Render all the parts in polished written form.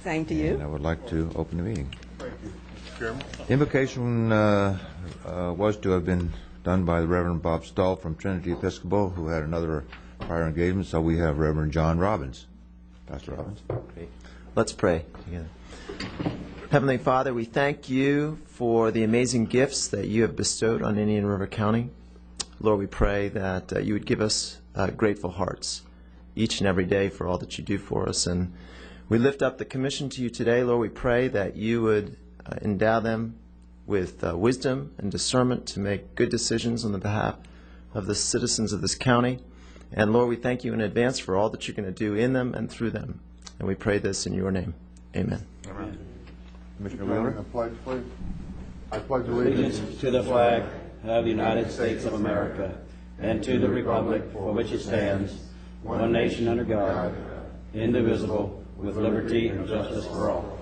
Same to you. And I would like to open the meeting. Thank you, Chairman. The invocation was to have been done by the Reverend Bob Stull from Trinity Episcopal, who had another prior engagement, so we have Reverend John Robbins. Pastor Robbins. Great. Let's pray together. Heavenly Father, we thank you for the amazing gifts that you have bestowed on Indian River County. Lord, we pray that you would give us grateful hearts each and every day for all that you do for us. And we lift up the commission to you today. Lord, we pray that you would endow them with wisdom and discernment to make good decisions on the behalf of the citizens of this county. And Lord, we thank you in advance for all that you're going to do in them and through them. And we pray this in your name. Amen. Amen. Commissioner Wheeler. I pledge, please. I pledge allegiance to the flag of the United States of America and to the republic for which it stands, one nation under God, indivisible, with liberty and justice for all.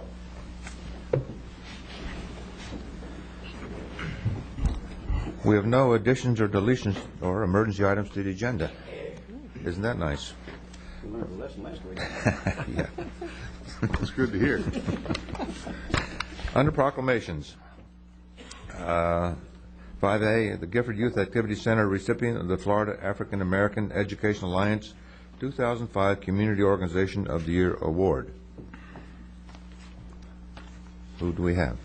We have no additions or deletions or emergency items to the agenda. Isn't that nice? We learned a lesson last week. Yeah. It's good to hear. Under proclamations, 5A, the Gifford Youth Activity Center recipient of the Florida African American Education Alliance 2005 Community Organization of the Year Award. Who do we have?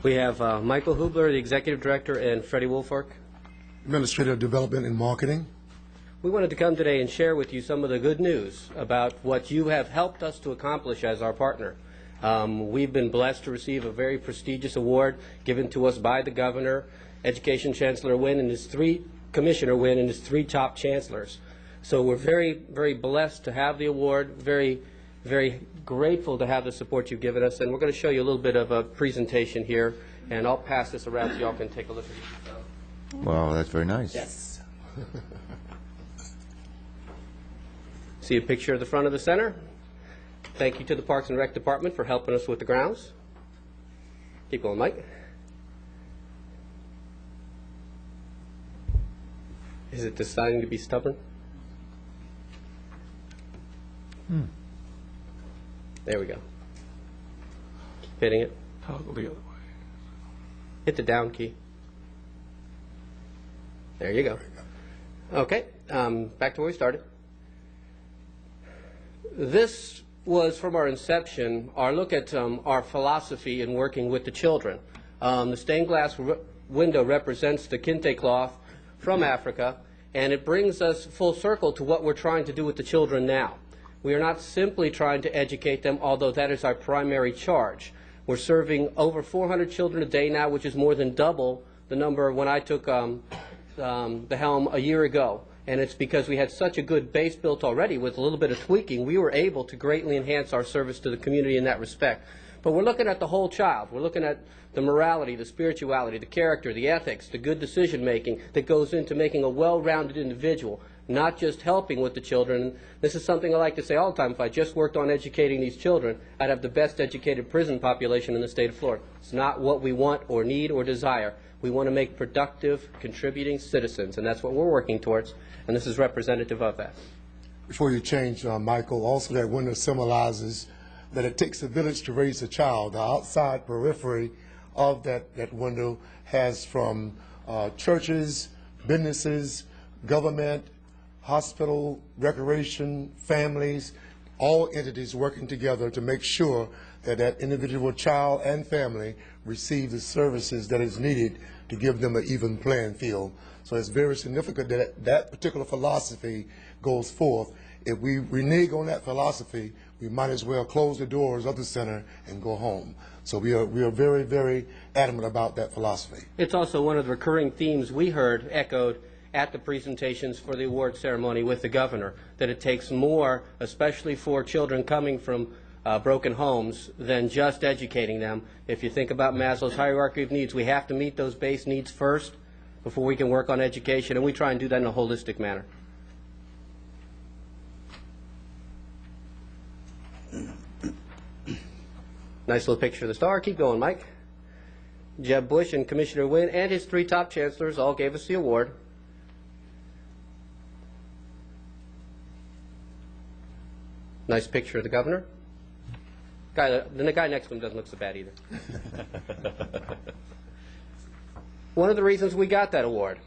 We have Michael Hubler, the Executive Director, and Freddie Wolfark. Administrative Development and Marketing. We wanted to come today and share with you some of the good news about what you have helped us to accomplish as our partner. We've been blessed to receive a very prestigious award given to us by the Governor, Education Chancellor Wynn, and his Commissioner Wynn, and his three top chancellors. So we're very, very blessed to have the award, very, very grateful to have the support you've given us, and we're going to show you a little bit of a presentation here, and I'll pass this around so y'all can take a look at it. Well, that's very nice. Yes. See a picture of the front of the center? Thank you to the Parks and Rec Department for helping us with the grounds. Keep going, Mike. Is it deciding to be stubborn? There we go. Keep hitting it. Toggle the other way. Hit the down key. There you go. Okay, back to where we started. This was from our inception, our look at our philosophy in working with the children. The stained glass window represents the kente cloth from Africa, and it brings us full circle to what we're trying to do with the children now. We are not simply trying to educate them, although that is our primary charge. We're serving over 400 children a day now, which is more than double the number when I took the helm a year ago. And it's because we had such a good base built already. With a little bit of tweaking, we were able to greatly enhance our service to the community in that respect. But we're looking at the whole child. We're looking at the morality, the spirituality, the character, the ethics, the good decision making that goes into making a well-rounded individual, not just helping with the children. This is something I like to say all the time. If I just worked on educating these children, I'd have the best educated prison population in the state of Florida. It's not what we want or need or desire. We want to make productive, contributing citizens, and that's what we're working towards, and this is representative of that. Before you change, Michael, also that window symbolizes that it takes a village to raise a child. The outside periphery of that window has from churches, businesses, government, hospital, recreation, families, all entities working together to make sure that that individual child and family receive the services that is needed to give them an even playing field. So it's very significant that that particular philosophy goes forth. If we renege on that philosophy, we might as well close the doors of the center and go home. So we are very, very adamant about that philosophy. It's also one of the recurring themes we heard echoed at the presentations for the award ceremony with the governor, that it takes more, especially for children coming from broken homes, than just educating them. If you think about Maslow's hierarchy of needs, we have to meet those base needs first before we can work on education, and we try and do that in a holistic manner. Nice little picture of the star. Keep going, Mike. Jeb Bush and Commissioner Wynn and his three top chancellors all gave us the award. Nice picture of the governor. The guy next to him doesn't look so bad either. One of the reasons we got that award,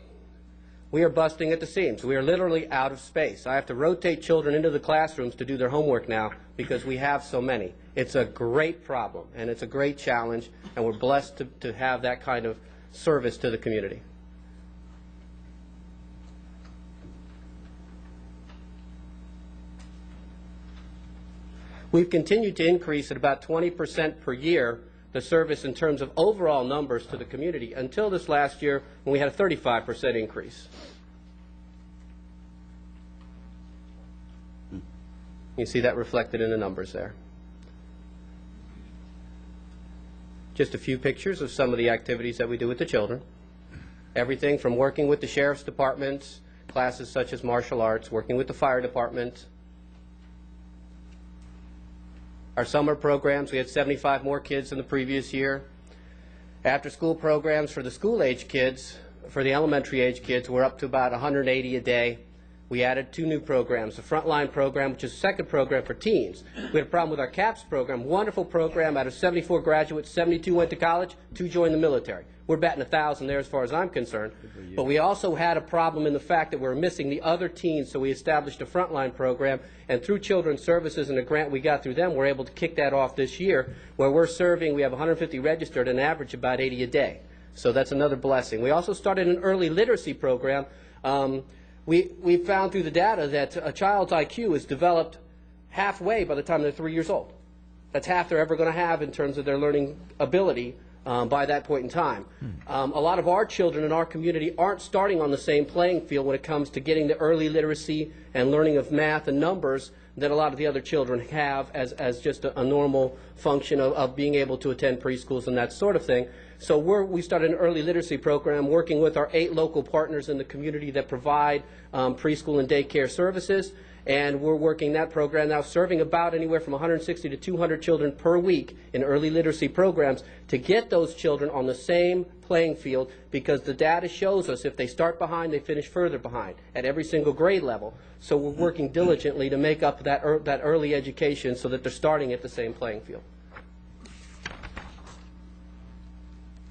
we are busting at the seams. We are literally out of space. I have to rotate children into the classrooms to do their homework now because we have so many. It's a great problem, and it's a great challenge, and we're blessed to have that kind of service to the community. We've continued to increase at about 20% per year the service in terms of overall numbers to the community until this last year when we had a 35% increase. You see that reflected in the numbers there. Just a few pictures of some of the activities that we do with the children. Everything from working with the sheriff's department, classes such as martial arts, working with the fire department. Our summer programs, we had 75 more kids than the previous year. After-school programs for the school-age kids, for the elementary-age kids, we're up to about 180 a day. We added 2 new programs, the Frontline program, which is the second program for teens. We had a problem with our CAPS program, wonderful program. Out of 74 graduates, 72 went to college, 2 joined the military. We're batting 1,000 there as far as I'm concerned. But we also had a problem in the fact that we're missing the other teens, so we established a Frontline program, and through Children's Services and a grant we got through them, we're able to kick that off this year, where we're serving, we have 150 registered, an average about 80 a day. So that's another blessing. We also started an early literacy program. We found through the data that a child's IQ is developed halfway by the time they're 3 years old. That's half they're ever going to have in terms of their learning ability by that point in time. A lot of our children in our community aren't starting on the same playing field when it comes to getting the early literacy and learning of math and numbers that a lot of the other children have as just a normal function of being able to attend preschools and that sort of thing. So we started an early literacy program working with our 8 local partners in the community that provide preschool and daycare services. And we're working that program now, serving about anywhere from 160 to 200 children per week in early literacy programs to get those children on the same playing field, because the data shows us if they start behind, they finish further behind at every single grade level. So we're working diligently to make up that early education so that they're starting at the same playing field.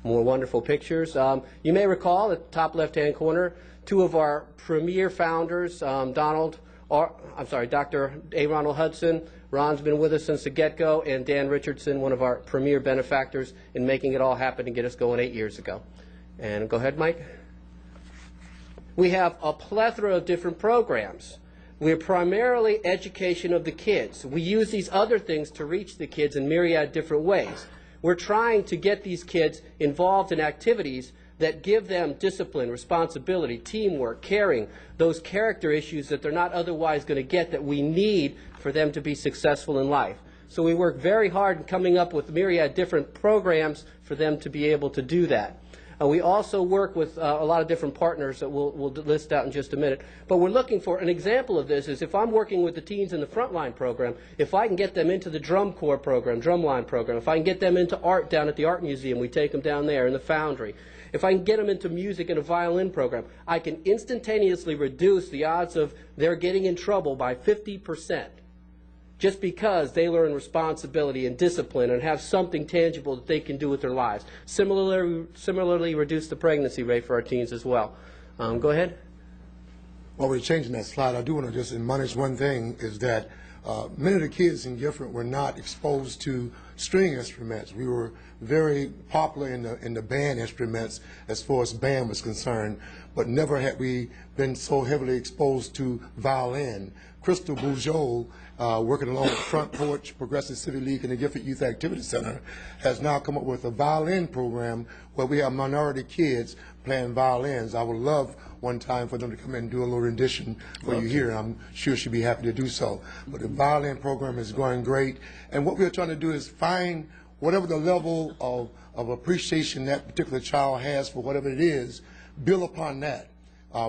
More wonderful pictures. You may recall at the top left-hand corner, 2 of our premier founders, Dr. A. Ronald Hudson. Ron's been with us since the get-go, and Dan Richardson, one of our premier benefactors in making it all happen and get us going 8 years ago. And go ahead, Mike. We have a plethora of different programs. We're primarily education of the kids. We use these other things to reach the kids in myriad different ways. We're trying to get these kids involved in activities that give them discipline, responsibility, teamwork, caring, those character issues that they're not otherwise going to get that we need for them to be successful in life. So we work very hard in coming up with myriad different programs for them to be able to do that. We also work with a lot of different partners that we'll list out in just a minute. But we're looking for an example of this is if I'm working with the teens in the Frontline program, if I can get them into the drum corps program, drumline program, if I can get them into art down at the Art Museum, we take them down there in the Foundry. If I can get them into music and a violin program, I can instantaneously reduce the odds of their getting in trouble by 50%. Just because they learn responsibility and discipline and have something tangible that they can do with their lives. Similarly reduce the pregnancy rate for our teens as well. Go ahead. While we're changing that slide, I do want to just admonish one thing, is that many of the kids in Gifford were not exposed to string instruments. We were very popular in the band instruments as far as band was concerned, but never had we been so heavily exposed to violin. Crystal Bourgeot, working along with Front Porch Progressive City League and the Gifford Youth Activity Center, has now come up with a violin program where we have minority kids playing violins. I would love one time for them to come in and do a little rendition for you here, and I'm sure she'd be happy to do so. But the violin program is going great, and what we're trying to do is find whatever the level of appreciation that particular child has for whatever it is, build upon that.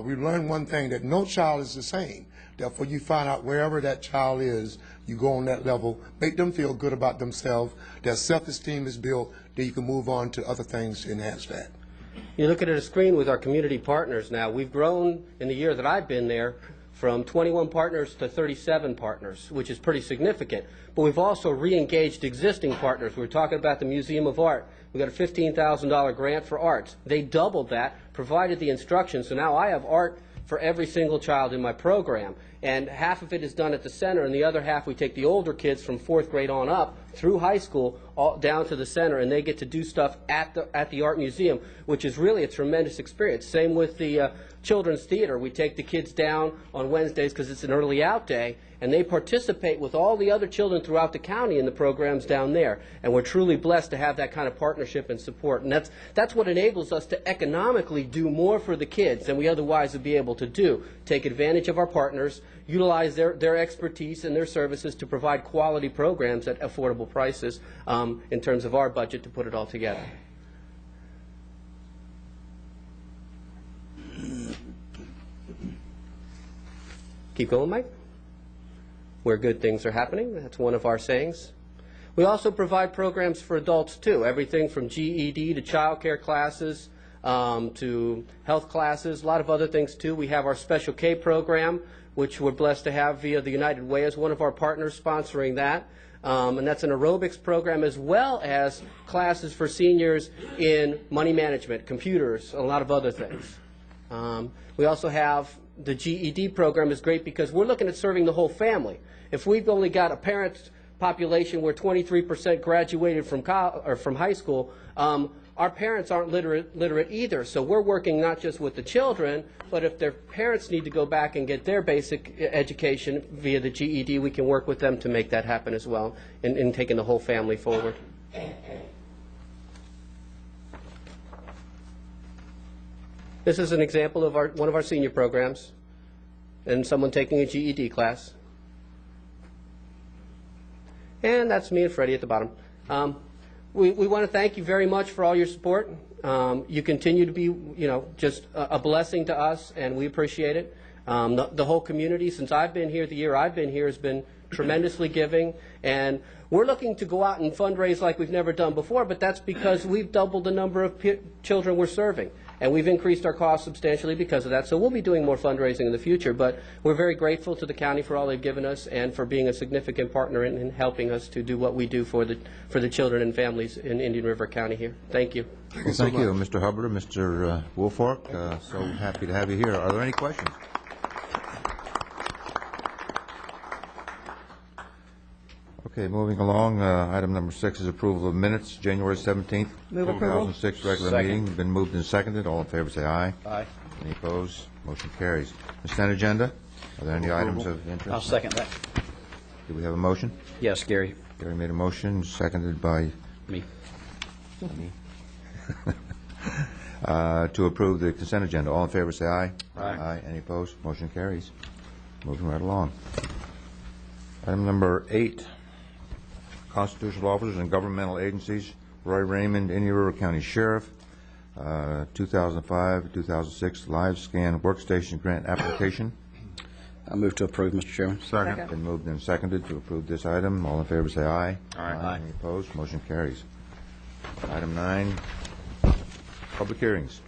We learned one thing, that no child is the same. Therefore, you find out wherever that child is, you go on that level, make them feel good about themselves, their self-esteem is built, then you can move on to other things to enhance that. You look at a screen with our community partners now. We've grown in the year that I've been there from 21 partners to 37 partners, which is pretty significant. But we've also re-engaged existing partners. We were talking about the Museum of Art. We got a $15,000 grant for arts. They doubled that, provided the instruction. So now I have art for every single child in my program. And half of it is done at the center, and the other half we take the older kids from 4th grade on up through high school all down to the center, and they get to do stuff at the art museum, which is really a tremendous experience. Same with the children's theater. We take the kids down on Wednesdays because it's an early out day, and they participate with all the other children throughout the county in the programs down there. And we're truly blessed to have that kind of partnership and support. And that's what enables us to economically do more for the kids than we otherwise would be able to do. Take advantage of our partners, utilize their expertise and their services to provide quality programs at affordable prices in terms of our budget to put it all together. Keep going, Mike. Where good things are happening. That's one of our sayings. We also provide programs for adults, too. Everything from GED to child care classes to health classes, a lot of other things, too. We have our Special K program, which we're blessed to have via the United Way as one of our partners sponsoring that. And that's an aerobics program as well as classes for seniors in money management, computers, and a lot of other things. We also have the GED program is great because we're looking at serving the whole family. If we've only got a parent population where 23% graduated from high school, our parents aren't literate either. So we're working not just with the children, but if their parents need to go back and get their basic education via the GED, we can work with them to make that happen as well in taking the whole family forward. This is an example of one of our senior programs and someone taking a GED class. And that's me and Freddie at the bottom. We want to thank you very much for all your support. You continue to be, just a blessing to us, and we appreciate it. The whole community, since I've been here, the year I've been here, has been tremendously giving. And we're looking to go out and fundraise like we've never done before, but that's because we've doubled the number of children we're serving. And we've increased our costs substantially because of that. So we'll be doing more fundraising in the future, but we're very grateful to the county for all they've given us and for being a significant partner in helping us to do what we do for the children and families in Indian River County here. Thank you. Well, thank you, Mr. Hubbard, Mr. Woolfolk. So happy to have you here. Are there any questions? Okay, moving along, item number 6 is approval of minutes, January 17th, 2006 regular meeting. Been moved and seconded. All in favor say aye. Aye. Any opposed? Motion carries. Consent agenda. Are there any items of interest? I'll second that. Do we have a motion? Yes, Gary. Gary made a motion, seconded by Me. to approve the consent agenda. All in favor say aye. Aye. Any opposed? Motion carries. Moving right along. Item number 8. Constitutional officers and governmental agencies, Roy Raymond, Indian River County Sheriff, 2005-2006 live scan workstation grant application. I move to approve, Mr. Chairman. Second. Been moved and seconded to approve this item. All in favor say aye. Aye. Any opposed? Motion carries. Item 9, public hearings.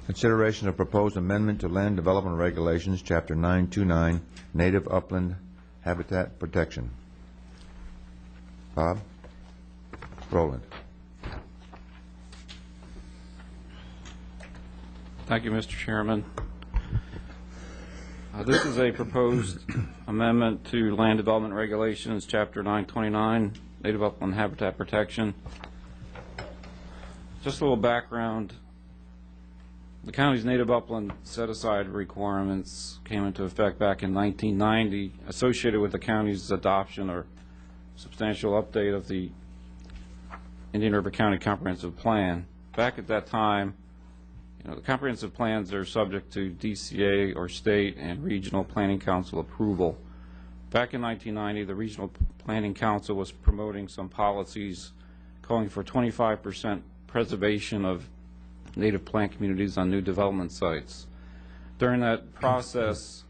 Consideration of proposed amendment to land development regulations, Chapter 929, Native Upland Habitat Protection. Bob? Roland. Thank you, Mr. Chairman. This is a proposed amendment to Land Development Regulations, Chapter 929, Native Upland Habitat Protection. Just a little background. The county's native upland set-aside requirements came into effect back in 1990, associated with the county's adoption or substantial update of the Indian River County Comprehensive Plan. Back at that time, the comprehensive plans are subject to DCA or state and regional planning council approval. Back in 1990, the Regional Planning Council was promoting some policies calling for 25% preservation of native plant communities on new development sites. During that process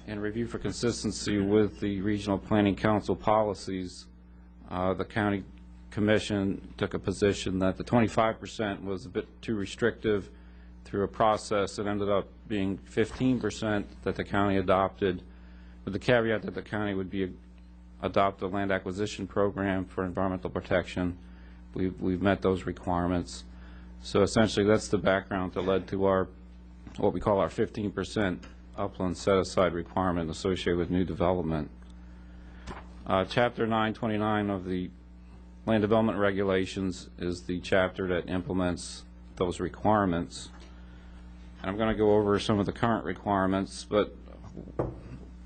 and review for consistency with the Regional Planning Council policies, the County Commission took a position that the 25% was a bit too restrictive through a process that ended up being 15% that the county adopted, with the caveat that the county would adopt a land acquisition program for environmental protection. We've met those requirements. So essentially, that's the background that led to our, what we call our 15% upland set-aside requirement associated with new development. Chapter 929 of the Land Development Regulations is the chapter that implements those requirements. And I'm going to go over some of the current requirements, but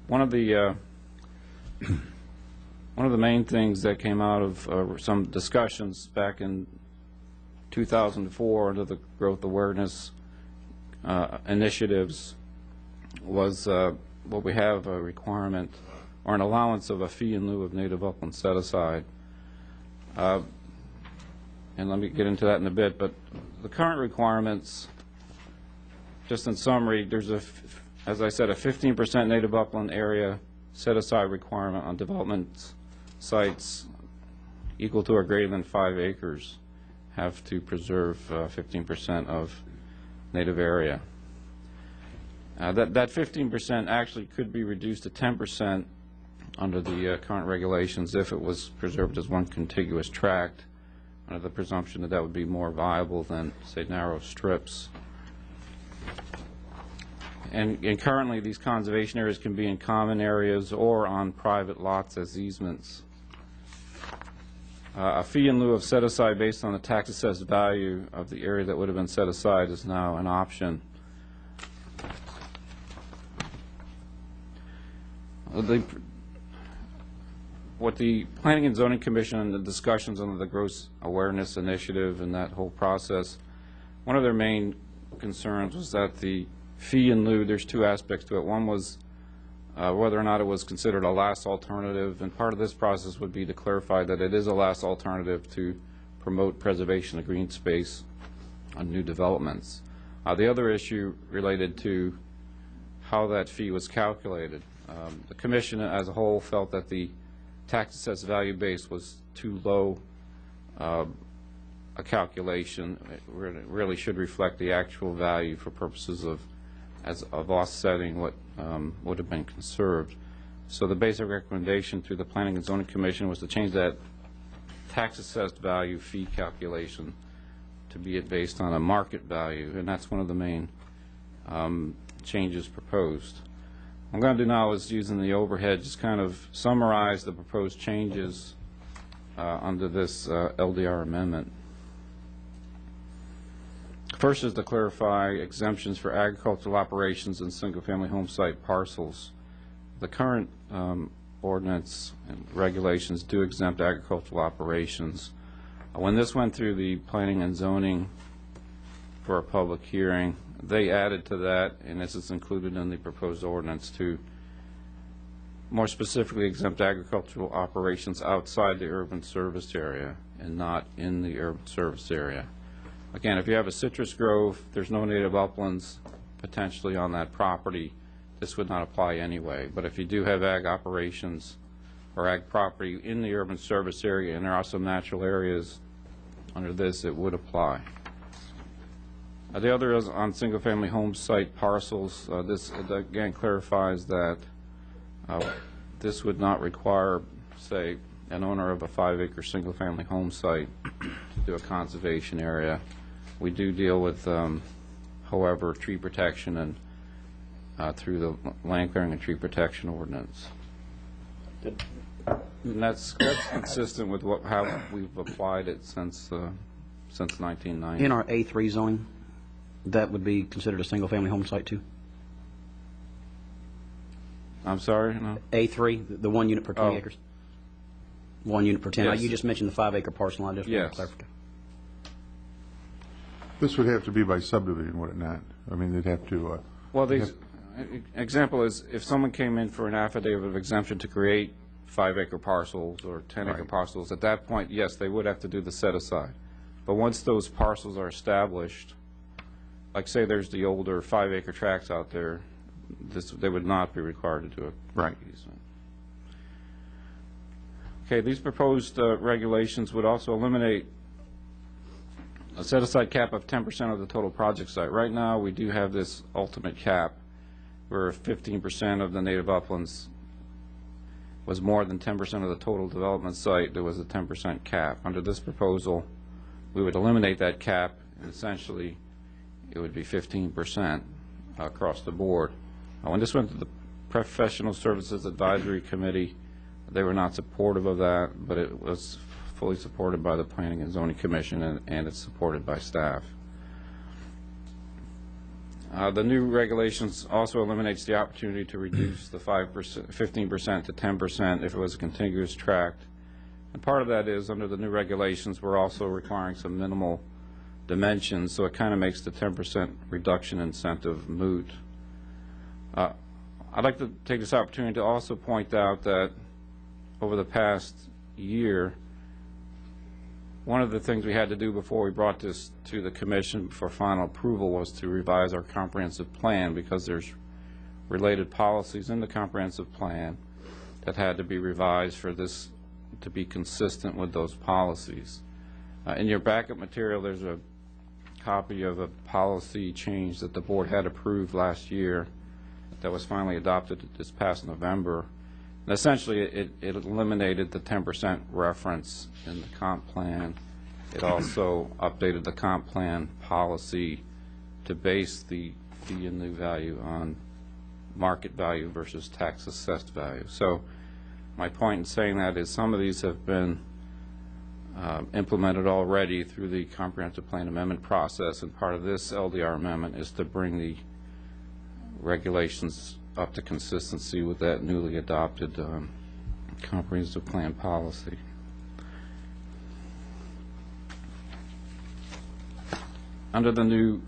one of the main things that came out of some discussions back in 2004 under the growth awareness initiatives was what we have a requirement or an allowance of a fee in lieu of native upland set-aside. And let me get into that in a bit, but the current requirements, just in summary, there's as I said, a 15% native upland area set-aside requirement on development sites equal to or greater than 5 acres have to preserve 15% of native area. That 15% actually could be reduced to 10% under the current regulations if it was preserved as one contiguous tract, under the presumption that that would be more viable than, say, narrow strips. And currently, these conservation areas can be in common areas or on private lots as easements. A fee in lieu of set-aside based on the tax-assessed value of the area that would have been set aside is now an option. What the Planning and Zoning Commission and the discussions under the Gross Awareness Initiative and that whole process, one of their main concerns was that the fee in lieu, there's two aspects to it. One was whether or not it was considered a last alternative, and part of this process would be to clarify that it is a last alternative to promote preservation of green space on new developments. The other issue related to how that fee was calculated. The Commission as a whole felt that the tax assessed value base was too low a calculation. It really should reflect the actual value for purposes of offsetting what would have been conserved. So the basic recommendation through the Planning and Zoning Commission was to change that tax assessed value fee calculation to be based on a market value, and that's one of the main changes proposed. What I'm going to do now is, using the overhead, just kind of summarize the proposed changes under this LDR amendment. First is to clarify exemptions for agricultural operations and single-family home site parcels. The current ordinance and regulations do exempt agricultural operations. When this went through the Planning and Zoning for a public hearing, they added to that, and this is included in the proposed ordinance, to more specifically exempt agricultural operations outside the urban service area and not in the urban service area. Again, if you have a citrus grove, there's no native uplands potentially on that property, this would not apply anyway. But if you do have ag operations or ag property in the urban service area, and there are some natural areas under this, it would apply. The other is on single-family home site parcels. This again clarifies that this would not require, say, an owner of a 5-acre single-family home site to do a conservation area. We do deal with, however, tree protection and through the land clearing and tree protection ordinance. And that's consistent with how we've applied it since 1990. In our A3 zoning, that would be considered a single-family home site too? I'm sorry? No? A3, the 1 unit per 20 acres? 1 unit per 10. Yes. You just mentioned the 5-acre parcel. I just want Yes. to clarify. This would have to be by subdivision, would it not? I mean, they'd have to, Well, the example is if someone came in for an affidavit of exemption to create 5-acre parcels or 10-acre Right. parcels, at that point, yes, they would have to do the set-aside. But once those parcels are established, like say there's the older 5-acre tracts out there, they would not be required to do a Right. easement. Okay, these proposed regulations would also eliminate a set-aside cap of 10% of the total project site. Right now, we do have this ultimate cap where 15% of the native uplands was more than 10% of the total development site. There was a 10% cap. Under this proposal, we would eliminate that cap, and essentially it would be 15% across the board. When this went to the Professional Services Advisory Committee, they were not supportive of that, but it was fully supported by the Planning and Zoning Commission, and it's supported by staff. The new regulations also eliminates the opportunity to reduce the 15% to 10% if it was a contiguous tract. And part of that is, under the new regulations, we're also requiring some minimal dimensions, so it kind of makes the 10% reduction incentive moot. I'd like to take this opportunity to also point out that over the past year, one of the things we had to do before we brought this to the Commission for final approval was to revise our comprehensive plan, because there's related policies in the comprehensive plan that had to be revised for this to be consistent with those policies. In your backup material, there's a copy of a policy change that the board had approved last year that was finally adopted this past November. And essentially, it eliminated the 10% reference in the comp plan. It also updated the comp plan policy to base the fee and lieu value on market value versus tax assessed value. So my point in saying that is some of these have been implemented already through the comprehensive plan amendment process, and part of this LDR amendment is to bring the regulations up to consistency with that newly adopted comprehensive plan policy. Under the new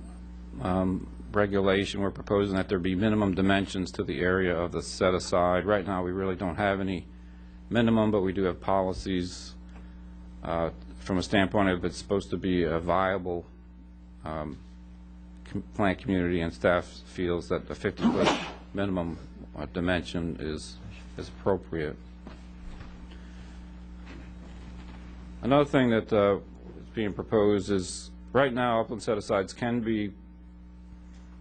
regulation, we're proposing that there be minimum dimensions to the area of the set-aside. Right now, we really don't have any minimum, but we do have policies from a standpoint of it's supposed to be a viable plant community, and staff feels that a 50-foot minimum dimension is appropriate. Another thing that is being proposed is, right now, upland set-asides can be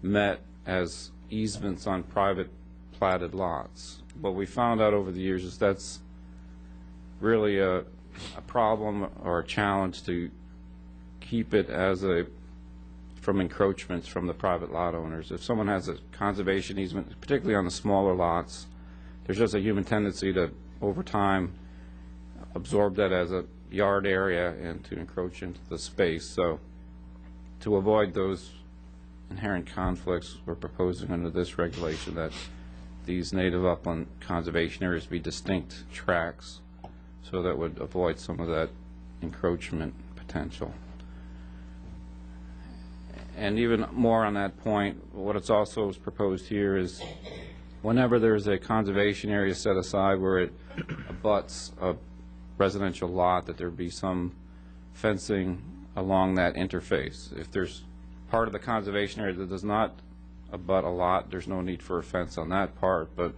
met as easements on private platted lots. What we found out over the years is that's really a problem or a challenge to keep it as from encroachments from the private lot owners. If someone has a conservation easement, particularly on the smaller lots, there's just a human tendency to, over time, absorb that as a yard area and to encroach into the space. So to avoid those inherent conflicts, we're proposing under this regulation that these native upland conservation areas be distinct tracts, so that would avoid some of that encroachment potential. And even more on that point, what it's also is proposed here is whenever there's a conservation area set aside where it abuts a residential lot, that there be some fencing along that interface. If there's part of the conservation area that does not abut a lot, there's no need for a fence on that part, but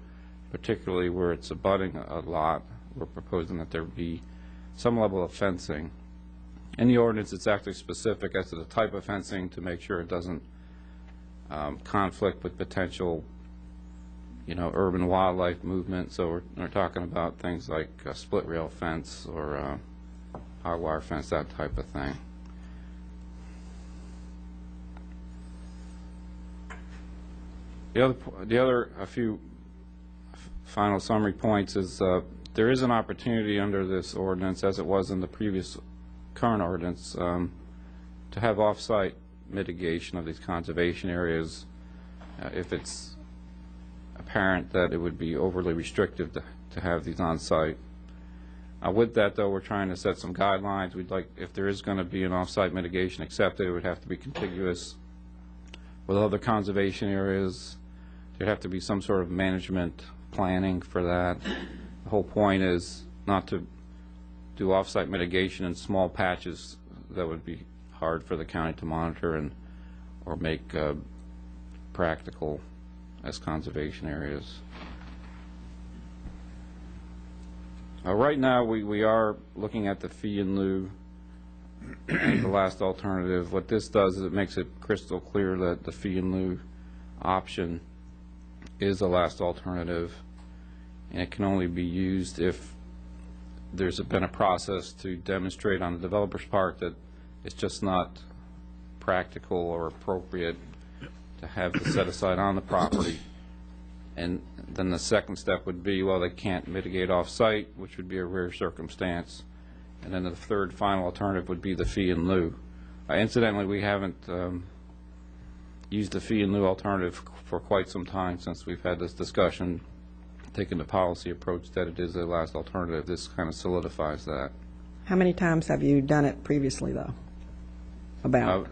particularly where it's abutting a lot, we're proposing that there be some level of fencing. In the ordinance, it's actually specific as to the type of fencing to make sure it doesn't conflict with potential, urban wildlife movement. So we're talking about things like a split rail fence or high wire fence, that type of thing. A few final summary points is there is an opportunity under this ordinance, as it was in the current ordinance, to have off-site mitigation of these conservation areas if it's apparent that it would be overly restrictive to have these on-site. With that, though, we're trying to set some guidelines. We'd like, if there is going to be an off-site mitigation accepted, it would have to be contiguous with other conservation areas. There'd have to be some sort of management planning for that. The whole point is not to do off-site mitigation in small patches that would be hard for the county to monitor or make practical as conservation areas. Right now, we are looking at the fee in lieu as the last alternative. What this does is it makes it crystal clear that the fee in lieu option is the last alternative, and it can only be used if there's been a process to demonstrate on the developer's part that it's just not practical or appropriate to have the set aside on the property. And then the second step would be, well, they can't mitigate off-site, which would be a rare circumstance. And then the third final alternative would be the fee in lieu. Incidentally, we haven't used the fee in lieu alternative for quite some time since we've had this discussion, taking the policy approach that it is the last alternative. This kind of solidifies that. How many times have you done it previously, though? About?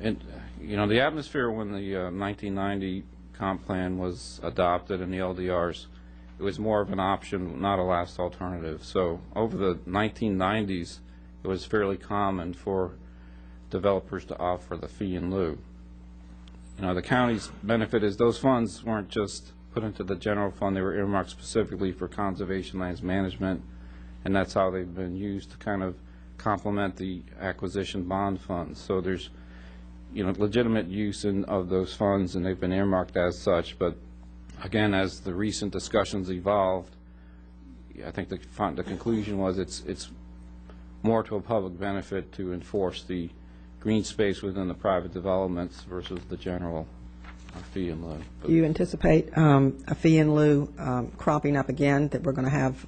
You know, the atmosphere when the 1990 comp plan was adopted and the LDRs, it was more of an option, not a last alternative. So over the 1990s, it was fairly common for developers to offer the fee in lieu. You know, the county's benefit is those funds weren't just put into the general fund, they were earmarked specifically for conservation lands management, and that's how they've been used to kind of complement the acquisition bond funds. So there's, you know, legitimate use of those funds, and they've been earmarked as such. But again, as the recent discussions evolved, I think the conclusion was it's more to a public benefit to enforce the green space within the private developments versus the general fee in lieu. Do you anticipate a fee in lieu cropping up again, that we're going to have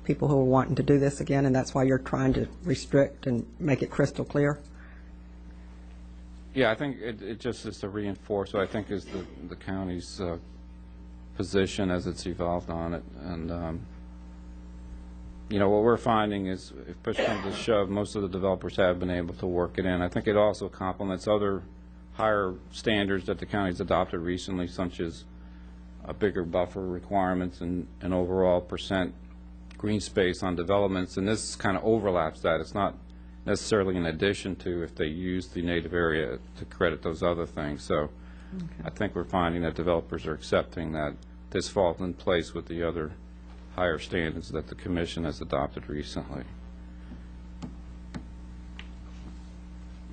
people who are wanting to do this again, and that's why you're trying to restrict and make it crystal clear? Yeah, I think it just is to reinforce what I think is the county's position as it's evolved on it. And, you know, what we're finding is if push comes to shove, most of the developers have been able to work it in. I think it also complements other higher standards that the county's adopted recently, such as a bigger buffer requirements and overall percent green space on developments. And this kind of overlaps that. It's not necessarily in addition to if they use the native area to credit those other things. So I think we're finding that developers are accepting that this falls in place with the other higher standards that the Commission has adopted recently.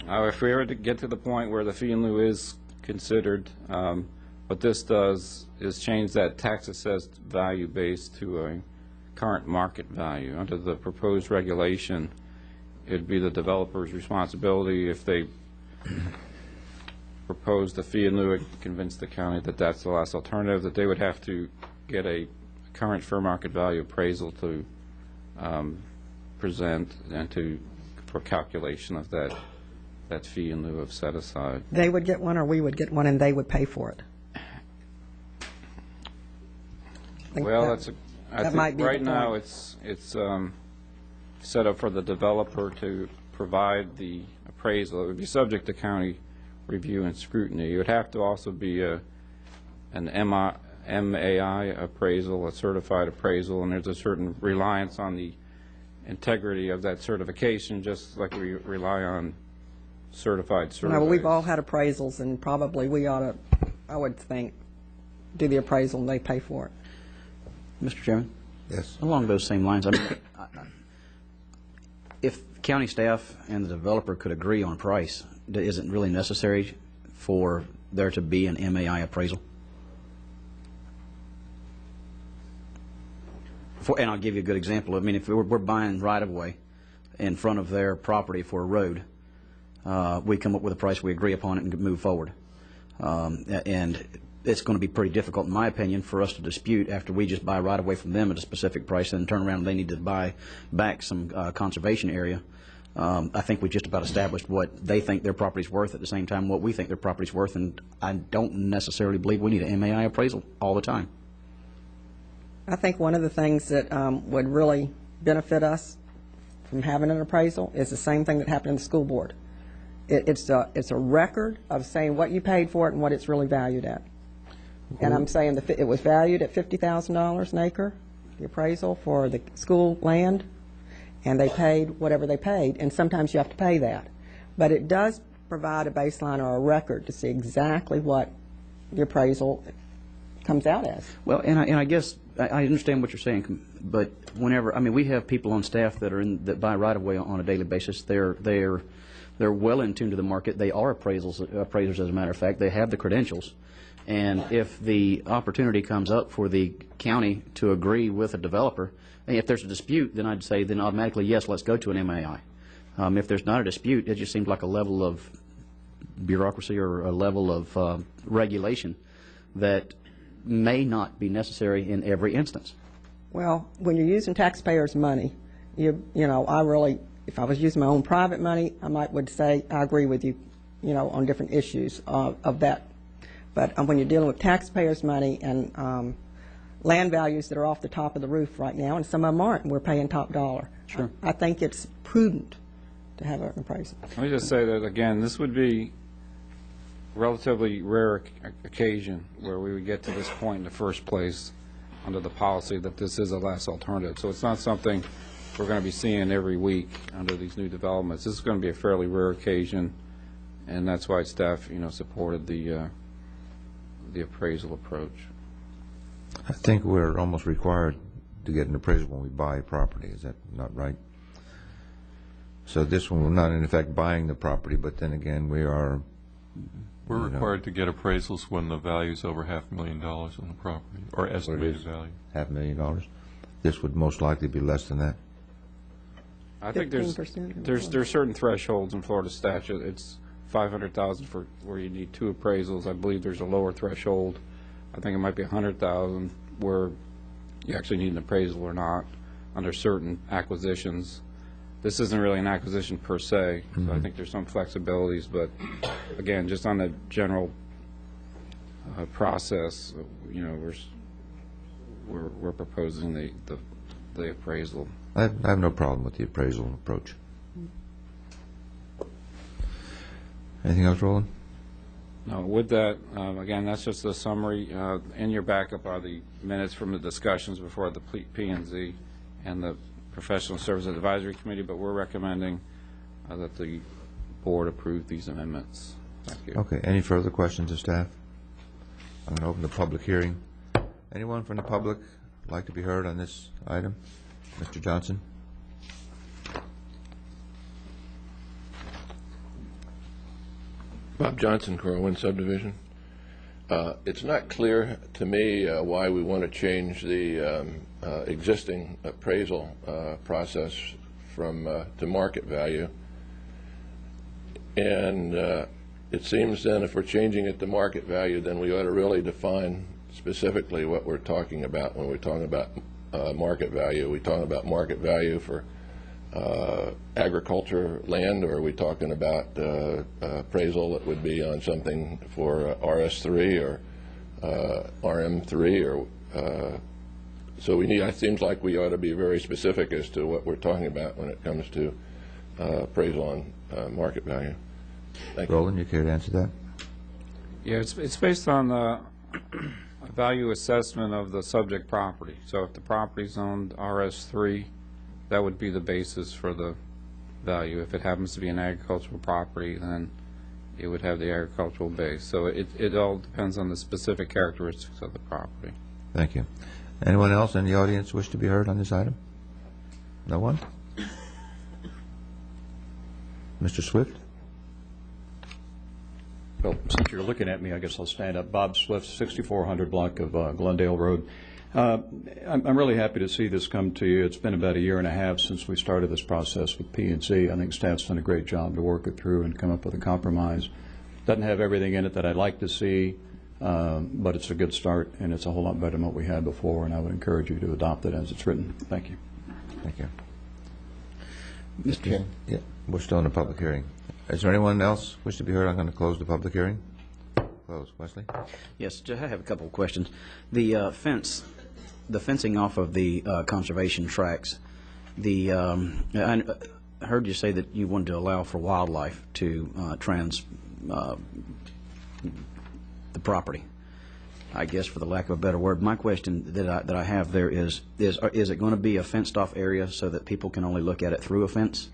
If we were to get to the point where the fee in lieu is considered, what this does is change that tax assessed value base to a current market value. Under the proposed regulation, it would be the developer's responsibility if they propose the fee in lieu and convince the county that that's the last alternative, that they would have to get a current fair market value appraisal to present and for calculation of that fee in lieu of set aside. They would get one, or we would get one, and they would pay for it? Well, I think might be right the now point. it's set up for the developer to provide the appraisal. It would be subject to county review and scrutiny. It would have to also be an MAI appraisal, a certified appraisal, and there's a certain reliance on the integrity of that certification, just like we rely on certified surveys. No, but we've all had appraisals, and probably we ought to, I would think, do the appraisal and they pay for it. Mr. Chairman? Yes. Along those same lines, I mean, if county staff and the developer could agree on price, is it really necessary for there to be an MAI appraisal? And I'll give you a good example. I mean, if we're buying right-of-way in front of their property for a road, we come up with a price, we agree upon it, and move forward. And it's going to be pretty difficult, in my opinion, for us to dispute after we just buy right-of-way from them at a specific price and turn around and they need to buy back some conservation area. I think we just about established what they think their property's worth at the same time what we think their property's worth, and I don't necessarily believe we need an MAI appraisal all the time. I think one of the things that would really benefit us from having an appraisal is the same thing that happened in the school board. It's a record of saying what you paid for it and what it's really valued at. And I'm saying that it was valued at $50,000 an acre, the appraisal for the school land, and they paid whatever they paid, and sometimes you have to pay that. But it does provide a baseline or a record to see exactly what the appraisal comes out as. Well, and I guess I understand what you're saying, but whenever, I mean, we have people on staff that buy right of way on a daily basis. They're well in tune to the market. They are appraisers, as a matter of fact. They have the credentials. And if the opportunity comes up for the county to agree with a developer, and if there's a dispute, then I'd say then automatically, yes, let's go to an MAI. If there's not a dispute, it just seems like a level of bureaucracy or a level of regulation that may not be necessary in every instance. Well, when you're using taxpayers' money, you know, I really, if I was using my own private money, I would say I agree with you, you know, on different issues of that. But when you're dealing with taxpayers' money and land values that are off the top of the roof right now, and some of them aren't, and we're paying top dollar. Sure. I think it's prudent to have an appraisal. Let me just say that, again, this would be relatively rare occasion where we would get to this point in the first place under the policy that this is a last alternative. So it's not something we're going to be seeing every week under these new developments. This is going to be a fairly rare occasion, and that's why staff, you know, supported the appraisal approach. I think we're almost required to get an appraisal when we buy a property. Is that not right? So this one, we're not in effect buying the property, but then again, we are. We're required to get appraisals when the value is over $500,000 on the property, or estimated value. $500,000. This would most likely be less than that. I think there's 15%. certain thresholds in Florida statute. It's $500,000 for where you need 2 appraisals. I believe there's a lower threshold. I think it might be $100,000 where you actually need an appraisal or not under certain acquisitions. This isn't really an acquisition per se, so I think there's some flexibilities, but again, just on the general process, you know, we're proposing the appraisal. I have no problem with the appraisal approach. Anything else, Roland? No, with that, again, that's just a summary. In your backup are the minutes from the discussions before the P&Z and the Professional Services Advisory Committee, but we're recommending that the board approve these amendments. Thank you. Okay. Any further questions of staff? I'm going to open the public hearing. Anyone from the public like to be heard on this item? Mr. Johnson? Bob Johnson, Corwin Subdivision. It's not clear to me why we want to change the existing appraisal process from to market value. And it seems then if we're changing it to market value, then we ought to really define specifically what we're talking about when we're talking about market value. Are we talking about market value for agriculture land, or are we talking about appraisal that would be on something for RS3 or RM3 or so we need, it seems like we ought to be very specific as to what we're talking about when it comes to appraisal on market value. Thank you. Roland, you care to answer that? Yeah, it's based on the value assessment of the subject property. So if the property's owned RS3, that would be the basis for the value. If it happens to be an agricultural property, then it would have the agricultural base. So it all depends on the specific characteristics of the property. Thank you. Anyone else in the audience wish to be heard on this item? No one? Mr. Swift? Well, since you're looking at me, I guess I'll stand up. Bob Swift, 6400 block of Glendale Road. I'm really happy to see this come to you. It's been about 1.5 years since we started this process with P&Z. I think staff's done a great job to work it through and come up with a compromise. Doesn't have everything in it that I'd like to see, but it's a good start, and it's a whole lot better than what we had before, and I would encourage you to adopt it as it's written. Thank you. Thank you. Mr. King? Yeah, we're still in the public hearing. Is there anyone else wish to be heard? I'm going to close the public hearing. Close. Wesley? Yes, I have a couple of questions. The fencing off of the conservation tracts, I heard you say that you wanted to allow for wildlife to the property, I guess, for the lack of a better word. My question that I have there is it going to be a fenced-off area so that people can only look at it through a fence?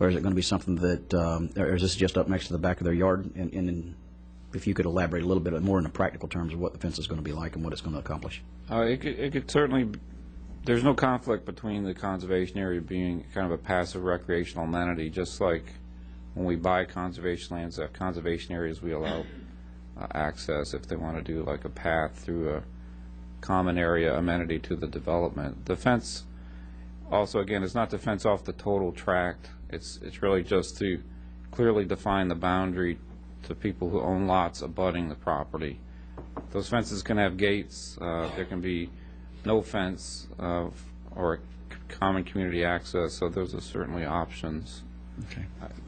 Or is it going to be something that, or is this just up next to the back of their yard? And if you could elaborate a little bit more in the practical terms of what the fence is going to be like and what it's going to accomplish. It could certainly, there's no conflict between the conservation area being kind of a passive recreational amenity, just like when we buy conservation lands, conservation areas, we allow access if they want to do like a path through a common area amenity to the development. The fence also, again, is not to fence off the total tract. It's really just to clearly define the boundary to people who own lots abutting the property. Those fences can have gates. There can be no fence or common community access, so those are certainly options. Okay.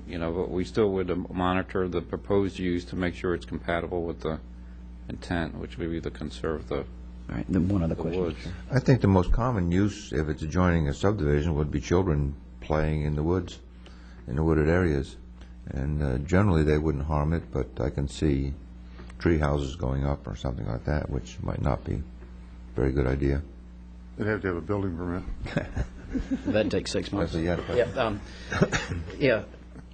You know, but we still would monitor the proposed use to make sure it's compatible with the intent, which would be to conserve the All right, then one other question. woods. I think the most common use, if it's adjoining a subdivision, would be children playing in the woods, in the wooded areas. And generally, they wouldn't harm it, but I can see tree houses going up or something like that, which might not be a very good idea. They'd have to have a building permit. That'd take 6 months. Yeah.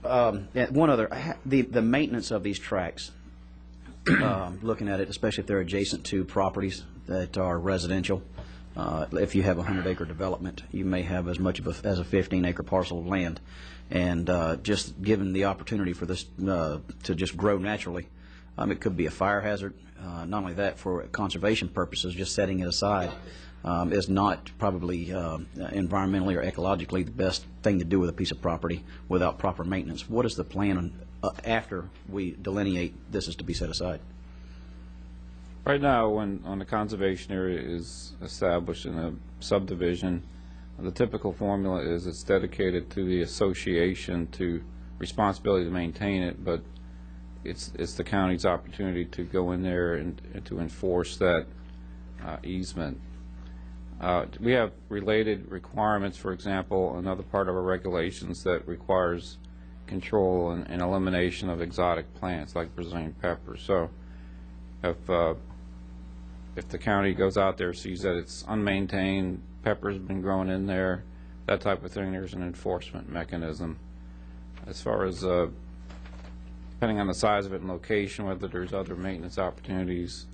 One other, the maintenance of these tracks, looking at it, especially if they're adjacent to properties that are residential. If you have a 100-acre development, you may have as much as a 15-acre parcel of land. And just given the opportunity for this to just grow naturally, it could be a fire hazard. Not only that, for conservation purposes, just setting it aside is not probably environmentally or ecologically the best thing to do with a piece of property without proper maintenance. What is the plan after we delineate this is to be set aside? Right now, when the conservation area is established in a subdivision, the typical formula is it's dedicated to the association to responsibility to maintain it, but it's the county's opportunity to go in there and to enforce that easement. We have related requirements. For example, another part of our regulations that requires control and elimination of exotic plants like Brazilian pepper. So if the county goes out there, sees that it's unmaintained, pepper's been grown in there, that type of thing, there's an enforcement mechanism. As far as depending on the size of it and location, whether there's other maintenance opportunities,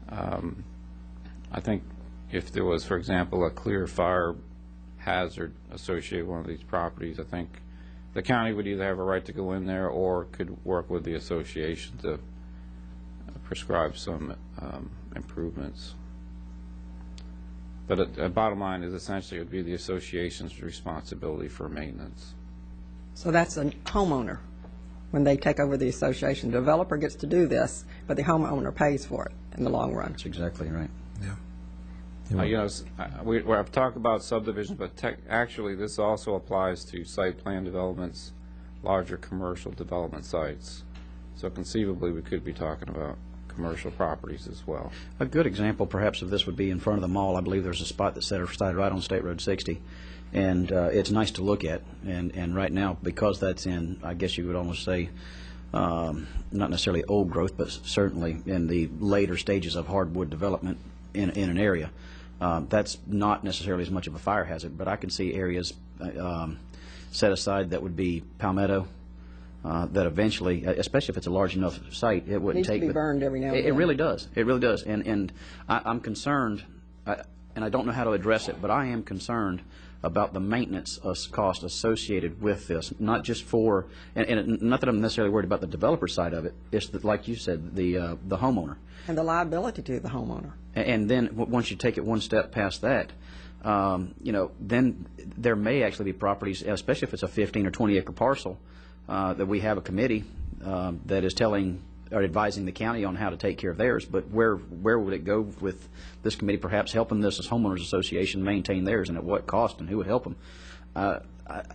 I think if there was, for example, a clear fire hazard associated with one of these properties, I think the county would either have a right to go in there or could work with the association to prescribe some improvements. But the bottom line is essentially it would be the association's responsibility for maintenance. So that's a homeowner. When they take over the association, the developer gets to do this, but the homeowner pays for it in the long run. That's exactly right. Yeah. You know, I've talked about subdivisions, but actually this also applies to site plan developments, larger commercial development sites. So conceivably we could be talking about commercial properties as well. A good example perhaps of this would be in front of the mall. I believe there's a spot that's set aside right on State Road 60, and it's nice to look at. And right now, because that's in, I guess you would almost say, not necessarily old growth, but certainly in the later stages of hardwood development in an area, that's not necessarily as much of a fire hazard, but I can see areas set aside that would be palmetto, that eventually, especially if it's a large enough site, it wouldn't Needs take. to be burned every now and then. It really does. It really does. And I'm concerned, and I don't know how to address it, but I am concerned about the maintenance cost associated with this, not just for, and not that I'm necessarily worried about the developer side of it. It's that, like you said, the homeowner. And the liability to the homeowner. And then once you take it one step past that, you know, then there may actually be properties, especially if it's a 15 or 20 acre parcel, that we have a committee that is telling or advising the county on how to take care of theirs. But where would it go with this committee perhaps helping this as homeowners association maintain theirs, and at what cost, and who would help them? I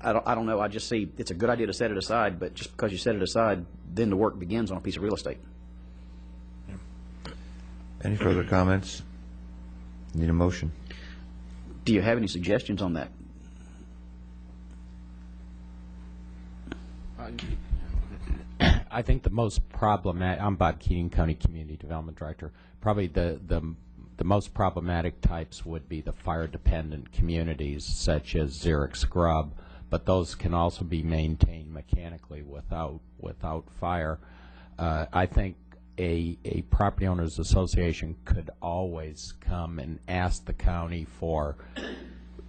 don't know. I just see it's a good idea to set it aside, but just because you set it aside, then the work begins on a piece of real estate. Any further comments? Need a motion? Do you have any suggestions on that? I think the most problematic, I'm Bob Keating, County Community Development Director, probably the most problematic types would be the fire-dependent communities such as xeric scrub, but those can also be maintained mechanically without fire. I think a property owners association could always come and ask the county for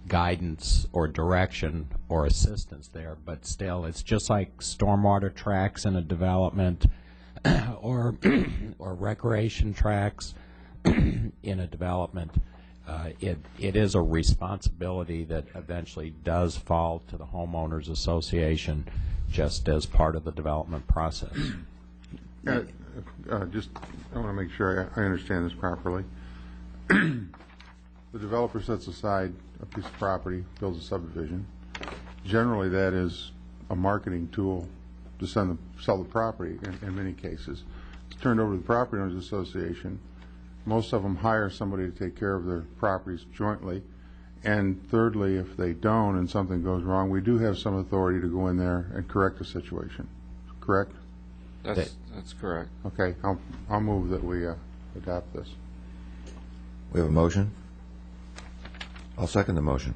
guidance or direction or assistance there, but still, it's just like stormwater tracks in a development or or recreation tracks in a development. It is a responsibility that eventually does fall to the homeowners association, just as part of the development process. I want to make sure I understand this properly. The developer sets aside a piece of property, builds a subdivision. Generally, that is a marketing tool to sell the property in many cases. It's turned over to the Property Owners Association. Most of them hire somebody to take care of their properties jointly. And thirdly, if they don't and something goes wrong, we do have some authority to go in there and correct the situation. Correct? That's correct. Okay, I'll move that we adopt this. We have a motion. I'll second the motion.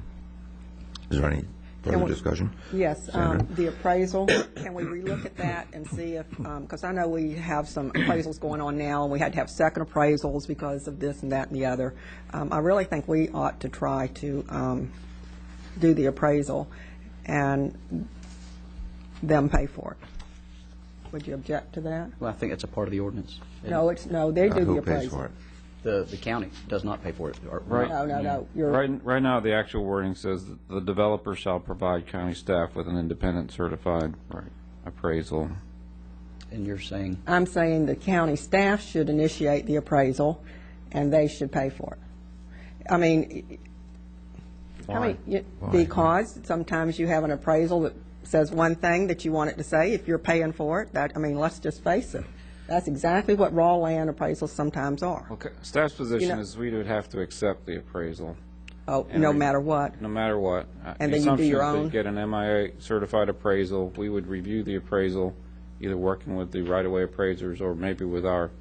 Is there any further discussion? Yes, the appraisal, can we relook at that and see if, because I know we have some appraisals going on now, and we had to have second appraisals because of this and that and the other. I really think we ought to try to do the appraisal and them pay for it. Would you object to that? Well, I think it's a part of the ordinance. No, they do the Who appraisal. pays for it? The county does not pay for it. Right. No, you're. Right now, the actual wording says that the developer shall provide county staff with an independent certified appraisal. And you're saying? I'm saying the county staff should initiate the appraisal, and they should pay for it. I mean, Why? Because sometimes you have an appraisal that says one thing that you want it to say. If you're paying for it, let's just face it. That's exactly what raw land appraisals sometimes are. Okay. Staff's position is we would have to accept the appraisal. Oh, no matter what? No matter what. And then you do your own? The assumption is they get an MIA certified appraisal. We would review the appraisal, either working with the right-of-way appraisers or maybe with our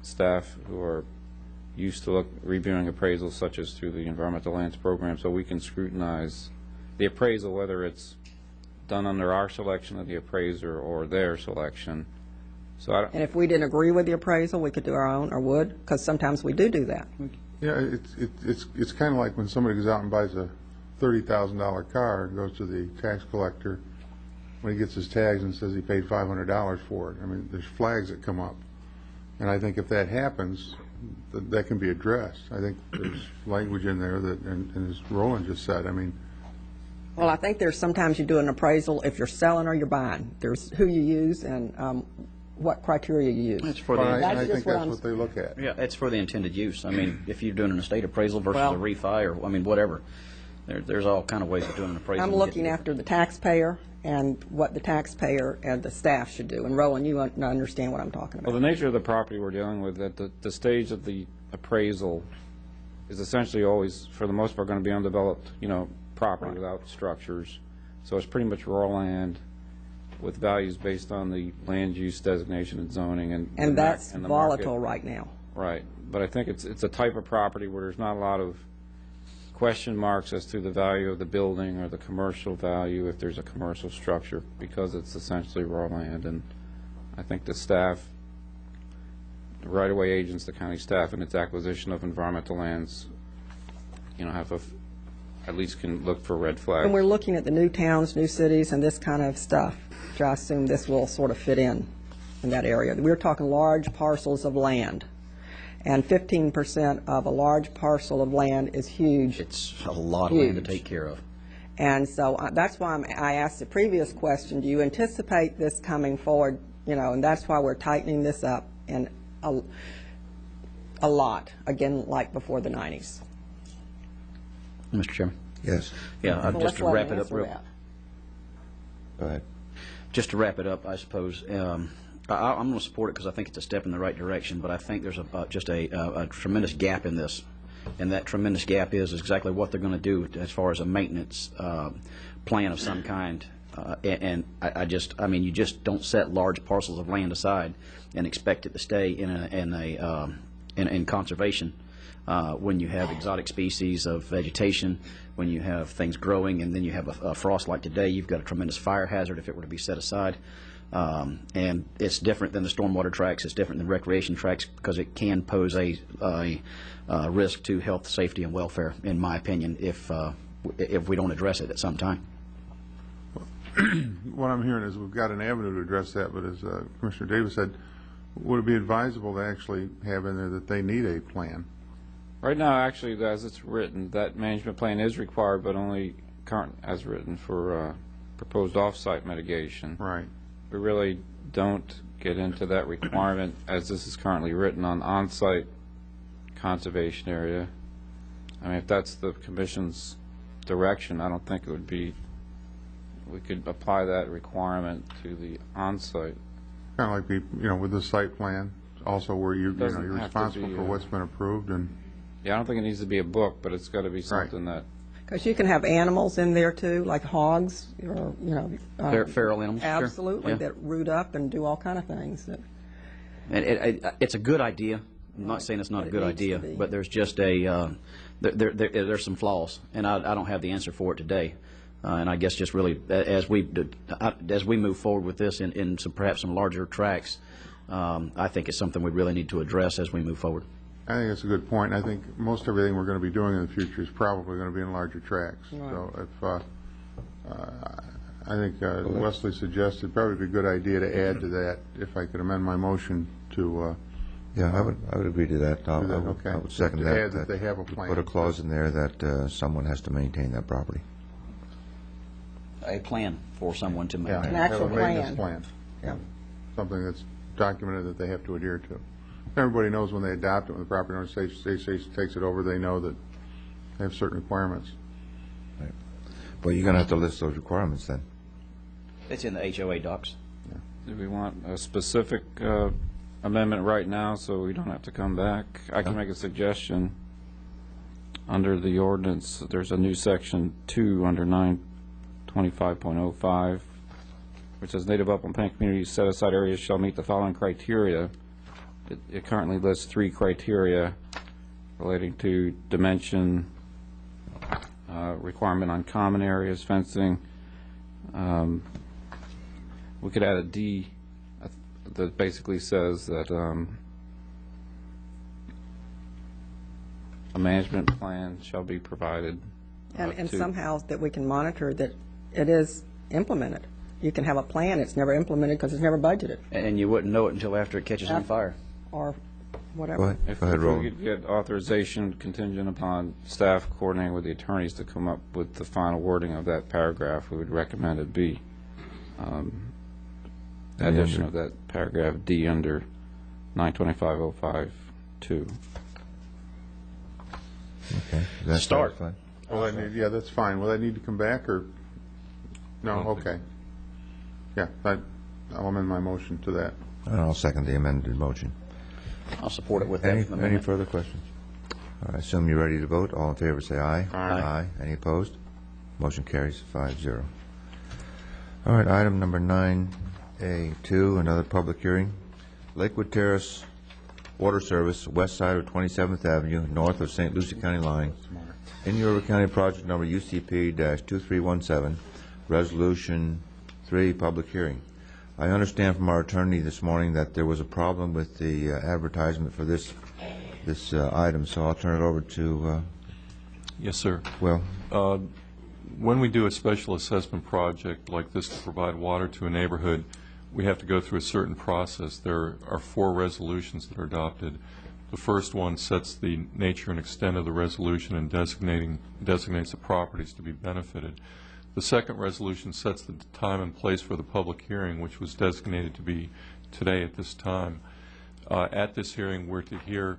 staff who are used to reviewing appraisals such as through the Environmental Lands Program, so we can scrutinize the appraisal, whether it's done under our selection of the appraiser or their selection. So and if we didn't agree with the appraisal, we could do our own, or would? Because sometimes we do that. Yeah, it's kind of like when somebody goes out and buys a $30,000 car and goes to the tax collector when he gets his tags and says he paid $500 for it. I mean, there's flags that come up. And I think if that happens, that can be addressed. I think there's language in there that, and as Roland just said, I mean. Well, I think there's sometimes you do an appraisal if you're selling or you're buying. There's who you use and what criteria you use. It's for I think that's what they look at. Yeah, it's for the intended use. I mean, if you're doing an estate appraisal versus a refi, or whatever, there's all kind of ways of doing an appraisal. I'm looking after the taxpayer and what the taxpayer and the staff should do. And Roland, you understand what I'm talking about. Well, the nature of the property we're dealing with, that the stage of the appraisal is essentially always, for the most part, going to be undeveloped, property without structures. So it's pretty much raw land with values based on the land use designation and zoning and that's the volatile market. right now. Right, but I think it's a type of property where there's not a lot of question marks as to the value of the building or the commercial value if there's a commercial structure, because it's essentially raw land. And I think the staff, the right-of-way agents, the county staff, and its acquisition of environmental lands, have at least can look for red flags. And we're looking at the new towns, new cities, and this kind of stuff, which I assume this will sort of fit in that area. We're talking large parcels of land, and 15% of a large parcel of land is huge. It's a lot of land to take care of. And so that's why I asked the previous question, do you anticipate this coming forward, and that's why we're tightening this up in a lot, again, like before the 90s. Mr. Chairman? Yes. Yeah, just to wrap it up real. Go ahead. Just to wrap it up, I suppose, I'm going to support it because I think it's a step in the right direction, but I think there's just a tremendous gap in this. And that tremendous gap is exactly what they're going to do as far as a maintenance plan of some kind. And you just don't set large parcels of land aside and expect it to stay in conservation. When you have exotic species of vegetation, when you have things growing, and then you have a frost like today, you've got a tremendous fire hazard if it were to be set aside. And it's different than the stormwater tracks, it's different than recreation tracks because it can pose a risk to health, safety, and welfare, in my opinion, if we don't address it at some time. What I'm hearing is we've got an avenue to address that, but as Commissioner Davis said, would it be advisable to actually have in there that they need a plan? Right now, actually, as it's written, that management plan is required, but only current as written for proposed off-site mitigation. Right. We really don't get into that requirement as this is currently written on on-site conservation area. I mean, if that's the commission's direction, I don't think it would be, we could apply that requirement to the on-site. Kind of like with the site plan, also where you're responsible for what's been approved. And yeah, I don't think it needs to be a book, but it's got to be something that. Because you can have animals in there too, like hogs, or Feral animals. Absolutely, sure. Yeah. that root up and do all kind of things. And it's a good idea. I'm not saying it's not a good idea, but there's just there's some flaws, and I don't have the answer for it today. And I guess just really as we move forward with this in perhaps some larger tracks, I think it's something we really need to address as we move forward. I think that's a good point. I think most everything we're going to be doing in the future is probably going to be in larger tracks. Right. So if I think Wesley suggested probably be a good idea to add to that. If I could amend my motion to. Yeah, I would agree to that. I would second to that. Add that they have a plan. Put a clause in there that someone has to maintain that property. A plan for someone to maintain. An actual have a maintenance plan. Yeah. Something that's documented that they have to adhere to. Everybody knows when they adopt it, when the property owner takes it over, they know that they have certain requirements. Right. But you're going to have to list those requirements then. It's in the HOA docs. Yeah. Do we want a specific amendment right now so we don't have to come back? I can make a suggestion. Under the ordinance, there's a new section 2 under 925.05, which says native upland plant communities set aside areas shall meet the following criteria. It currently lists 3 criteria relating to dimension, requirement on common areas, fencing. We could add a D that basically says that a management plan shall be provided. And somehow that we can monitor that it is implemented. You can have a plan, it's never implemented because it's never budgeted. And you wouldn't know it until after it catches on fire. Or whatever. Go ahead. If Go ahead, we Roland. could get authorization contingent upon staff coordinating with the attorneys to come up with the final wording of that paragraph, we would recommend it be addition of that paragraph D under 925.05.2. Okay. Is that Start. satisfied? Well, yeah, that's fine. Will I need to come back or? No, okay. Yeah, I'll amend my motion to that. And I'll second the amended motion. I'll support it with that. Any further questions? I assume you're ready to vote. All in favor say aye. Aye. Any opposed? Motion carries 5-0. All right, item number 9A2, another public hearing. Lakewood Terrace Water Service, west side of 27th Avenue, north of St. Lucie County line. In River County project number UCP-2317, resolution 3, public hearing. I understand from our attorney this morning that there was a problem with the advertisement for this item, so I'll turn it over to Yes, sir. Will. When we do a special assessment project like this to provide water to a neighborhood, we have to go through a certain process. There are 4 resolutions that are adopted. The first one sets the nature and extent of the resolution and designates the properties to be benefited. The second resolution sets the time and place for the public hearing, which was designated to be today at this time. At this hearing, we're to hear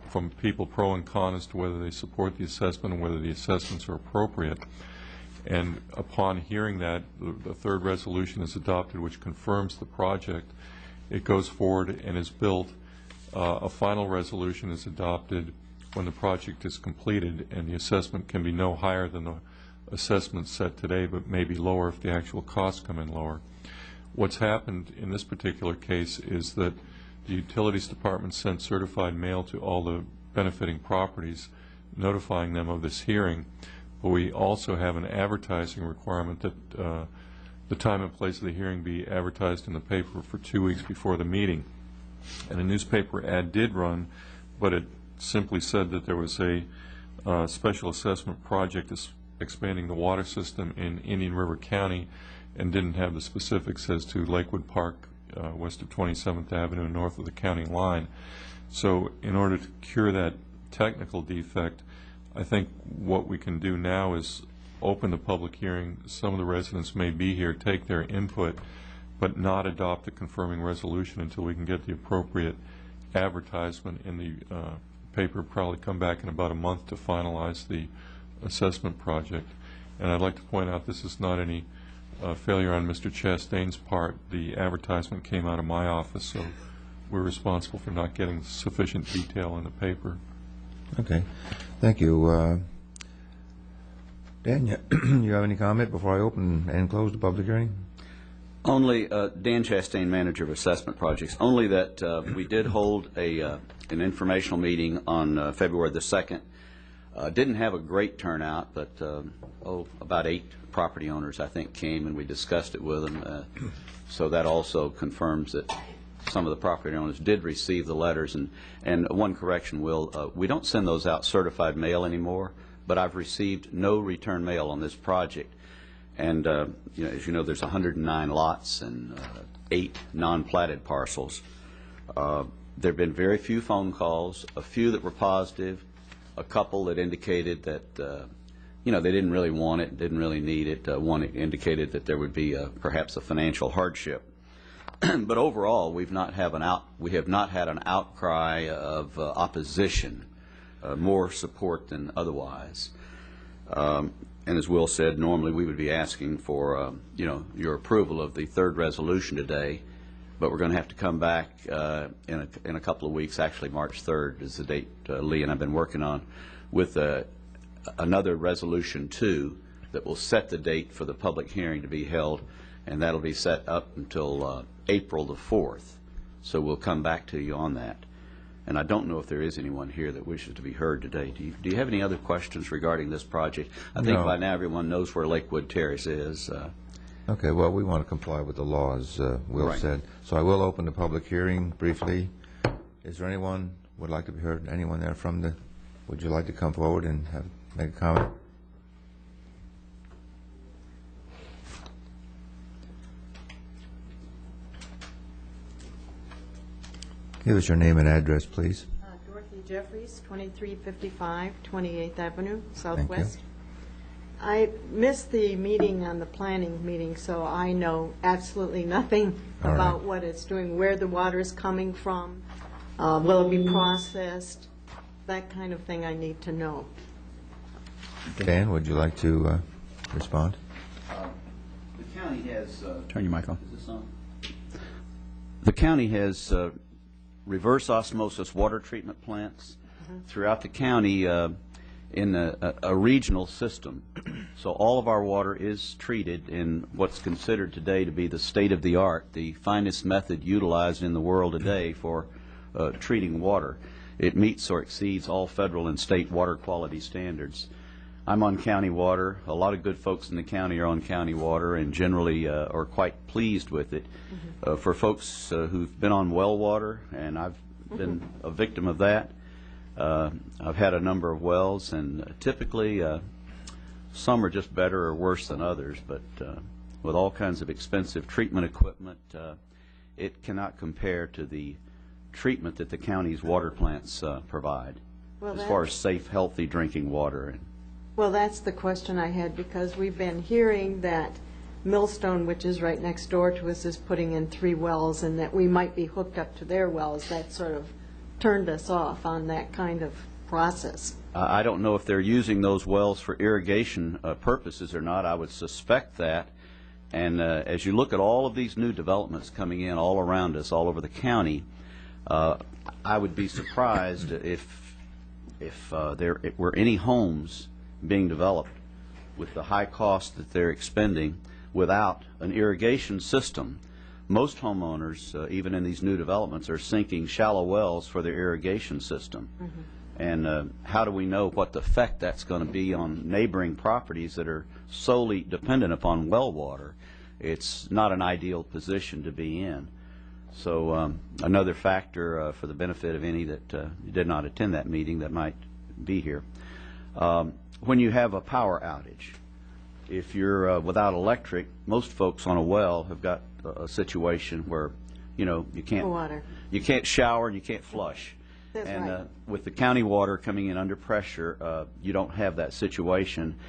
from people pro and con as to whether they support the assessment and whether the assessments are appropriate. And upon hearing that, the third resolution is adopted, which confirms the project. It goes forward and is built. A final resolution is adopted when the project is completed, and the assessment can be no higher than the assessment set today, but maybe lower if the actual costs come in lower. What's happened in this particular case is that the Utilities Department sent certified mail to all the benefiting properties, notifying them of this hearing. But we also have an advertising requirement that the time and place of the hearing be advertised in the paper for 2 weeks before the meeting. And a newspaper ad did run, but it simply said that there was a special assessment project expanding the water system in Indian River County, and didn't have the specifics as to Lakewood Park, west of 27th Avenue and north of the county line. So in order to cure that technical defect, I think what we can do now is open the public hearing. Some of the residents may be here, take their input, but not adopt the confirming resolution until we can get the appropriate advertisement in the paper. Probably come back in about a month to finalize the assessment project. And I'd like to point out this is not any failure on Mr. Chastain's part. The advertisement came out of my office, so we're responsible for not getting sufficient detail in the paper. Okay. Thank you. Dan, you have any comment before I open and close the public hearing? Only, Dan Chastain, Manager of Assessment Projects, only that we did hold an informational meeting on February the 2nd. Didn't have a great turnout, but about 8 property owners, I think, came, and we discussed it with them. So that also confirms that some of the property owners did receive the letters. And one correction, Will, we don't send those out certified mail anymore, but I've received no return mail on this project. And you know, as you know, there's 109 lots and 8 non-platted parcels. There have been very few phone calls, a few that were positive, a couple that indicated that you know, they didn't really want it, didn't really need it. One indicated that there would be perhaps a financial hardship. But overall, we have not had an outcry of opposition, more support than otherwise. And as Will said, normally we would be asking for you know, your approval of the 3rd resolution today, but we're going to have to come back in a couple of weeks. Actually, March 3rd is the date Lee and I've been working on, with another resolution 2 that will set the date for the public hearing to be held, and that'll be set up until April the 4th. So we'll come back to you on that. And I don't know if there is anyone here that wishes to be heard today. Do you have any other questions regarding this project? I think by now everyone knows where Lakewood Terrace is. Okay, well, we want to comply with the law, as Will said. So I will open the public hearing briefly. Is there anyone would like to be heard? Anyone there from the, would you like to come forward and make a comment? Give us your name and address, please. Dorothy Jeffries, 2355 28th Avenue, Southwest. I missed the meeting on the planning meeting, so I know absolutely nothing about what it's doing, where the water is coming from, will it be processed, that kind of thing I need to know. Dan, would you like to respond? The county has... Turn your mic on. Is this on? The county has reverse osmosis water treatment plants throughout the county in a regional system. So all of our water is treated in what's considered today to be the state-of-the-art, the finest method utilized in the world today for treating water. It meets or exceeds all federal and state water quality standards. I'm on county water. A lot of good folks in the county are on county water and generally are quite pleased with it. For folks who've been on well water, and I've been a victim of that, I've had a number of wells, and typically some are just better or worse than others, but with all kinds of expensive treatment equipment, it cannot compare to the treatment that the county's water plants provide, as far as safe, healthy drinking water. Well, that's the question I had, because we've been hearing that Millstone, which is right next door to us, is putting in 3 wells, and that we might be hooked up to their wells. That sort of turned us off on that kind of process. I don't know if they're using those wells for irrigation purposes or not. I would suspect that. And as you look at all of these new developments coming in all around us, all over the county, I would be surprised if there were any homes being developed with the high cost that they're expending without an irrigation system. Most homeowners, even in these new developments, are sinking shallow wells for their irrigation system. And how do we know what the effect that's going to be on neighboring properties that are solely dependent upon well water? it's not an ideal position to be in. So another factor for the benefit of any that did not attend that meeting that might be here. When you have a power outage, if you're without electric, most folks on a well have got a situation where, you know, you can't shower and you can't flush. That's and right. With the county water coming in under pressure, you don't have that situation.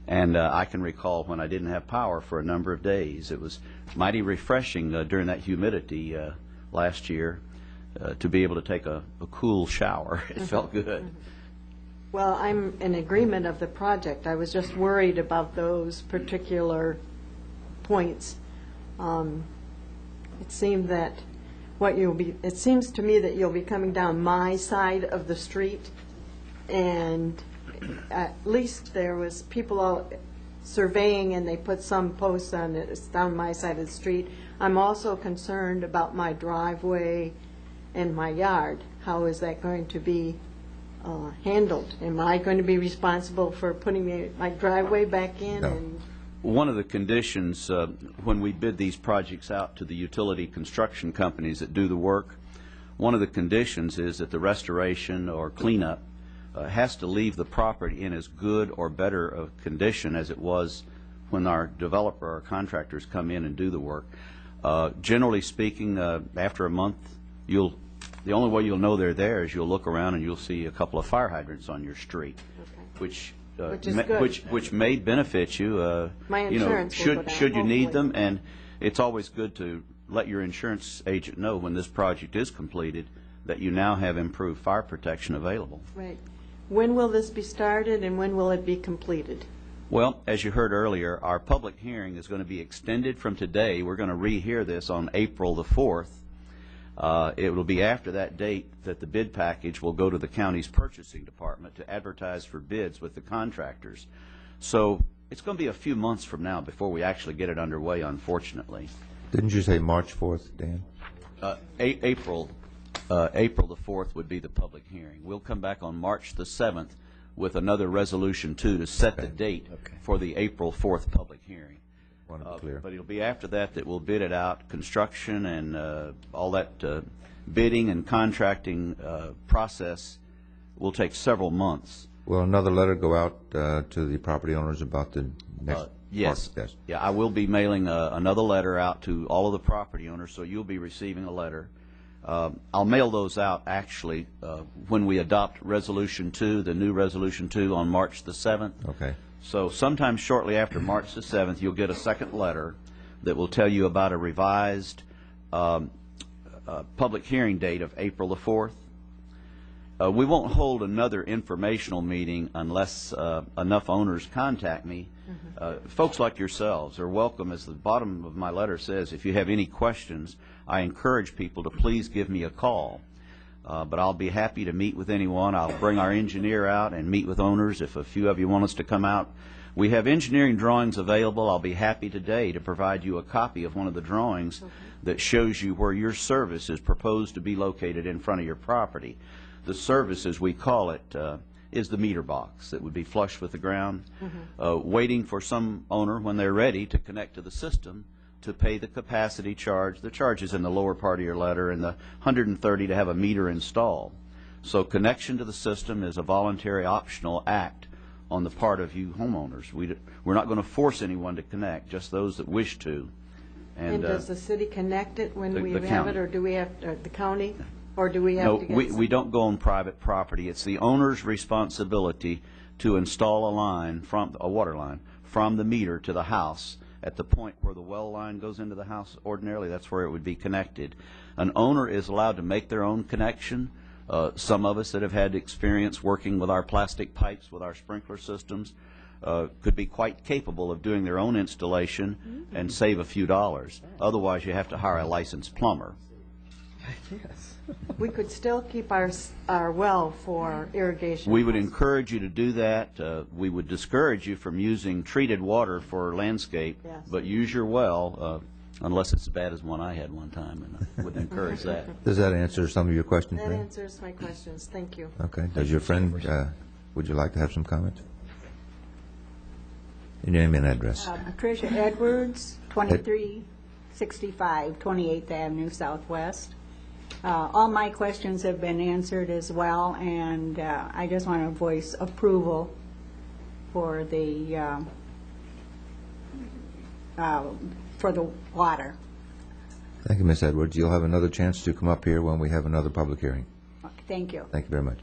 And I can recall when I didn't have power for a number of days. It was mighty refreshing during that humidity last year to be able to take a cool shower. It felt good. Well, I'm in agreement of the project. I was just worried about those particular points. It seemed that it seems to me that you'll be coming down my side of the street, and at least there was people out surveying, and they put some posts on it. It's down my side of the street. I'm also concerned about my driveway and my yard. How is that going to be handled? Am I going to be responsible for putting my driveway back in? No. And One of the conditions when we bid these projects out to the utility construction companies that do the work, one of the conditions is that the restoration or cleanup has to leave the property in as good or better a condition as it was when our developer or contractors come in and do the work. Generally speaking, after a month, the only way you'll know they're there is you'll look around and you'll see a couple of fire hydrants on your street, which is good. which may benefit you. My you know, insurance will go down, should you need hopefully. them, and it's always good to let your insurance agent know when this project is completed that you now have improved fire protection available. right. When will this be started, and when will it be completed? Well, as you heard earlier, our public hearing is going to be extended from today. We're going to rehear this on April the 4th. It will be after that date that the bid package will go to the county's purchasing department to advertise for bids with the contractors. So it's going to be a few months from now before we actually get it underway, unfortunately. Didn't you say March 4th, Dan? April the 4th would be the public hearing. We'll come back on March the 7th with another resolution, too, to set the date for the April 4th public hearing. But it'll be after that that we'll bid it out. Construction and all that bidding and contracting process will take several months. Will another letter go out to the property owners about the next Yes. part? Yes. Yeah, I will be mailing another letter out to all of the property owners, so you'll be receiving a letter. I'll mail those out, actually, when we adopt Resolution 2, the new Resolution 2, on March the 7th. Okay. So sometime shortly after March the 7th, you'll get a second letter that will tell you about a revised public hearing date of April the 4th. We won't hold another informational meeting unless enough owners contact me. Folks like yourselves are welcome. As the bottom of my letter says, if you have any questions, I encourage people to please give me a call. But I'll be happy to meet with anyone. I'll bring our engineer out and meet with owners if a few of you want us to come out. We have engineering drawings available. I'll be happy today to provide you a copy of one of the drawings that shows you where your service is proposed to be located in front of your property. The service, as we call it, is the meter box that would be flush with the ground, waiting for some owner, when they're ready, to connect to the system to pay the capacity charge. The charge is in the lower part of your letter, and the $130 to have a meter installed. So connection to the system is a voluntary optional act on the part of you homeowners. We're not going to force anyone to connect, just those that wish to. And does the city connect it when we have county. it, or do we have, the county, or do we have to get? No, we don't go on private property. It's the owner's responsibility to install a water line, from the meter to the house. At the point where the well line goes into the house, ordinarily that's where it would be connected. An owner is allowed to make their own connection. Some of us that have had experience working with our plastic pipes, with our sprinkler systems, could be quite capable of doing their own installation and save a few dollars. Otherwise, you have to hire a licensed plumber. Yes. We could still keep our well for irrigation. We would encourage you to do that. We would discourage you from using treated water for landscape, Yes. but use your well, unless it's as bad as one I had one time, and I wouldn't encourage that. Does that answer some of your questions, That ma'am? answers my questions. Thank you. Okay. Does your friend, would you like to have some comments? Your name and address. Patricia Edwards, 2365 28th Avenue Southwest. All my questions have been answered as well, and I just want to voice approval for the water. Thank you, Ms. Edwards. You'll have another chance to come up here when we have another public hearing. Thank you. Thank you very much.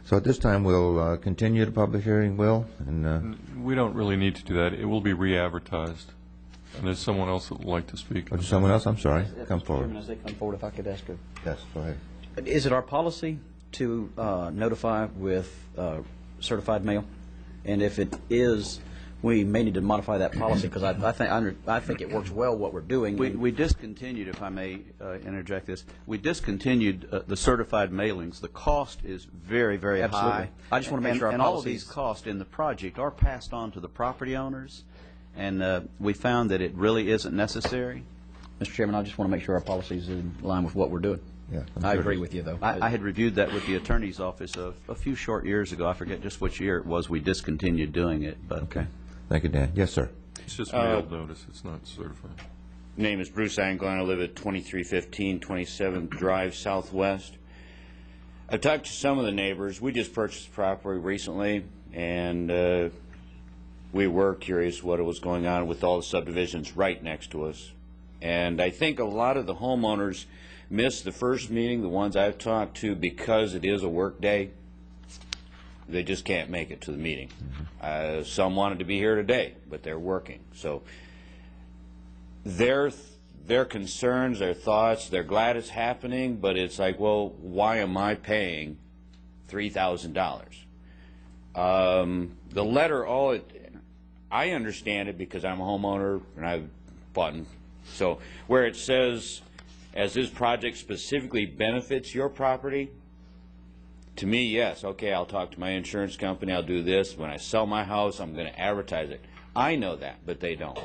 So at this time, we'll continue the public hearing, Will? And we don't really need to do that. It will be re-advertised. And there's someone else that would like to speak. oh, someone else? I'm sorry. Come Mr. forward. Chairman, as they come forward, if I could ask a... Yes, go ahead. Is it our policy to notify with certified mail? And if it is, we may need to modify that policy, because I think it works well what we're doing. We discontinued, if I may interject this, we discontinued the certified mailings. The cost is very, very Absolutely. high. I just want to make sure our and all of policies- these costs in the project are passed on to the property owners, and we found that it really isn't necessary. Mr. Chairman, I just want to make sure our policies are in line with what we're doing. Yeah, I agree with you, though. I had reviewed that with the attorney's office a few short years ago. I forget just which year it was we discontinued doing it. But Okay. Thank you, Dan. Yes, sir. It's just mailed notice. It's not certified. Name is Bruce Anglin. I live at 2315 27th Drive Southwest. I've talked to some of the neighbors. We just purchased property recently, and we were curious what was going on with all the subdivisions right next to us. And I think a lot of the homeowners missed the first meeting, the ones I've talked to, because it is a work day. They just can't make it to the meeting. Some wanted to be here today, but they're working. So their concerns, their thoughts, they're glad it's happening, but it's like, well, why am I paying $3,000? The letter, I understand it because I'm a homeowner and I've bought. So where it says, as this project specifically benefits your property, to me, yes, okay, I'll talk to my insurance company, I'll do this. When I sell my house, I'm going to advertise it. I know that, but they don't.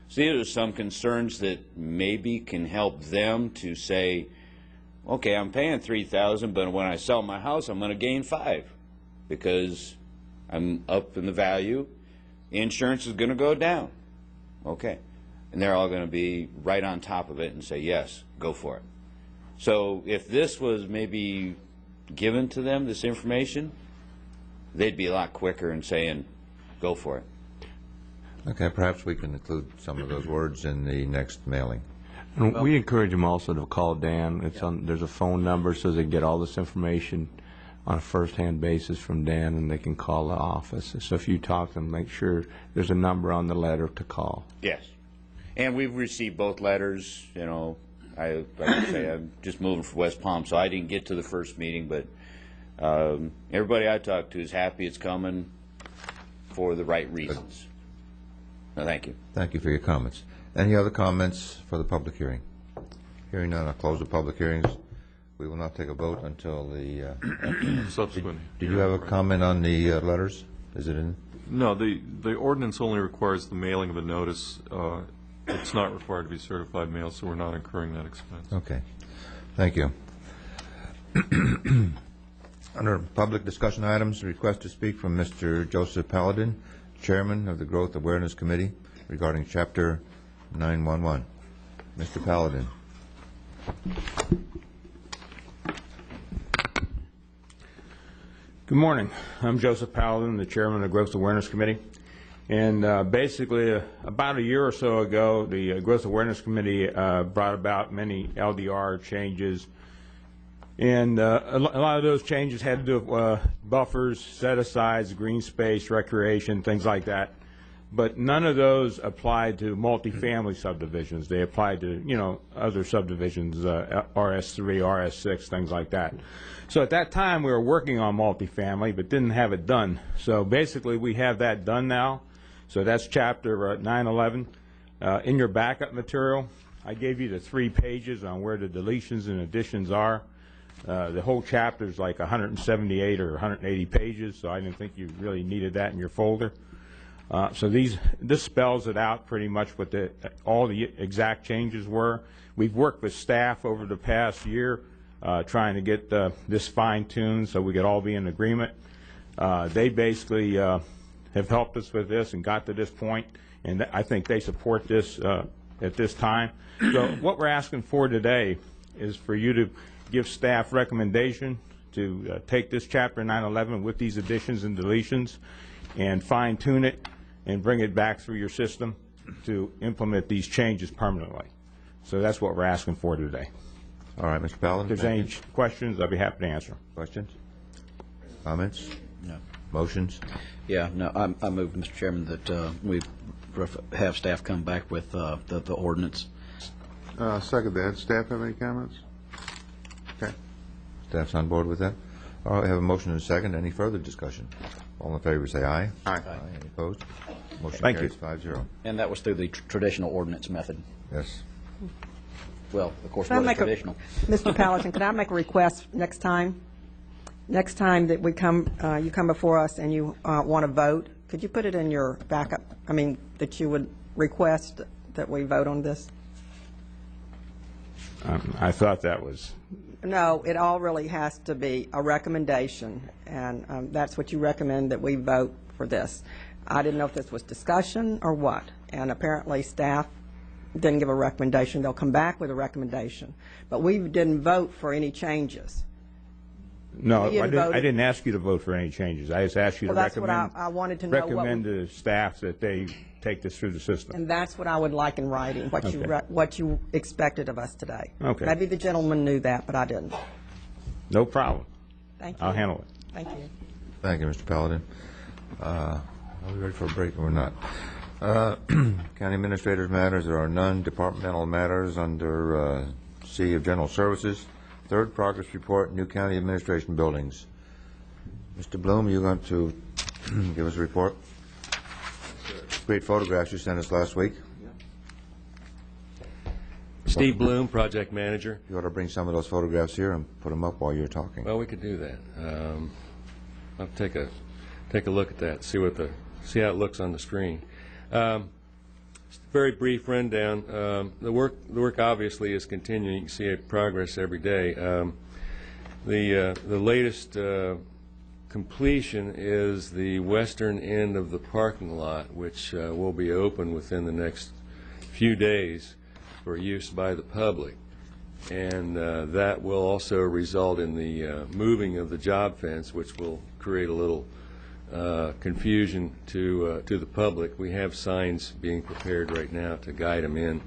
So these are some concerns that maybe can help them to say, okay, I'm paying $3,000, but when I sell my house, I'm going to gain $5,000 because I'm up in the value. Insurance is going to go down. Okay. And they're all going to be right on top of it and say, yes, go for it. So if this was maybe given to them, this information, they'd be a lot quicker in saying, go for it. Okay, perhaps we can include some of those words in the next mailing. And we encourage them also to call Dan. It's on. There's a phone number so they can get all this information on a first-hand basis from Dan, and they can call the office. So if you talk to them, make sure there's a number on the letter to call. Yes. And we've received both letters. You know, like I say, I'm just moving from West Palm, so I didn't get to the first meeting, but everybody I talked to is happy it's coming for the right reasons. No, thank you. Thank you for your comments. Any other comments for the public hearing? Hearing none, I'll close the public hearings. We will not take a vote until the subsequent. Did you have a comment on the letters? Is it in? No, the ordinance only requires the mailing of a notice. It's not required to be certified mail, so we're not incurring that expense. Okay. Thank you. Under public discussion items, request to speak from Mr. Joseph Paladin, Chairman of the Growth Awareness Committee, regarding Chapter 911. Mr. Paladin. Good morning. I'm Joseph Paladin, the Chairman of the Growth Awareness Committee. And basically, about a year or so ago, the Growth Awareness Committee brought about many LDR changes. And a lot of those changes had to do with buffers, set-asides, green space, recreation, things like that. But none of those applied to multifamily subdivisions. They applied to, you know, other subdivisions, RS3, RS6, things like that. So at that time, we were working on multifamily, but didn't have it done. So basically, we have that done now. So that's Chapter 911. In your backup material, I gave you the 3 pages on where the deletions and additions are. The whole chapter is like 178 or 180 pages, so I didn't think you really needed that in your folder. So this spells it out pretty much what all the exact changes were. We've worked with staff over the past year trying to get this fine-tuned so we could all be in agreement. They basically have helped us with this and got to this point, and I think they support this at this time. So what we're asking for today is for you to give staff recommendation to take this Chapter 911 with these additions and deletions and fine-tune it and bring it back through your system to implement these changes permanently. So that's what we're asking for today. All right, Mr. Paladin. If there's any questions, I'll be happy to answer. Questions? Comments? No. Motions? Yeah, no, I move, Mr. Chairman, that we have staff come back with the ordinance. Second that. Staff have any comments? Okay. Staff's on board with that? All right, we have a motion and a second. Any further discussion? All in favor, say aye. Aye. Any opposed? Motion Thank carries you. 5-0. And that was through the traditional ordinance method. Yes. Well, of course, Can I it was make traditional. Mr. Paladin, could I make a request next time? Next time that we come, you come before us and you want to vote, could you put it in your backup, that you would request that we vote on this? I thought that was, No, it all really has to be a recommendation, and that's what you recommend, that we vote for this. I didn't know if this was discussion or what, and apparently staff didn't give a recommendation. They'll come back with a recommendation. But we didn't vote for any changes. no, We didn't vote I it. didn't ask you to vote for any changes. I just asked you to Well, that's what recommend. I wanted to know what we- Recommend to staff that they take this through the system. And that's what I would like in writing, what you, Okay. what you expected of us today. Okay. Maybe the gentleman knew that, but I didn't. No problem. Thank you. I'll handle it. Thank you. Thank you, Mr. Paladin. Are we ready for a break or not? County Administrator's matters, there are none. Departmental matters under C of General Services. Third progress report, new county administration buildings. Mr. Bloom, you're going to give us a report? Great photographs you sent us last week. Steve Bloom, project manager. You ought to bring some of those photographs here and put them up while you're talking. Well, we could do that. I'll take a look at that, see how it looks on the screen. Just a very brief rundown. The work obviously is continuing. You can see progress every day. The latest completion is the western end of the parking lot, which will be open within the next few days for use by the public. And that will also result in the moving of the job fence, which will create a little confusion to the public. We have signs being prepared right now to guide them in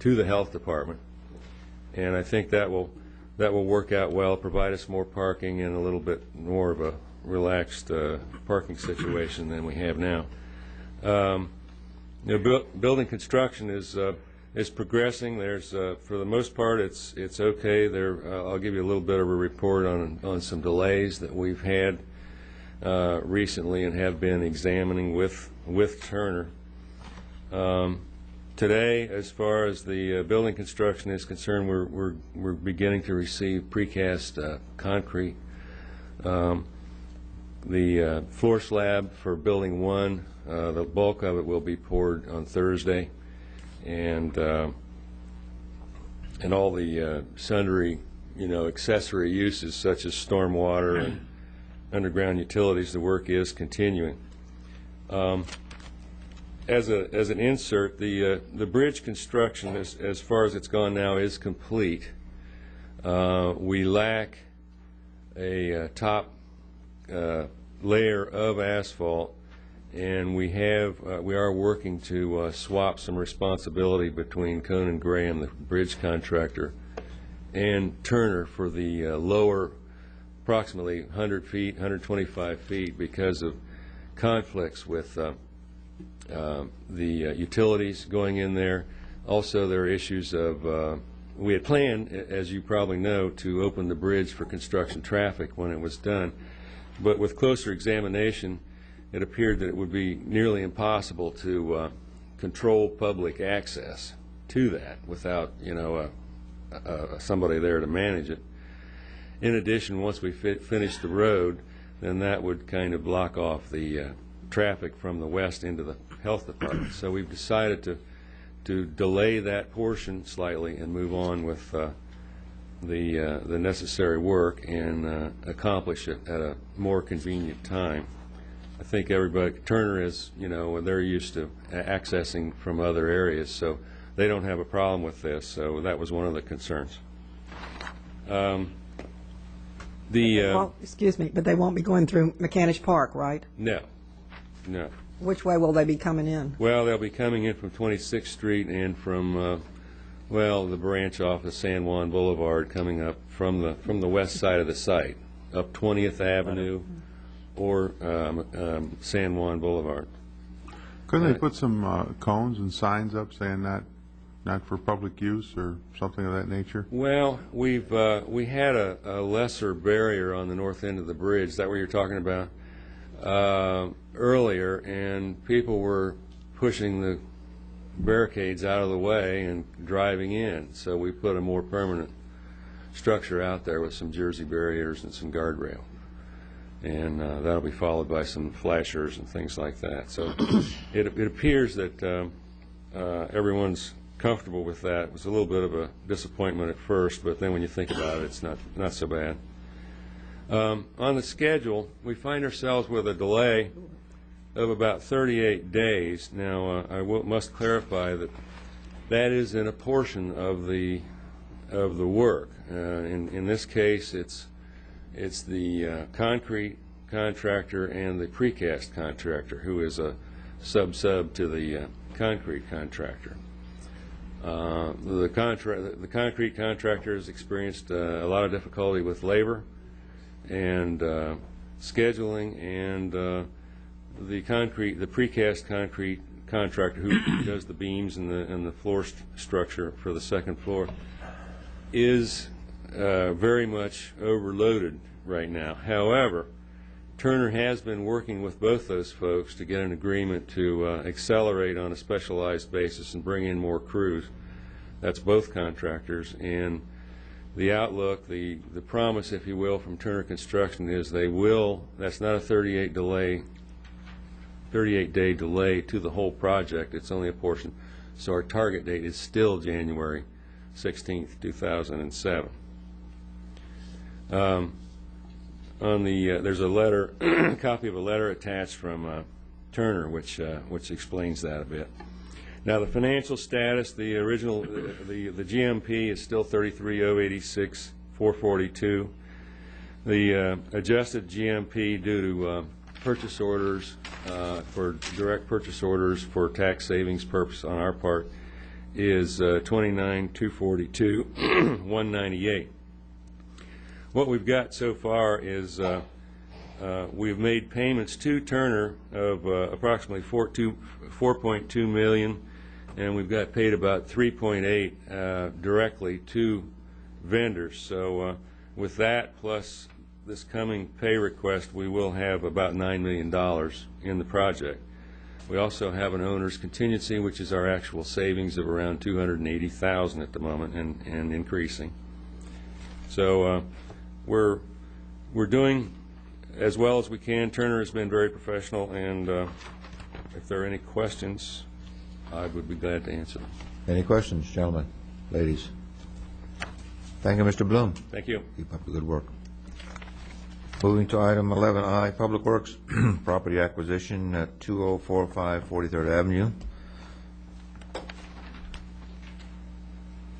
to the health department, and I think that will work out well, provide us more parking and a little bit more of a relaxed parking situation than we have now. Building construction is progressing. There's for the most part it's okay. I'll give you a little bit of a report on some delays that we've had recently and have been examining with Turner. Today, as far as the building construction is concerned, we're beginning to receive precast concrete. The floor slab for building 1, the bulk of it will be poured on Thursday, and all the sundry, accessory uses such as stormwater and underground utilities, the work is continuing. As an insert, the bridge construction, as far as it's gone now, is complete. We lack a top layer of asphalt, and we are working to swap some responsibility between Conan Graham, the bridge contractor, and Turner for the lower, approximately 100 feet, 125 feet, because of conflicts with the utilities going in there. Also, there are issues of, we had planned, as you probably know, to open the bridge for construction traffic when it was done, but with closer examination, it appeared that it would be nearly impossible to control public access to that without, somebody there to manage it. In addition, once we finish the road, then that would kind of block off the traffic from the west into the health department. So we've decided to delay that portion slightly and move on with the necessary work and accomplish it at a more convenient time. I think everybody, Turner is, they're used to accessing from other areas, so they don't have a problem with this. So that was one of the concerns. Excuse me, but they won't be going through Mechanics Park, right? No. Which way will they be coming in? Well, they'll be coming in from 26th Street and from, the branch off of San Juan Boulevard, coming up from the west side of the site, up 20th Avenue or San Juan Boulevard. Couldn't they put some cones and signs up saying not for public use or something of that nature? Well, we had a lesser barrier on the north end of the bridge. Is that what you're talking about? Earlier, and people were pushing the barricades out of the way and driving in. So we put a more permanent structure out there with some Jersey barriers and some guardrail. And that'll be followed by some flashers and things like that. So it appears that everyone's comfortable with that. It was a little bit of a disappointment at first, but then when you think about it, it's not so bad. On the schedule, we find ourselves with a delay of about 38 days. Now, I must clarify that is in a portion of the work. In this case, it's the concrete contractor and the precast contractor, who is a sub to the concrete contractor. The concrete contractor has experienced a lot of difficulty with labor and scheduling, and the precast concrete contractor who does the beams and the floor structure for the second floor is very much overloaded right now. However, Turner has been working with both those folks to get an agreement to accelerate on a specialized basis and bring in more crews. That's both contractors, and the outlook, the promise, if you will, from Turner Construction is they will. That's not a 38-day delay to the whole project. It's only a portion. So our target date is still January 16th, 2007. There's a letter, copy of a letter attached from Turner, which explains that a bit. Now, the financial status, the original, the GMP is still 33,086,442. The adjusted GMP due to purchase orders for direct purchase orders for tax savings purpose on our part is 29,242,198. What we've got so far is we've made payments to Turner of approximately $4.2 million, and we've got paid about $3.8 directly to vendors. So with that plus this coming pay request, we will have about $9 million in the project. We also have an owner's contingency, which is our actual savings of around $280,000 at the moment, and increasing. So we're doing as well as we can. Turner has been very professional, and if there are any questions, I would be glad to answer them. Any questions, gentlemen, ladies? Thank you, Mr. Bloom. Thank you. Keep up the good work. Moving to item 11I, Public Works property acquisition at 2045 43rd Avenue.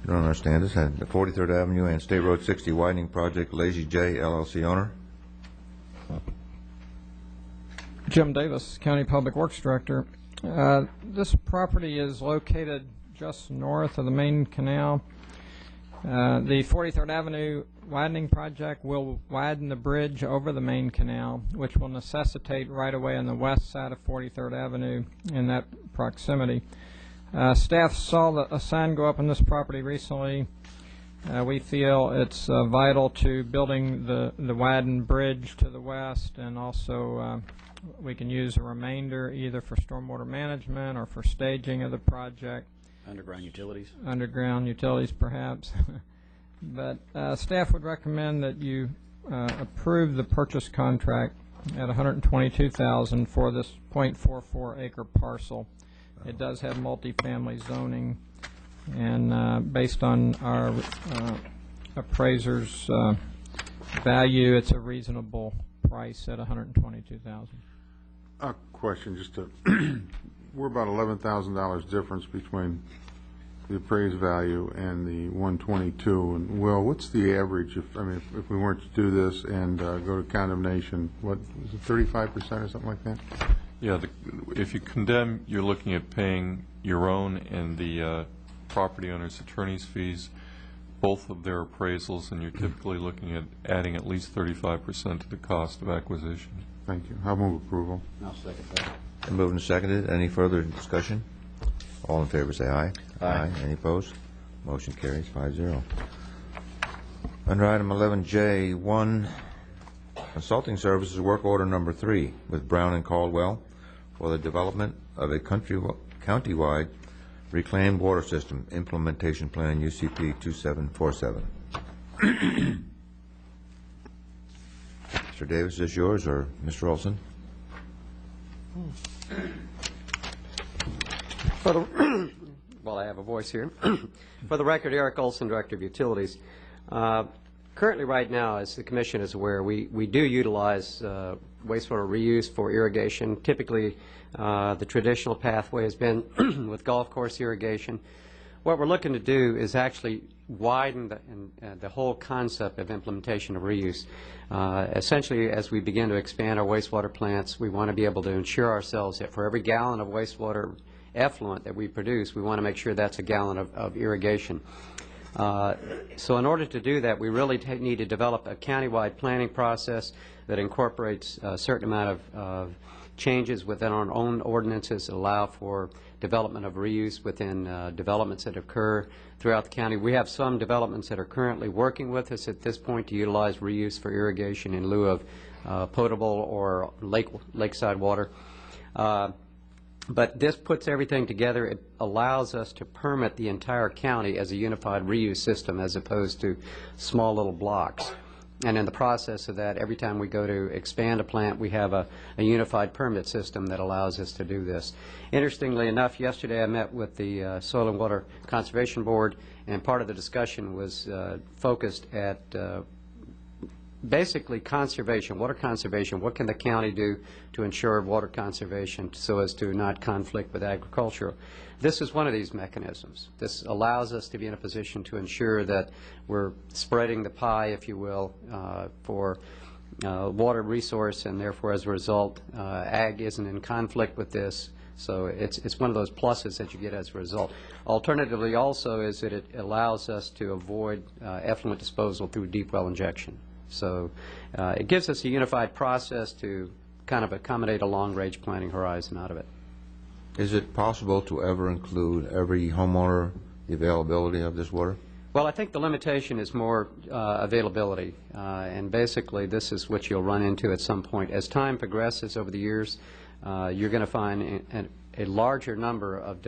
You don't understand this. The 43rd Avenue and State Road 60 widening project, Lazy J LLC owner. Jim Davis, County Public Works Director. This property is located just north of the main canal. The 43rd Avenue widening project will widen the bridge over the main canal, which will necessitate right-of-way on the west side of 43rd Avenue in that proximity. Staff saw a sign go up on this property recently. We feel it's vital to building the widened bridge to the west, and also we can use a remainder either for stormwater management or for staging of the project. Underground utilities? Underground utilities, perhaps. But staff would recommend that you approve the purchase contract at $122,000 for this .44 acre parcel. It does have multifamily zoning, and based on our appraiser's value, it's a reasonable price at $122,000. A question, just to, we're about $11,000 difference between the appraised value and the 122. And Will, what's the average if we weren't to do this and go to condemnation? What is it, 35% or something like that? Yeah, if you condemn, you're looking at paying your own and the property owner's attorney's fees, both of their appraisals, and you're typically looking at adding at least 35% to the cost of acquisition. Thank you. I'll move approval. I'll second that. Been moved and seconded. Any further discussion? All in favor say aye. Aye. Any opposed? Motion carries 5-0. Under item 11J1, consulting services work order number 3 with Brown and Caldwell for the development of a countywide reclaimed water system implementation plan, UCP 2747. Mr. Davis, is this yours or Mr. Olson? Well, I have a voice here. For the record, Eric Olson, Director of Utilities. Currently, right now, as the Commission is aware, we do utilize wastewater reuse for irrigation. Typically, the traditional pathway has been with golf course irrigation. What we're looking to do is actually widen the whole concept of implementation of reuse. Essentially, as we begin to expand our wastewater plants, we want to be able to ensure ourselves that for every gallon of wastewater effluent that we produce, we want to make sure that's a gallon of irrigation. So in order to do that, we really need to develop a countywide planning process that incorporates a certain amount of changes within our own ordinances that allow for development of reuse within developments that occur throughout the county. We have some developments that are currently working with us at this point to utilize reuse for irrigation in lieu of potable or lakeside water. But this puts everything together. It allows us to permit the entire county as a unified reuse system as opposed to small little blocks. And in the process of that, every time we go to expand a plant, we have a unified permit system that allows us to do this. Interestingly enough, yesterday I met with the Soil and Water Conservation Board, and part of the discussion was focused at basically conservation, water conservation. What can the county do to ensure water conservation so as to not conflict with agriculture? This is one of these mechanisms. This allows us to be in a position to ensure that we're spreading the pie, if you will, for water resource, and therefore, as a result, ag isn't in conflict with this. So it's one of those pluses that you get as a result. Alternatively, also, is that it allows us to avoid effluent disposal through deep well injection. So it gives us a unified process to kind of accommodate a long-range planning horizon out of it. Is it possible to ever include every homeowner the availability of this water? Well, I think the limitation is more availability, and basically this is what you'll run into at some point. As time progresses over the years, you're going to find a larger number of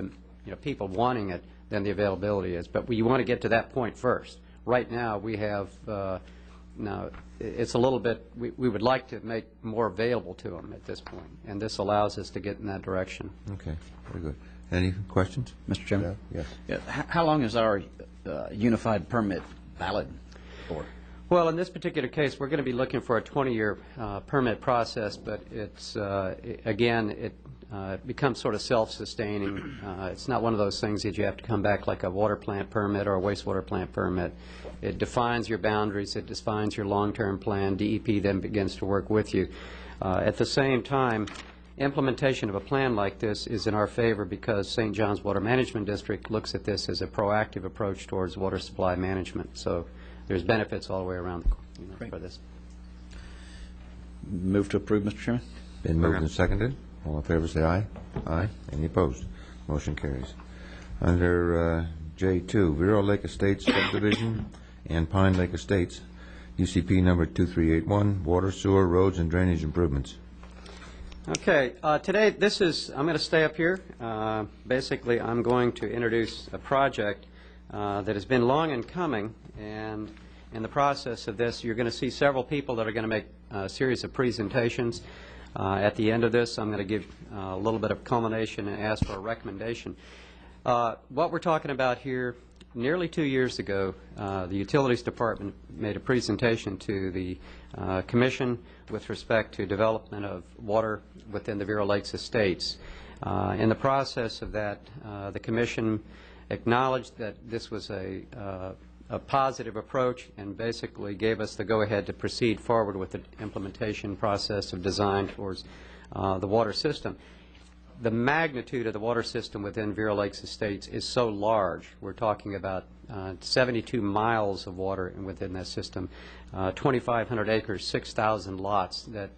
people wanting it than the availability is. But you want to get to that point first. Right now, we have now, it's a little bit, we would like to make more available to them at this point, and this allows us to get in that direction. Okay, very good. Any questions? Mr. Chairman? Yes. Yeah, how long is our unified permit valid for? Well, in this particular case, we're going to be looking for a 20-year permit process, but it's, again, it becomes sort of self-sustaining. It's not one of those things that you have to come back like a water plant permit or a wastewater plant permit. It defines your boundaries. It defines your long-term plan. DEP then begins to work with you. At the same time, implementation of a plan like this is in our favor because St. John's Water Management District looks at this as a proactive approach towards water supply management. So there's benefits all the way around for this. Move to approve, Mr. Chairman. Been moved and seconded. All in favor say aye. Aye. Any opposed? Motion carries. Under J2, Vero Lake Estates subdivision and Pine Lake Estates, UCP number 2381, water, sewer, roads, and drainage improvements. Okay, today this is, I'm going to stay up here. Basically, I'm going to introduce a project that has been long in coming, and in the process of this, you're going to see several people that are going to make a series of presentations. At the end of this, I'm going to give a little bit of culmination and ask for a recommendation. What we're talking about here nearly 2 years ago, the Utilities Department made a presentation to the Commission with respect to development of water within the Vero Lakes Estates. In the process of that, the Commission acknowledged that this was a positive approach and basically gave us the go-ahead to proceed forward with the implementation process of design towards the water system. The magnitude of the water system within Vero Lakes Estates is so large. We're talking about 72 miles of water within that system, 2,500 acres, 6,000 lots, that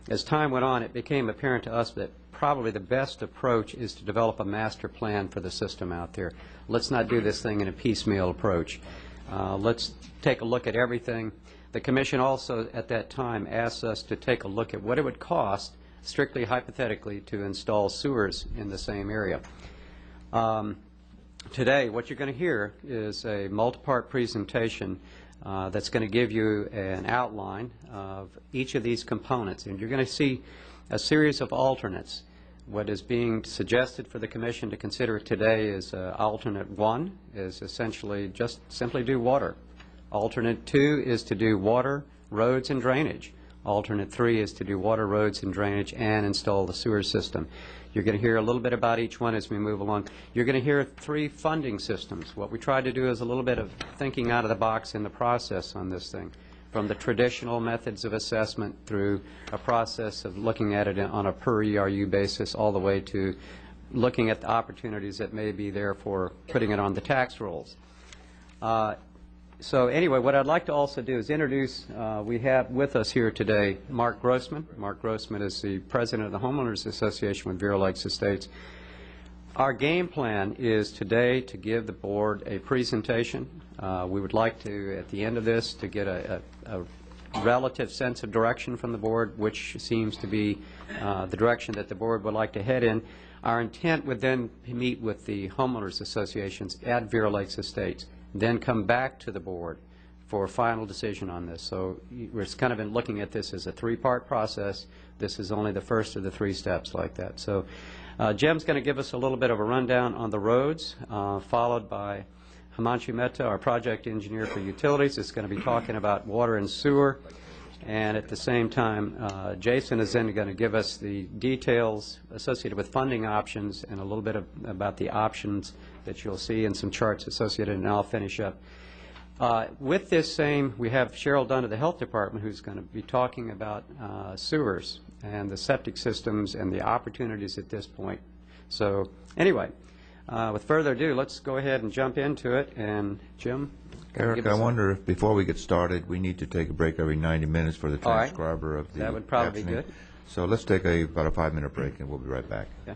as time went on, it became apparent to us that probably the best approach is to develop a master plan for the system out there. Let's not do this thing in a piecemeal approach. Let's take a look at everything. The Commission also at that time asked us to take a look at what it would cost, strictly hypothetically, to install sewers in the same area. Today, what you're going to hear is a multi-part presentation that's going to give you an outline of each of these components, and you're going to see a series of alternates. What is being suggested for the Commission to consider today is alternate 1 is essentially just simply do water. Alternate 2 is to do water, roads, and drainage. Alternate 3 is to do water, roads, and drainage and install the sewer system. You're going to hear a little bit about each one as we move along. You're going to hear 3 funding systems. What we tried to do is a little bit of thinking out of the box in the process on this thing, from the traditional methods of assessment through a process of looking at it on a per ERU basis all the way to looking at the opportunities that may be there for putting it on the tax rolls. So anyway, what I'd like to also do is introduce, we have with us here today Mark Grossman. Mark Grossman is the president of the Homeowners Association with Vero Lakes Estates. Our game plan is today to give the board a presentation. We would like to, at the end of this, to get a relative sense of direction from the board, which seems to be the direction that the board would like to head in. Our intent would then meet with the homeowners associations at Vero Lakes Estates, then come back to the board for a final decision on this. So we're kind of been looking at this as a 3-part process. This is only the first of the 3 steps like that. So Jim's going to give us a little bit of a rundown on the roads, followed by Himanshu Mehta, our project engineer for utilities, is going to be talking about water and sewer. And at the same time, Jason is then going to give us the details associated with funding options and a little bit about the options that you'll see and some charts associated, and I'll finish up. With this same, we have Cheryl Dunn of the Health Department who's going to be talking about sewers and the septic systems and the opportunities at this point. So anyway, with further ado, let's go ahead and jump into it. And Jim? Eric, I wonder if before we get started, we need to take a break every 90 minutes for the transcriber of the That would probably be captioning. good. So let's take about a 5-minute break, and we'll be right back. Yeah.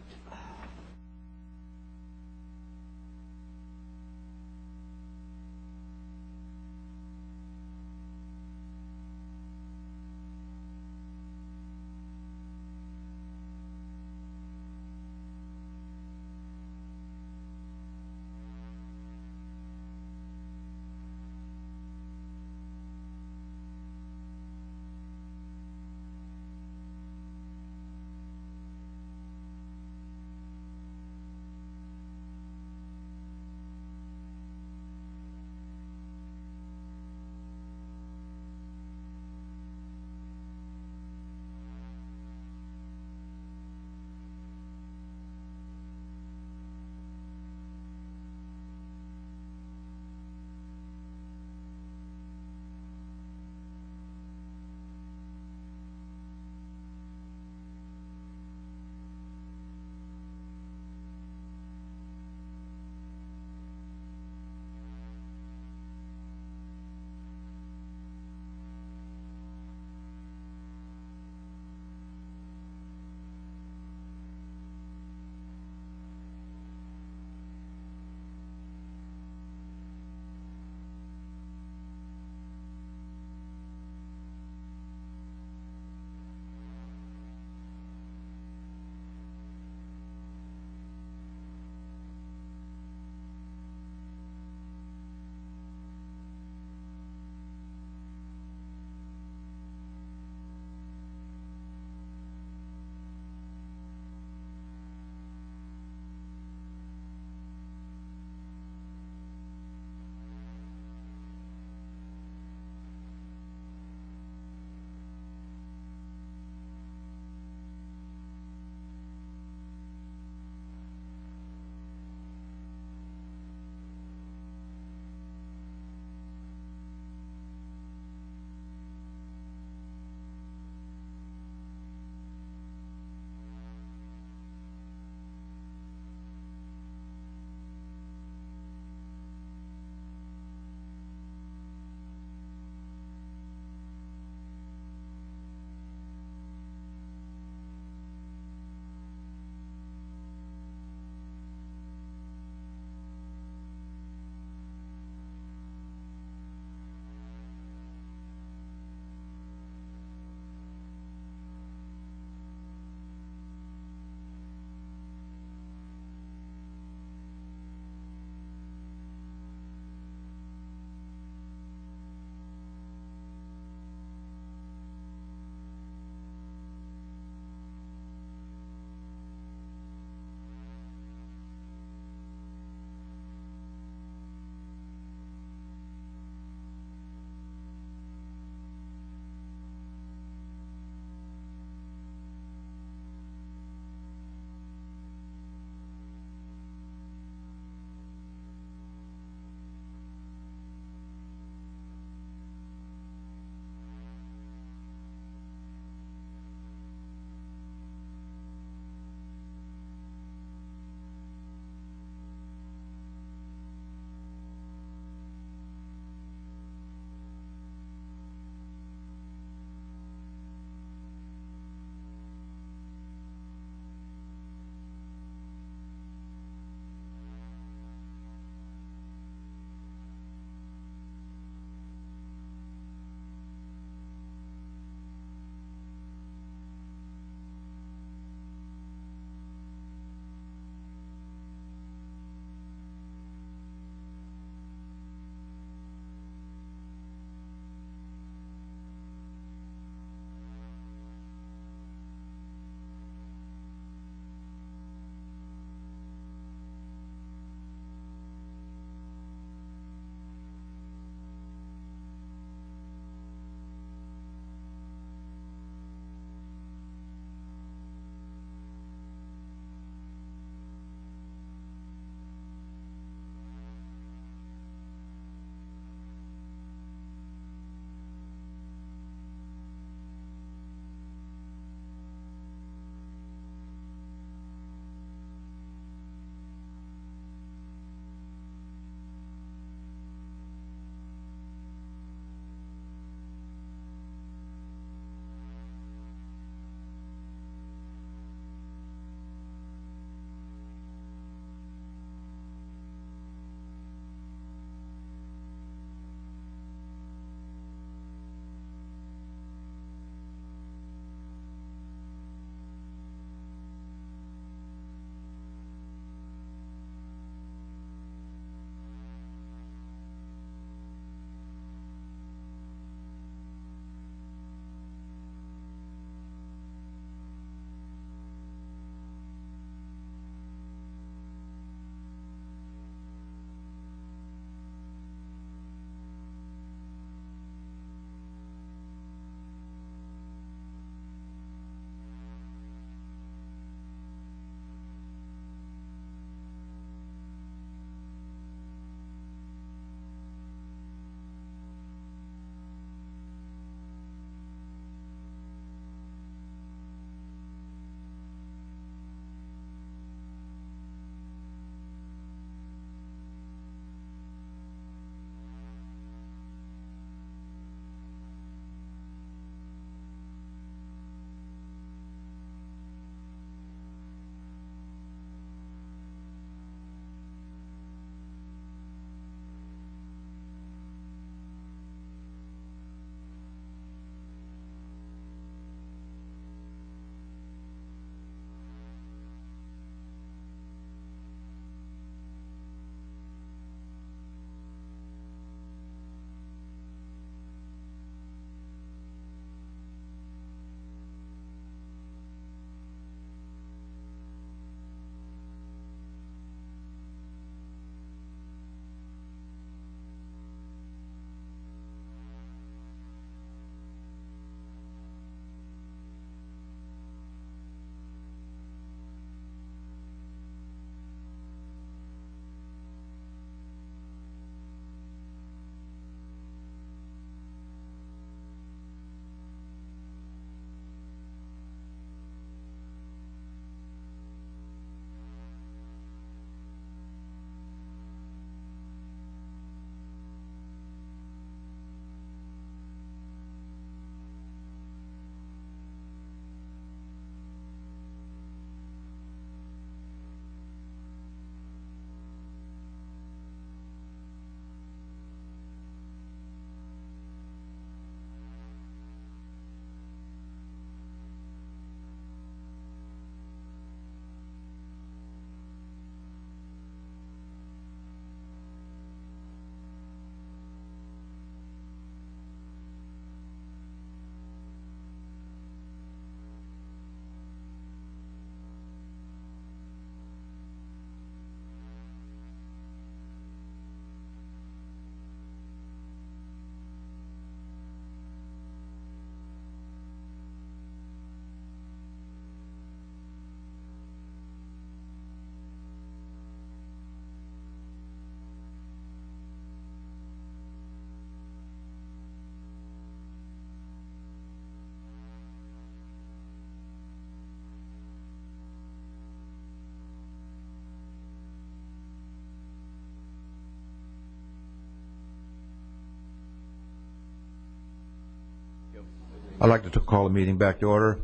I'd like to call the meeting back to order.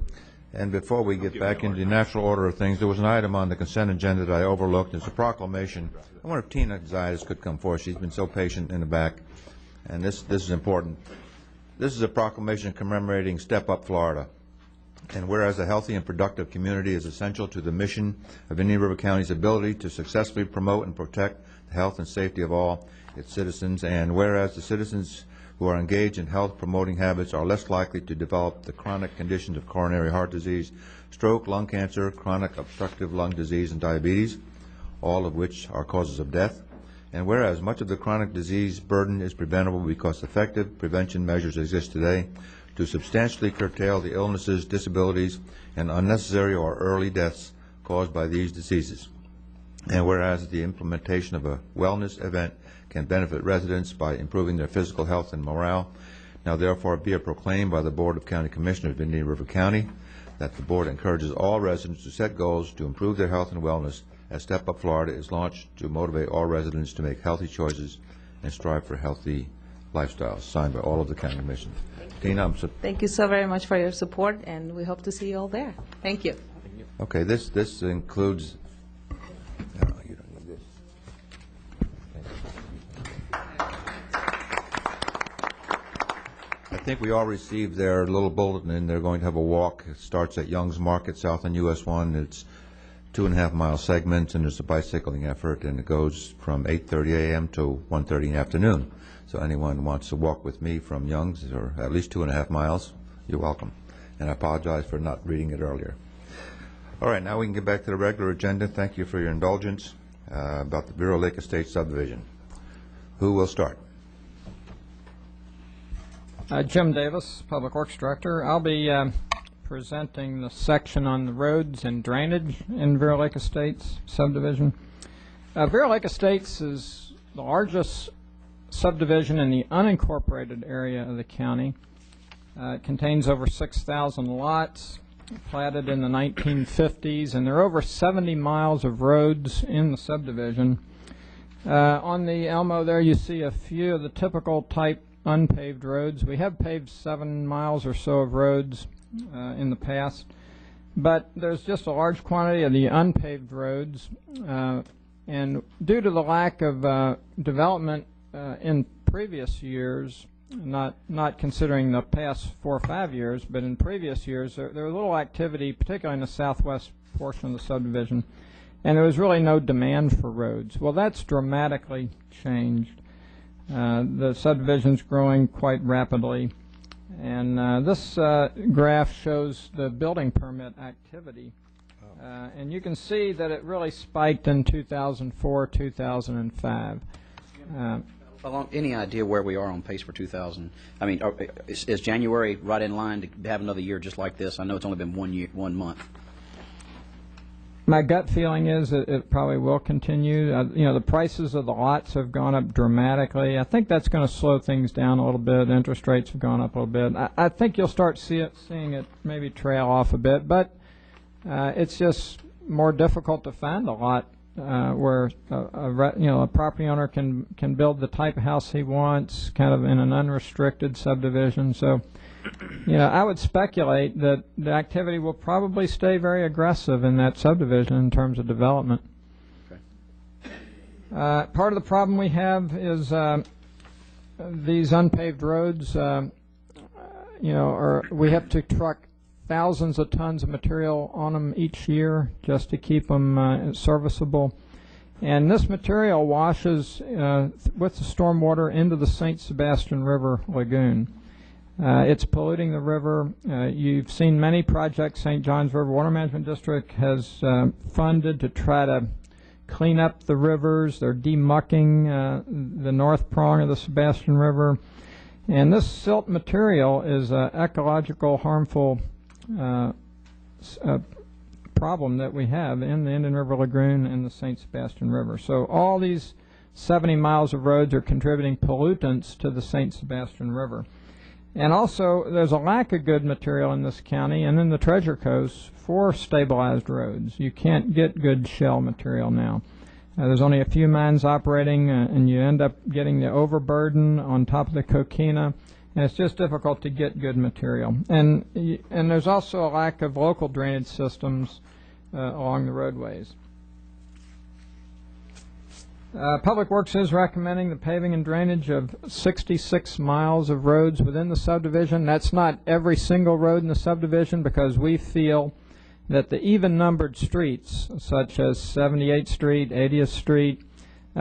And before we get back into the natural order of things, there was an item on the consent agenda that I overlooked. It's a proclamation. I wonder if Tina Zayas could come forward. She's been so patient in the back. And this is important. This is a proclamation commemorating Step Up Florida. And whereas a healthy and productive community is essential to the mission of Indian River County's ability to successfully promote and protect the health and safety of all its citizens, and whereas the citizens who are engaged in health-promoting habits are less likely to develop the chronic conditions of coronary heart disease, stroke, lung cancer, chronic obstructive lung disease, and diabetes, all of which are causes of death. And whereas much of the chronic disease burden is preventable because effective prevention measures exist today to substantially curtail the illnesses, disabilities, and unnecessary or early deaths caused by these diseases. And whereas the implementation of a wellness event can benefit residents by improving their physical health and morale, now therefore be it proclaimed by the Board of County Commissioners of Indian River County that the Board encourages all residents to set goals to improve their health and wellness as Step Up Florida is launched to motivate all residents to make healthy choices and strive for healthy lifestyles. Signed by all of the county commissioners. Tina, Thank you so very much for your support, and we hope to see you all there. Thank you. okay, this includes you don't need this. I think we all received their little bulletin, and they're going to have a walk. It starts at Young's Market south on US 1. It's 2.5-mile segments, and there's a bicycling effort, and it goes from 8:30 a.m. to 1:30 in the afternoon. So anyone who wants to walk with me from Young's, or at least 2.5 miles, you're welcome. And I apologize for not reading it earlier. All right, now we can get back to the regular agenda. Thank you for your indulgence about the Bureau Lake Estates subdivision. Who will start? Jim Davis, Public Works Director. I'll be presenting the section on the roads and drainage in Vero Lake Estates subdivision. Vero Lake Estates is the largest subdivision in the unincorporated area of the county. It contains over 6,000 lots, platted in the 1950s, and there are over 70 miles of roads in the subdivision. On the Elmo there you see a few of the typical type unpaved roads. We have paved 7 miles or so of roads in the past, but there's just a large quantity of the unpaved roads, and due to the lack of development in previous years, not considering the past 4 or 5 years, but in previous years, there was little activity, particularly in the southwest portion of the subdivision, and there was really no demand for roads. Well, that's dramatically changed. The subdivision's growing quite rapidly, and this graph shows the building permit activity, and you can see that it really spiked in 2004, 2005. Any idea where we are on pace for 2000? I mean, is January right in line to have another year just like this? I know it's only been 1 month. My gut feeling is that it probably will continue. You know, the prices of the lots have gone up dramatically. I think that's going to slow things down a little bit. Interest rates have gone up a little bit. I think you'll start seeing it maybe trail off a bit, but it's just more difficult to find a lot where a property owner can build the type of house he wants, kind of in an unrestricted subdivision. So, I would speculate that the activity will probably stay very aggressive in that subdivision in terms of development. Okay. Part of the problem we have is these unpaved roads. We have to truck thousands of tons of material on them each year just to keep them serviceable. And this material washes with the stormwater into the St. Sebastian River Lagoon. It's polluting the river. You've seen many projects St. Johns River Water Management District has funded to try to clean up the rivers. They're demucking the north prong of the Sebastian River. And this silt material is an ecological harmful problem that we have in the Indian River Lagoon and the St. Sebastian River. So all these 70 miles of roads are contributing pollutants to the St. Sebastian River. And also, there's a lack of good material in this county and in the Treasure Coast for stabilized roads. You can't get good shell material now. There's only a few mines operating, and you end up getting the overburden on top of the coquina, and it's just difficult to get good material. And there's also a lack of local drainage systems along the roadways. Public Works is recommending the paving and drainage of 66 miles of roads within the subdivision. That's not every single road in the subdivision, because we feel that the even-numbered streets, such as 78th Street, 80th Street,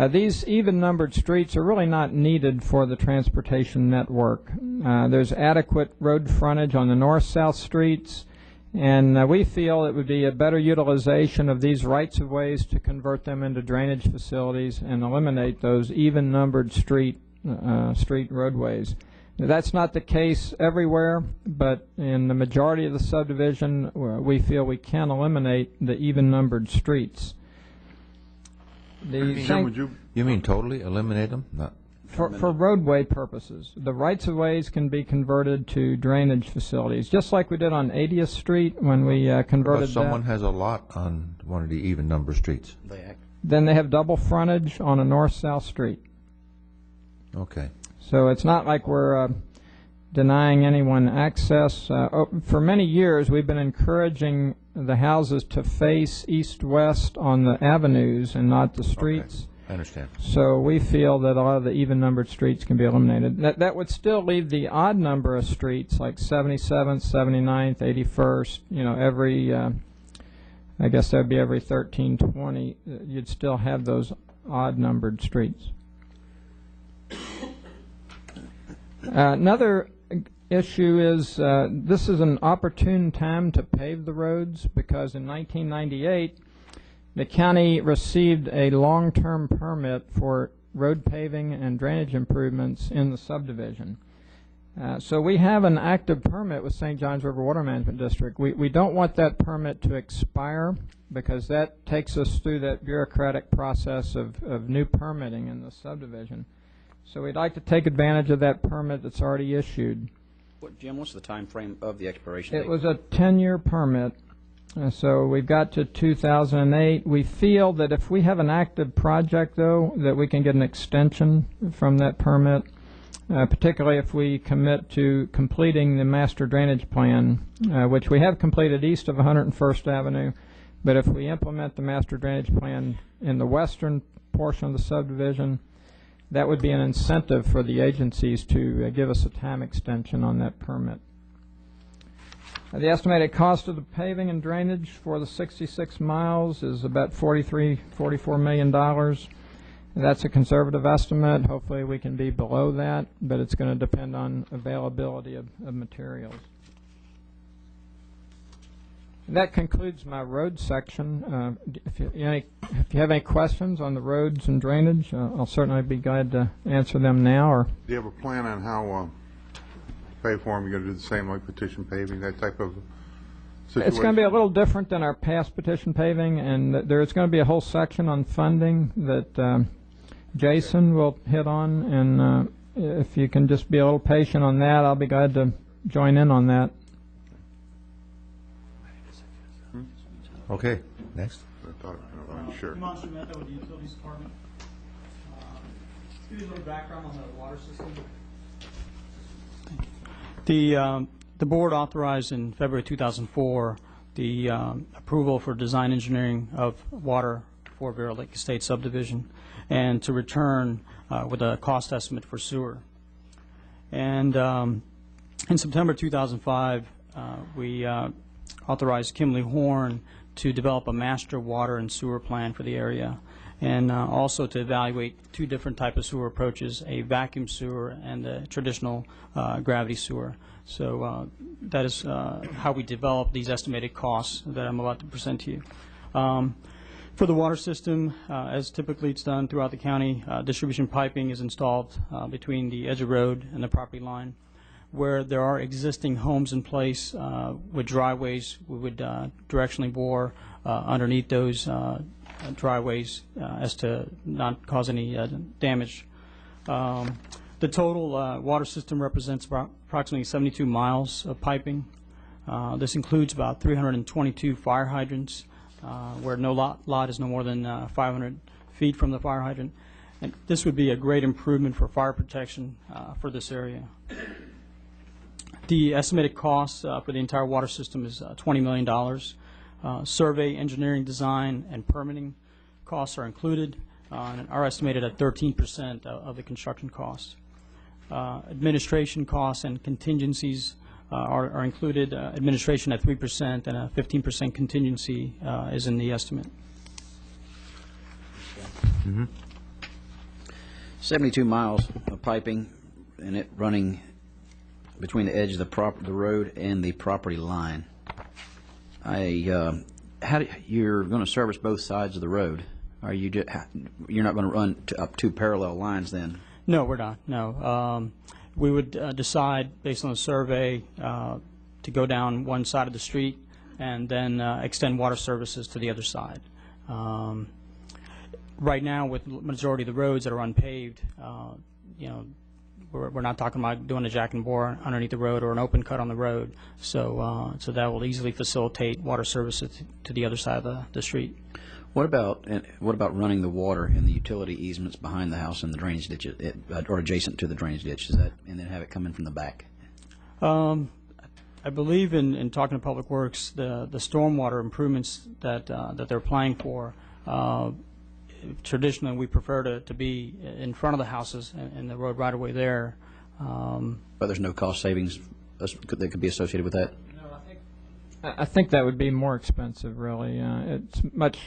these even-numbered streets are really not needed for the transportation network. There's adequate road frontage on the north-south streets, and we feel it would be a better utilization of these rights-of-ways to convert them into drainage facilities and eliminate those even-numbered street roadways. Now, that's not the case everywhere, but in the majority of the subdivision, we feel we can eliminate the even-numbered streets. You mean totally eliminate them? Not for roadway purposes. The rights-of-ways can be converted to drainage facilities, just like we did on 80th Street when we converted that. But someone has a lot on one of the even-number streets. Then they have double frontage on a north-south street. Okay. So it's not like we're denying anyone access. For many years, we've been encouraging the houses to face east-west on the avenues and not the streets. Okay. I understand. So we feel that a lot of the even-numbered streets can be eliminated. That would still leave the odd number of streets, like 77th, 79th, 81st, every, I guess that would be every 13, 20. You'd still have those odd-numbered streets. Another issue is this is an opportune time to pave the roads, because in 1998 the county received a long-term permit for road paving and drainage improvements in the subdivision. So we have an active permit with St. Johns River Water Management District. We don't want that permit to expire, because that takes us through that bureaucratic process of new permitting in the subdivision. So we'd like to take advantage of that permit that's already issued. Jim, what's the time frame of the expiration date? It was a 10-year permit, so we've got to 2008. We feel that if we have an active project, though, that we can get an extension from that permit, particularly if we commit to completing the master drainage plan, which we have completed east of 101st Avenue, but if we implement the master drainage plan in the western portion of the subdivision, that would be an incentive for the agencies to give us a time extension on that permit. The estimated cost of the paving and drainage for the 66 miles is about $44 million. That's a conservative estimate. Hopefully we can be below that, but it's going to depend on availability of materials. And that concludes my road section. If you have any questions on the roads and drainage, I'll certainly be glad to answer them now. Or do you have a plan on how pay for them? You're going to do the same like petition paving, that type of situation? It's going to be a little different than our past petition paving, and there's going to be a whole section on funding that Jason will hit on, and if you can just be a little patient on that, I'll be glad to join in on that. Okay, next. Sure. With the Utilities Department. Give you a little background on the water system. The board authorized in February 2004 the approval for design engineering of water for Bear Lake Estate subdivision, and to return with a cost estimate for sewer. And in September 2005, we authorized Kimley Horn to develop a master water and sewer plan for the area, and also to evaluate two different types of sewer approaches, a vacuum sewer and a traditional gravity sewer. So that is how we develop these estimated costs that I'm about to present to you. For the water system, as typically it's done throughout the county, distribution piping is installed between the edge of road and the property line. Where there are existing homes in place with driveways, we would directionally bore underneath those driveways as to not cause any damage. The total water system represents approximately 72 miles of piping. This includes about 322 fire hydrants, where no lot is no more than 500 feet from the fire hydrant. And this would be a great improvement for fire protection for this area. The estimated cost for the entire water system is $20 million. Survey, engineering, design, and permitting costs are included and are estimated at 13% of the construction costs. Administration costs and contingencies are included. Administration at 3% and a 15% contingency is in the estimate. 72 miles of piping, and it running between the edge of the road and the property line. You're going to service both sides of the road? Are you you're not going to run up two parallel lines then? No, we're not. No, we would decide based on the survey to go down one side of the street and then extend water services to the other side. Right now, with the majority of the roads that are unpaved, you know, we're not talking about doing a jack and bore underneath the road or an open cut on the road. So that will easily facilitate water services to the other side of the street. What about running the water in the utility easements behind the house and the drainage ditch, or adjacent to the drainage ditch? Is that, and then have it come in from the back? I believe in talking to Public Works, the stormwater improvements that they're applying for. Traditionally, we prefer to be in front of the houses and the road right away there. But there's no cost savings that could be associated with that? No, I think that would be more expensive, really. It's much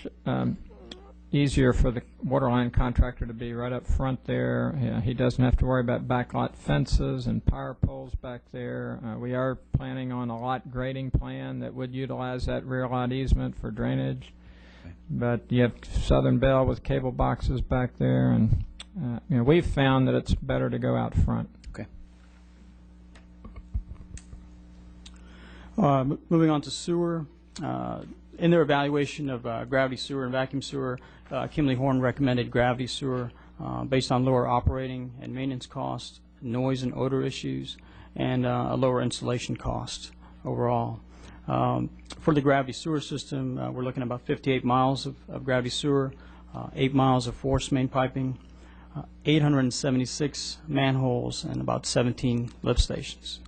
easier for the waterline contractor to be right up front there. Yeah, he doesn't have to worry about backlot fences and power poles back there. We are planning on a lot grading plan that would utilize that rear lot easement for drainage. But you have Southern Bell with cable boxes back there, and you know, we've found that it's better to go out front. Okay. Moving on to sewer. In their evaluation of gravity sewer and vacuum sewer, Kimley Horn recommended gravity sewer based on lower operating and maintenance costs, noise and odor issues, and a lower installation cost overall. For the gravity sewer system, we're looking at about 58 miles of gravity sewer, 8 miles of forced main piping, 876 manholes, and about 17 lift stations.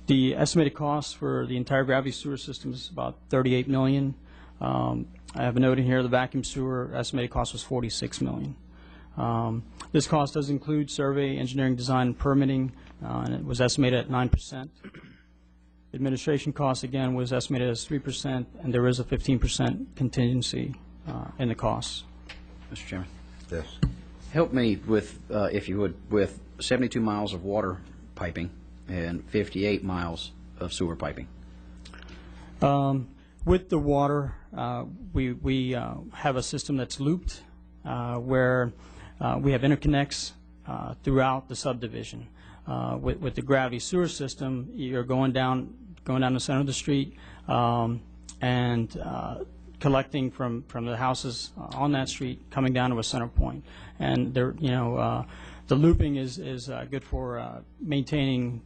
The estimated cost for the entire gravity sewer system is about $38 million. I have a note in here, the vacuum sewer estimated cost was $46 million. This cost does include survey, engineering, design, and permitting, and it was estimated at 9%. Administration cost, again, was estimated as 3%, and there is a 15% contingency in the costs. Mr. Chairman? Yes. Help me with, if you would, with 72 miles of water piping and 58 miles of sewer piping. With the water, we have a system that's looped where we have interconnects throughout the subdivision. With the gravity sewer system, you're going down the center of the street and collecting from the houses on that street, coming down to a center point. And there, you know, the looping is good for maintaining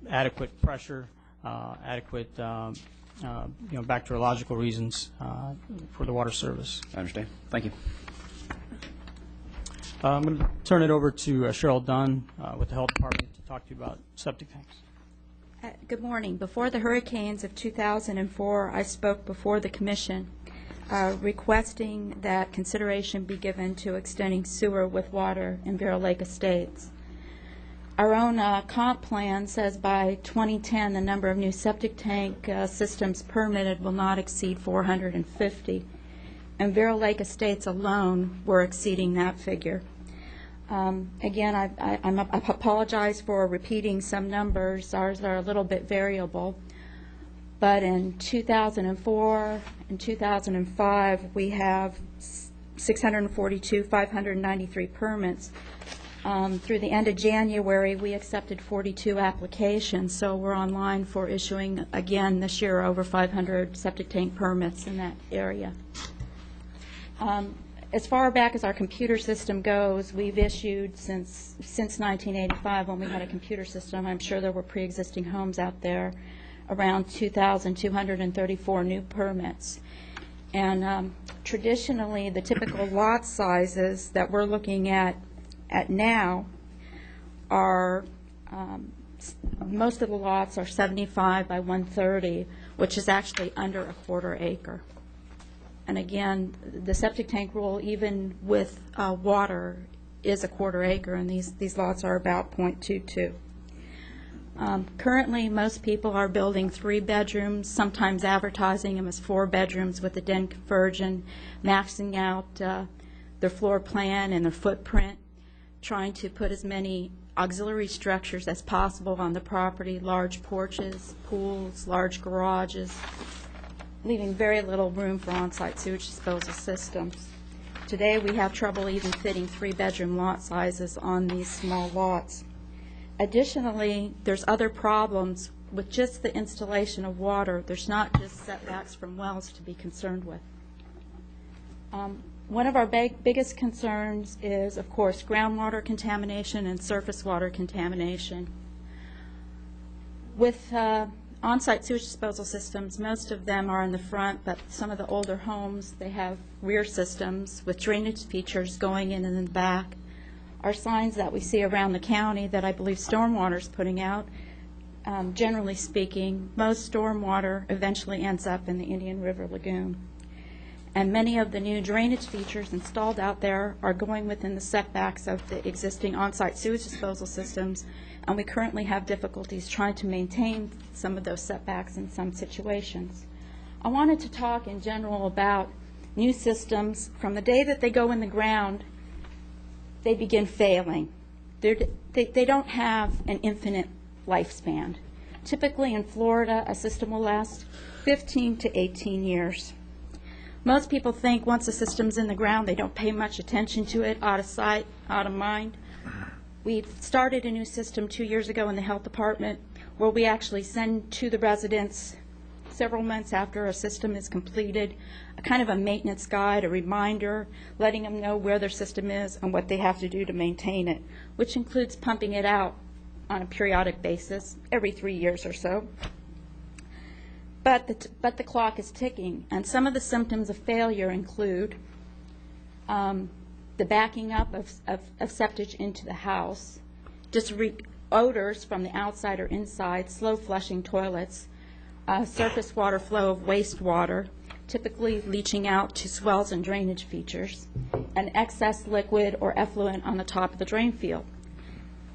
adequate pressure, adequate you know, bacteriological reasons for the water service. I understand. Thank you. I'm going to turn it over to Cheryl Dunn with the Health Department to talk to you about septic tanks. Good morning. Before the hurricanes of 2004, I spoke before the Commission requesting that consideration be given to extending sewer with water in Vero Lake Estates. Our own comp plan says by 2010 the number of new septic tank systems permitted will not exceed 450. And Vero Lake Estates alone were exceeding that figure. Again, I apologize for repeating some numbers. Ours are a little bit variable. But in 2004 and 2005, we have 642, 593 permits. Through the end of January, we accepted 42 applications, so we're on line for issuing again this year over 500 septic tank permits in that area. As far back as our computer system goes, we've issued since 1985 when we had a computer system. I'm sure there were pre-existing homes out there, around 2,234 new permits. And traditionally, the typical lot sizes that we're looking at now are most of the lots are 75 by 130, which is actually under a quarter acre. And again, the septic tank rule, even with water, is a quarter acre, and these lots are about .22. Currently, most people are building 3 bedrooms, sometimes advertising them as 4 bedrooms with a den conversion, maxing out their floor plan and their footprint, trying to put as many auxiliary structures as possible on the property, large porches, pools, large garages, leaving very little room for on-site sewage disposal systems. Today, we have trouble even fitting 3-bedroom lot sizes on these small lots. Additionally, there's other problems with just the installation of water. There's not just setbacks from wells to be concerned with. One of our biggest concerns is, of course, groundwater contamination and surface water contamination. With on-site sewage disposal systems, most of them are in the front, but some of the older homes, they have rear systems with drainage features going in the back. Our signs that we see around the county that I believe stormwater is putting out, generally speaking, most stormwater eventually ends up in the Indian River Lagoon. And many of the new drainage features installed out there are going within the setbacks of the existing on-site sewage disposal systems, and we currently have difficulties trying to maintain some of those setbacks in some situations. I wanted to talk in general about new systems. From the day that they go in the ground, they begin failing. They don't have an infinite lifespan. Typically in Florida, a system will last 15 to 18 years. Most people think once a system's in the ground, they don't pay much attention to it, out of sight, out of mind. We started a new system 2 years ago in the health department where we actually send to the residents several months after a system is completed a kind of a maintenance guide, a reminder, letting them know where their system is and what they have to do to maintain it, which includes pumping it out on a periodic basis every 3 years or so. But the clock is ticking, and some of the symptoms of failure include the backing up of septic into the house, odors from the outside or inside, slow flushing toilets, surface water flow of wastewater, typically leaching out to swells and drainage features, and excess liquid or effluent on the top of the drain field.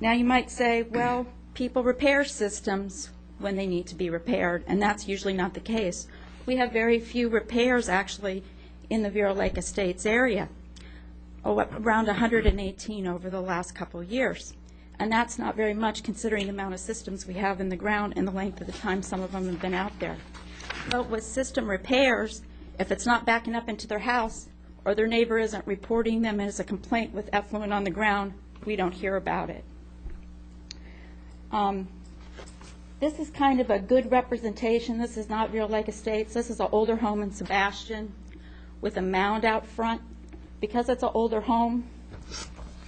Now you might say, well, people repair systems when they need to be repaired, and that's usually not the case. We have very few repairs actually in the Vero Lake Estates area, around 118 over the last couple of years. And that's not very much considering the amount of systems we have in the ground and the length of the time some of them have been out there. But with system repairs, if it's not backing up into their house or their neighbor isn't reporting them as a complaint with effluent on the ground, we don't hear about it. This is kind of a good representation. This is not Vero Lake Estates. This is an older home in Sebastian with a mound out front. Because it's an older home,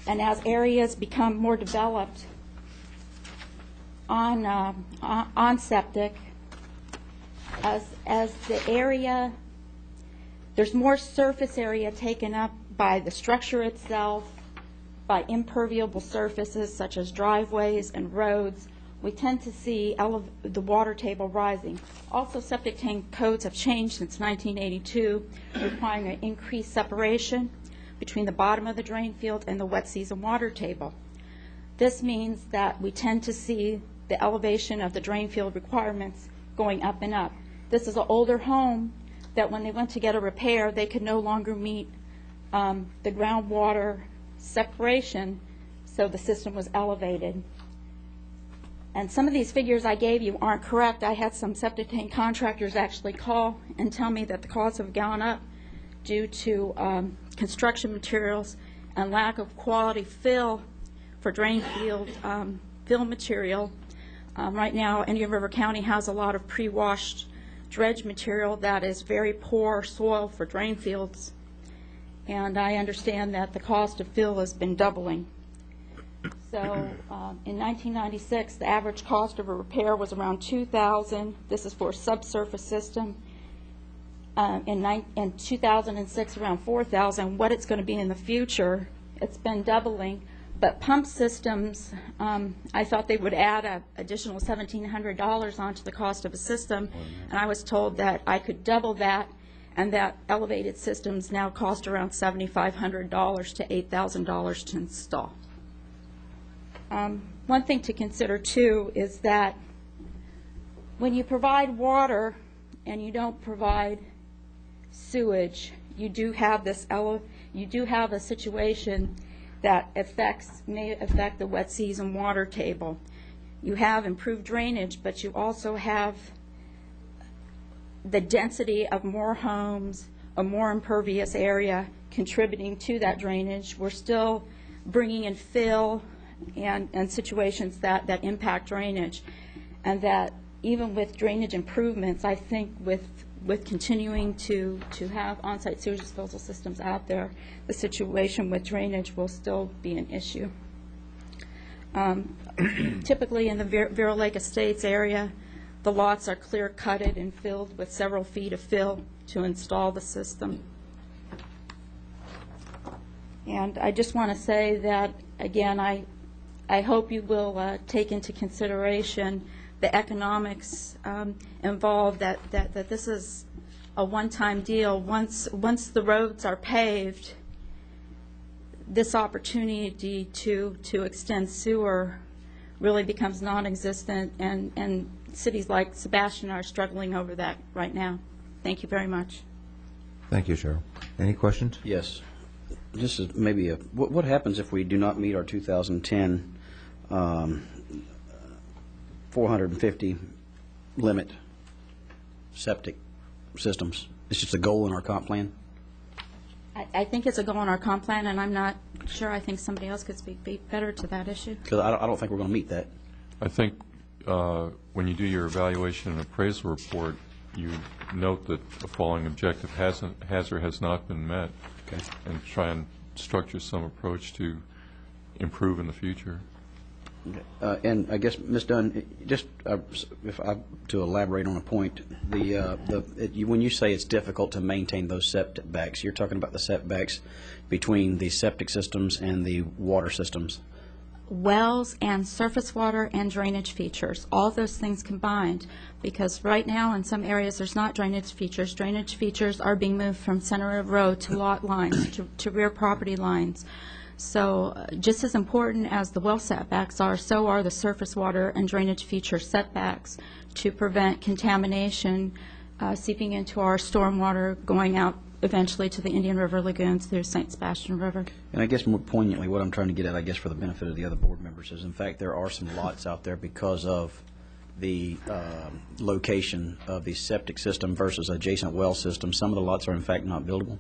and as areas become more developed on septic, as the area, there's more surface area taken up by the structure itself, by impermeable surfaces such as driveways and roads. We tend to see the water table rising. Also, septic tank codes have changed since 1982, requiring an increased separation between the bottom of the drain field and the wet season water table. This means that we tend to see the elevation of the drain field requirements going up and up. This is an older home that when they went to get a repair, they could no longer meet the groundwater separation, so the system was elevated. And some of these figures I gave you aren't correct. I had some septic tank contractors actually call and tell me that the costs have gone up due to construction materials and lack of quality fill for drain field fill material. Right now, Indian River County has a lot of pre-washed dredge material that is very poor soil for drain fields, and I understand that the cost of fill has been doubling. So in 1996, the average cost of a repair was around $2,000. This is for a subsurface system. In 2006, around $4,000. What it's going to be in the future, it's been doubling, But pump systems, I thought they would add an additional $1,700 onto the cost of a system, and I was told that I could double that, and that elevated systems now cost around $7,500 to $8,000 to install. One thing to consider, too, is that when you provide water and you don't provide sewage, you do have a situation that may affect the wet season water table. You have improved drainage, but you also have the density of more homes, a more impervious area contributing to that drainage. We're still bringing in fill and situations that impact drainage, and that even with drainage improvements, I think with continuing to have on-site sewage disposal systems out there, the situation with drainage will still be an issue. Typically in the Vero Lake Estates area, the lots are clear-cutted and filled with several feet of fill to install the system. And I just want to say that, again, I hope you will take into consideration the economics involved, that this is a one-time deal. Once the roads are paved, this opportunity to extend sewer really becomes non-existent, and cities like Sebastian are struggling over that right now. Thank you very much. Thank you, Cheryl. Any questions? Yes. This is maybe what happens if we do not meet our 2010 450 limit septic systems? It's just a goal in our comp plan? I think it's a goal in our comp plan, and I'm not sure. I think somebody else could speak better to that issue. Because I don't think we're going to meet that. I think when you do your evaluation and appraisal report, you note that the following objective hazard has not been met, okay, and try and structure some approach to improve in the future. And I guess, Ms. Dunn, just to elaborate on a point, when you say it's difficult to maintain those setbacks, you're talking about the setbacks between the septic systems and the water systems. Wells and surface water and drainage features, all those things combined, because right now in some areas there's not drainage features. Drainage features are being moved from center of road to lot lines, to rear property lines. So just as important as the well setbacks are, so are the surface water and drainage feature setbacks to prevent contamination seeping into our stormwater, going out eventually to the Indian River lagoons through St. Sebastian River. And I guess more poignantly, what I'm trying to get at, I guess for the benefit of the other board members, is in fact there are some lots out there because of the location of the septic system versus adjacent well system. Some of the lots are in fact not buildable,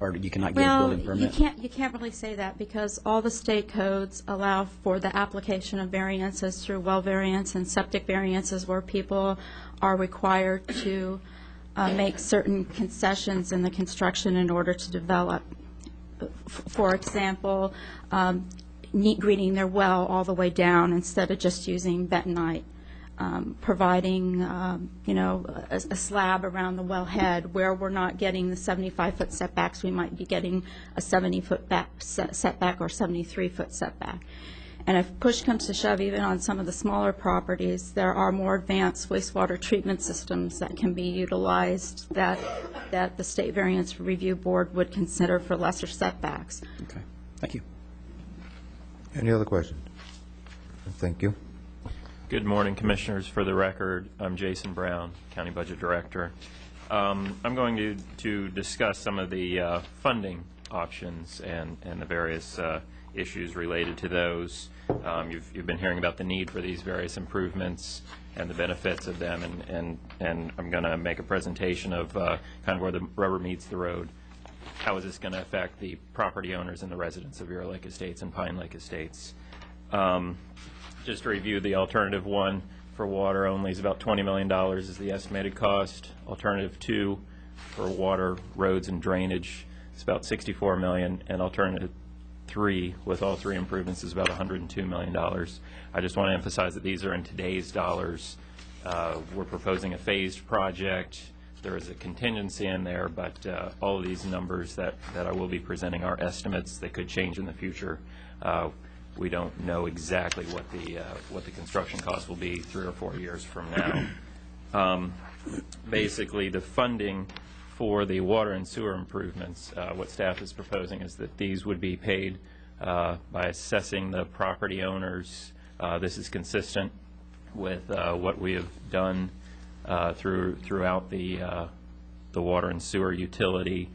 or you cannot get a building permit. You can't really say that, because all the state codes allow for the application of variances through well variance and septic variances, where people are required to make certain concessions in the construction in order to develop. For example, greeting their well all the way down instead of just using bentonite. Providing, a slab around the wellhead where we're not getting the 75-foot setbacks. We might be getting a 70-foot setback or 73-foot setback. And if push comes to shove, even on some of the smaller properties, there are more advanced wastewater treatment systems that can be utilized that the State Variance Review Board would consider for lesser setbacks. Okay. Thank you. Any other questions? Thank you. Good morning, Commissioners. For the record, I'm Jason Brown, County Budget Director. I'm going to discuss some of the funding options and the various issues related to those. You've been hearing about the need for these various improvements and the benefits of them, and I'm going to make a presentation of kind of where the rubber meets the road. How is this going to affect the property owners and the residents of Vero Lake Estates and Pine Lake Estates? Just to review, the alternative one for water only is about $20 million is the estimated cost. Alternative two for water, roads, and drainage is about $64 million, and alternative three with all three improvements is about $102 million. I just want to emphasize that these are in today's dollars. We're proposing a phased project. There is a contingency in there, but all of these numbers that I will be presenting are estimates that could change in the future. We don't know exactly what the construction cost will be 3 or 4 years from now. Basically, the funding for the water and sewer improvements, what staff is proposing is that these would be paid by assessing the property owners. This is consistent with what we have done throughout the water and sewer utility.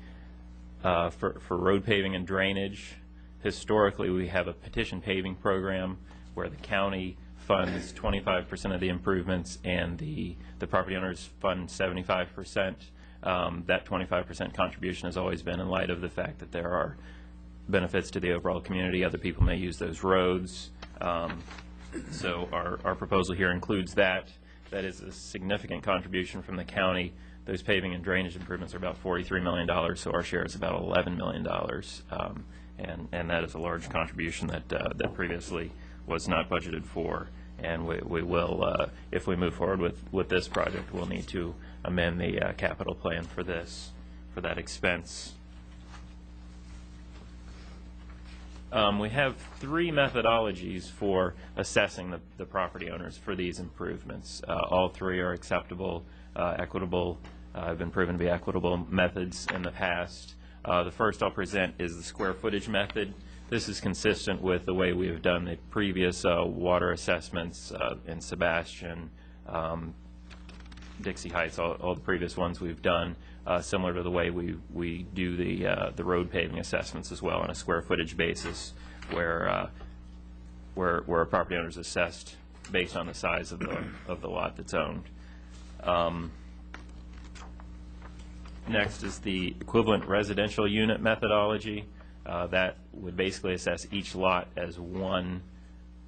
For road paving and drainage, historically we have a petition paving program where the county funds 25% of the improvements and the property owners fund 75%. That 25% contribution has always been in light of the fact that there are benefits to the overall community. Other people may use those roads. So our proposal here includes that. That is a significant contribution from the county. Those paving and drainage improvements are about $43 million, so our share is about $11 million. And that is a large contribution that previously was not budgeted for. And we will, if we move forward with this project, we'll need to amend the capital plan for that expense. We have 3 methodologies for assessing the property owners for these improvements. All 3 are acceptable, equitable, have been proven to be equitable methods in the past. The first I'll present is the square footage method. This is consistent with the way we have done the previous water assessments in Sebastian, Dixie Heights, all the previous ones we've done, similar to the way we do the road paving assessments as well on a square footage basis, where a property owner is assessed based on the size of the lot that's owned. Next is the equivalent residential unit methodology. That would basically assess each lot as one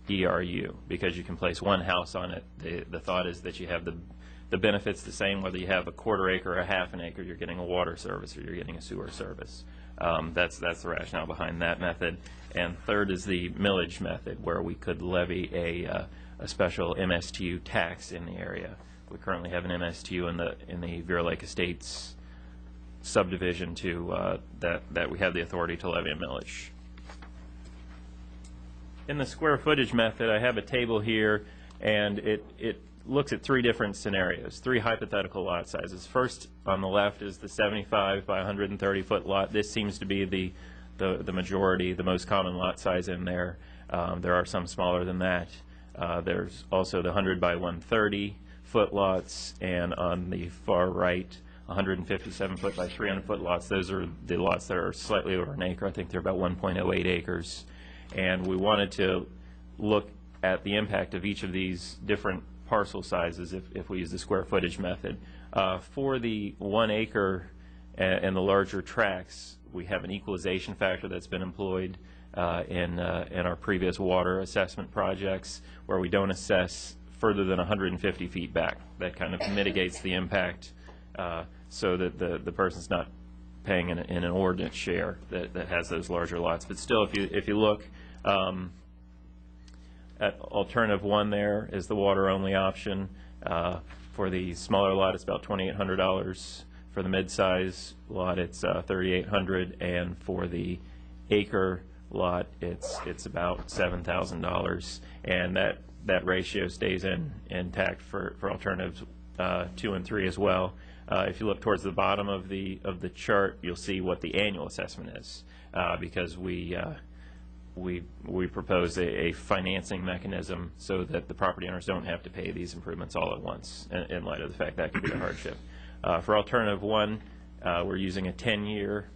ERU, because you can place one house on it. The thought is that you have the benefits the same whether you have a quarter acre or a half an acre. You're getting a water service or you're getting a sewer service. That's the rationale behind that method. And third is the millage method, where we could levy a special MSTU tax in the area. We currently have an MSTU in the Vero Lake Estates subdivision that we have the authority to levy a millage. In the square footage method, I have a table here, and it looks at 3 different scenarios, 3 hypothetical lot sizes. First, on the left, is the 75 by 130 foot lot. This seems to be the majority, the most common lot size in there. There are some smaller than that. There's also the 100 by 130 foot lots, and on the far right, 157 foot by 300 foot lots. Those are the lots that are slightly over an acre. I think they're about 1.08 acres. And we wanted to look at the impact of each of these different parcel sizes if we use the square footage method. For the 1 acre and the larger tracts, we have an equalization factor that's been employed in our previous water assessment projects, where we don't assess further than 150 feet back. That kind of mitigates the impact so that the person's not paying in an ordinance share that has those larger lots. But still, if you look at alternative 1, there is the water-only option. For the smaller lot, it's about $2,800. For the mid-size lot, it's $3,800, and for the acre lot, it's about $7,000. And that ratio stays intact for alternatives 2 and 3 as well. If you look towards the bottom of the chart, you'll see what the annual assessment is, because we propose a financing mechanism so that the property owners don't have to pay these improvements all at once, in light of the fact that could be a hardship. For alternative 1, we're using a 10-year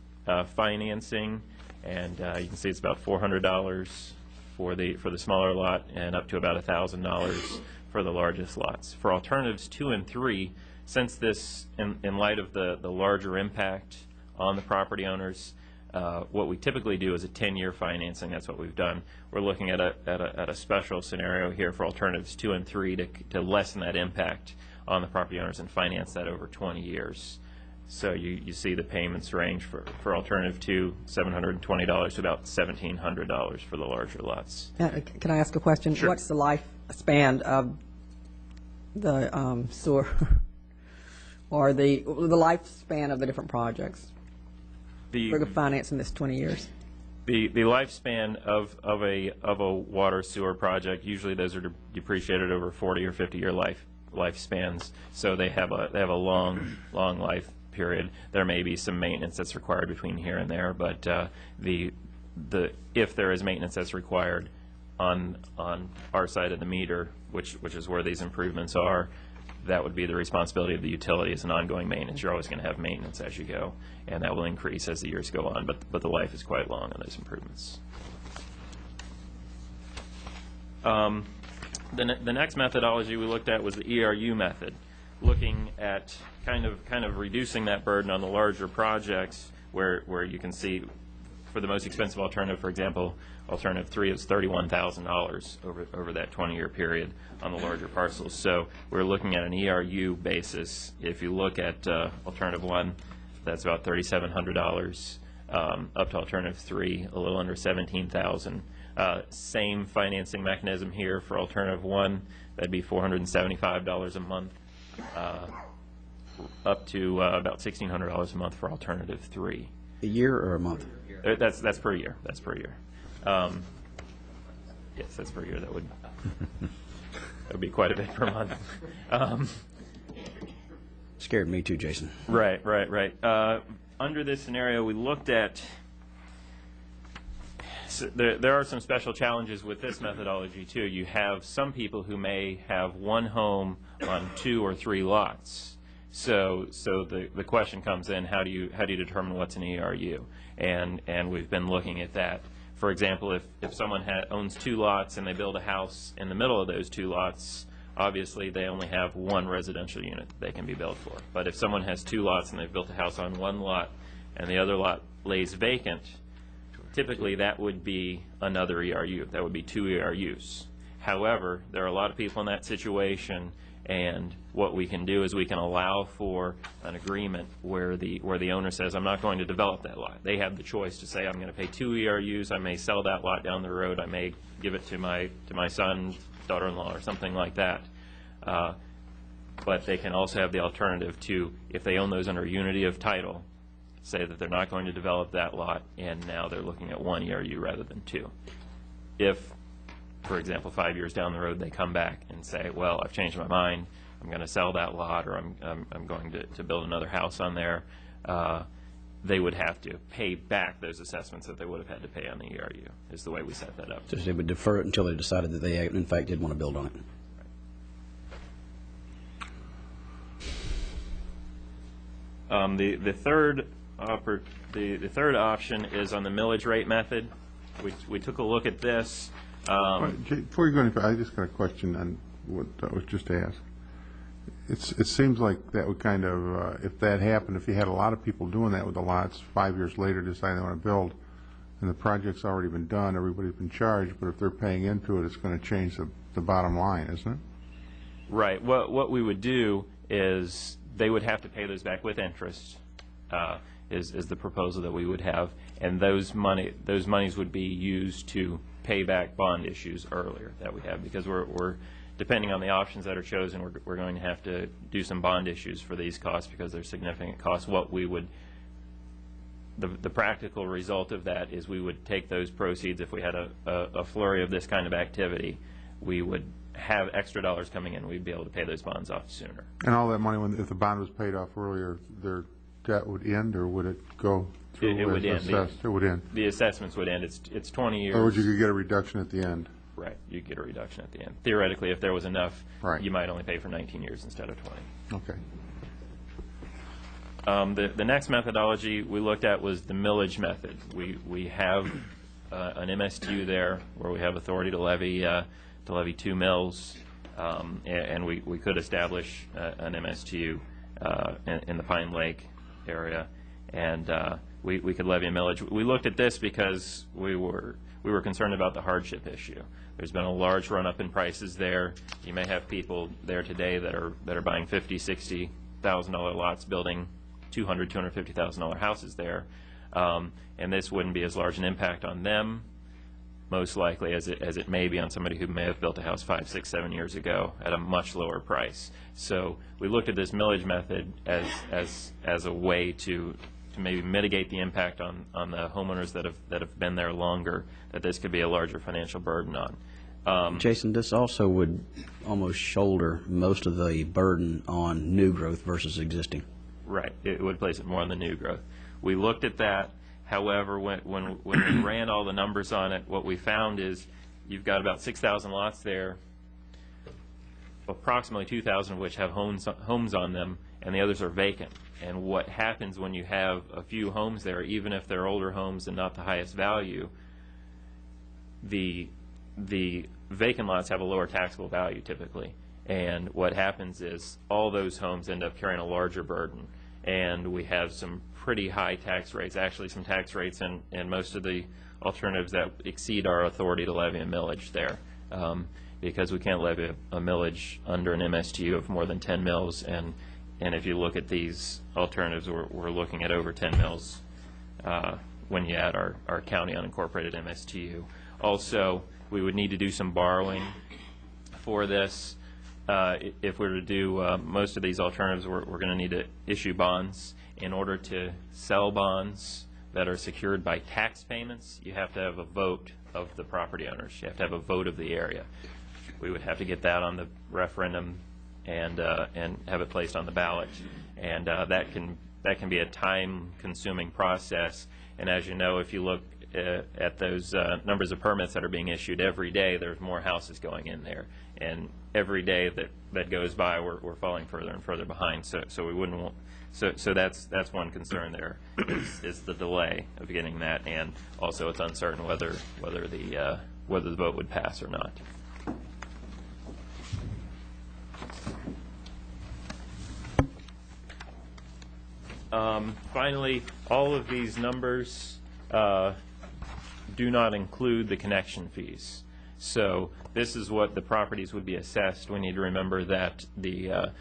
financing, and you can see it's about $400 for the smaller lot and up to about $1,000 for the largest lots. For alternatives 2 and 3, since this, in light of the larger impact on the property owners, what we typically do is a 10-year financing. That's what we've done. We're looking at a special scenario here for alternatives 2 and 3 to lessen that impact on the property owners and finance that over 20 years. So you see the payments range for alternative 2, $720 to about $1,700 for the larger lots. Can I ask a question? Sure. What's the lifespan of the sewer or the lifespan of the different projects? We're financing this 20 years. The lifespan of a water sewer project, usually those are depreciated over 40 or 50-year lifespans, so they have a long life period. There may be some maintenance that's required between here and there, but if there is maintenance that's required on our side of the meter, which is where these improvements are, that would be the responsibility of the utility as an ongoing maintenance. You're always going to have maintenance as you go, and that will increase as the years go on, but the life is quite long on those improvements. The next methodology we looked at was the ERU method, looking at kind of reducing that burden on the larger projects where you can see for the most expensive alternative, for example, alternative 3 is $31,000 over that 20-year period on the larger parcels. So we're looking at an ERU basis. If you look at alternative 1, that's about $3,700. Up to alternative 3, a little under $17,000. Same financing mechanism here for alternative 1. That'd be $475 a month, up to about $1,600 a month for alternative 3. A year or a month? That's per year. That's per year. Yes, that's per year. That would be quite a bit per month. Scared me too, Jason. Right. Under this scenario, we looked at. So there are some special challenges with this methodology too. You have some people who may have one home on 2 or 3 lots. So the question comes in: how do you determine what's an ERU? And we've been looking at that. For example, if someone owns 2 lots and they build a house in the middle of those 2 lots, obviously they only have 1 residential unit they can be built for. But if someone has 2 lots and they've built a house on 1 lot and the other lot lays vacant, typically that would be another ERU. That would be 2 ERUs. However, there are a lot of people in that situation, and what we can do is we can allow for an agreement where the owner says, I'm not going to develop that lot. They have the choice to say, I'm going to pay 2 ERUs, I may sell that lot down the road, I may give it to my son, daughter-in-law, or something like that. But they can also have the alternative to, if they own those under unity of title, say that they're not going to develop that lot, and now they're looking at 1 ERU rather than 2. If, for example, 5 years down the road, they come back and say, well, I've changed my mind, I'm going to sell that lot, or I'm going to build another house on there, they would have to pay back those assessments that they would have had to pay on the ERU, is the way we set that up. So they would defer it until they decided that they, in fact, did want to build on it. The third option is on the millage rate method. We took a look at this. Before you go any further, I just got a question on what was just asked. It seems like that would kind of, if that happened, if you had a lot of people doing that with the lots, 5 years later deciding they want to build, and the project's already been done, everybody's been charged, but if they're paying into it, it's going to change the bottom line, isn't it? Right. What we would do is they would have to pay those back with interest, is the proposal that we would have, and those monies would be used to pay back bond issues earlier that we have, because we're depending on the options that are chosen, we're going to have to do some bond issues for these costs because they're significant costs. What we would, the practical result of that is we would take those proceeds, if we had a flurry of this kind of activity, we would have extra dollars coming in, we'd be able to pay those bonds off sooner. And all that money, if the bond was paid off earlier, their debt would end, or would it go through? It would end. It would end. The assessments would end. It's 20 years. Or would you could get a reduction at the end? Right. You get a reduction at the end. Theoretically, if there was enough, right, you might only pay for 19 years instead of 20. Okay. The next methodology we looked at was the millage method. We have an MSTU there where we have authority to levy 2 mills, and we could establish an MSTU in the Pine Lake area, and we could levy a millage. We looked at this because we were concerned about the hardship issue. There's been a large run-up in prices there. You may have people there today that are buying $50,000, $60,000 lots, building $200,000, $250,000 houses there, and this wouldn't be as large an impact on them, most likely, as it may be on somebody who may have built a house 5, 6, 7 years ago at a much lower price. So we looked at this millage method as a way to to maybe mitigate the impact on the homeowners that have been there longer, that this could be a larger financial burden on. Jason, this also would almost shoulder most of the burden on new growth versus existing. Right. It would place it more on the new growth. We looked at that. However, when we ran all the numbers on it, what we found is you've got about 6,000 lots there, approximately 2,000 of which have homes on them, and the others are vacant. And what happens when you have a few homes there, even if they're older homes and not the highest value, the vacant lots have a lower taxable value typically. And what happens is all those homes end up carrying a larger burden. And we have some pretty high tax rates, actually some tax rates in most of the alternatives that exceed our authority to levy a millage there. Because we can't levy a millage under an MSTU of more than 10 mils, and if you look at these alternatives, we're looking at over 10 mils when you add our county unincorporated MSTU. Also, we would need to do some borrowing for this. If we were to do most of these alternatives, we're going to need to issue bonds. In order to sell bonds that are secured by tax payments, you have to have a vote of the property owners. You have to have a vote of the area. We would have to get that on the referendum and have it placed on the ballot, and that can be a time-consuming process. And as you know, if you look at those numbers of permits that are being issued every day, there's more houses going in there, and every day that goes by, we're falling further and further behind. So we wouldn't want. So that's one concern there is the delay of getting that, and also it's uncertain whether the vote would pass or not. Finally, all of these numbers do not include the connection fees. So this is what the properties would be assessed. We need to remember that the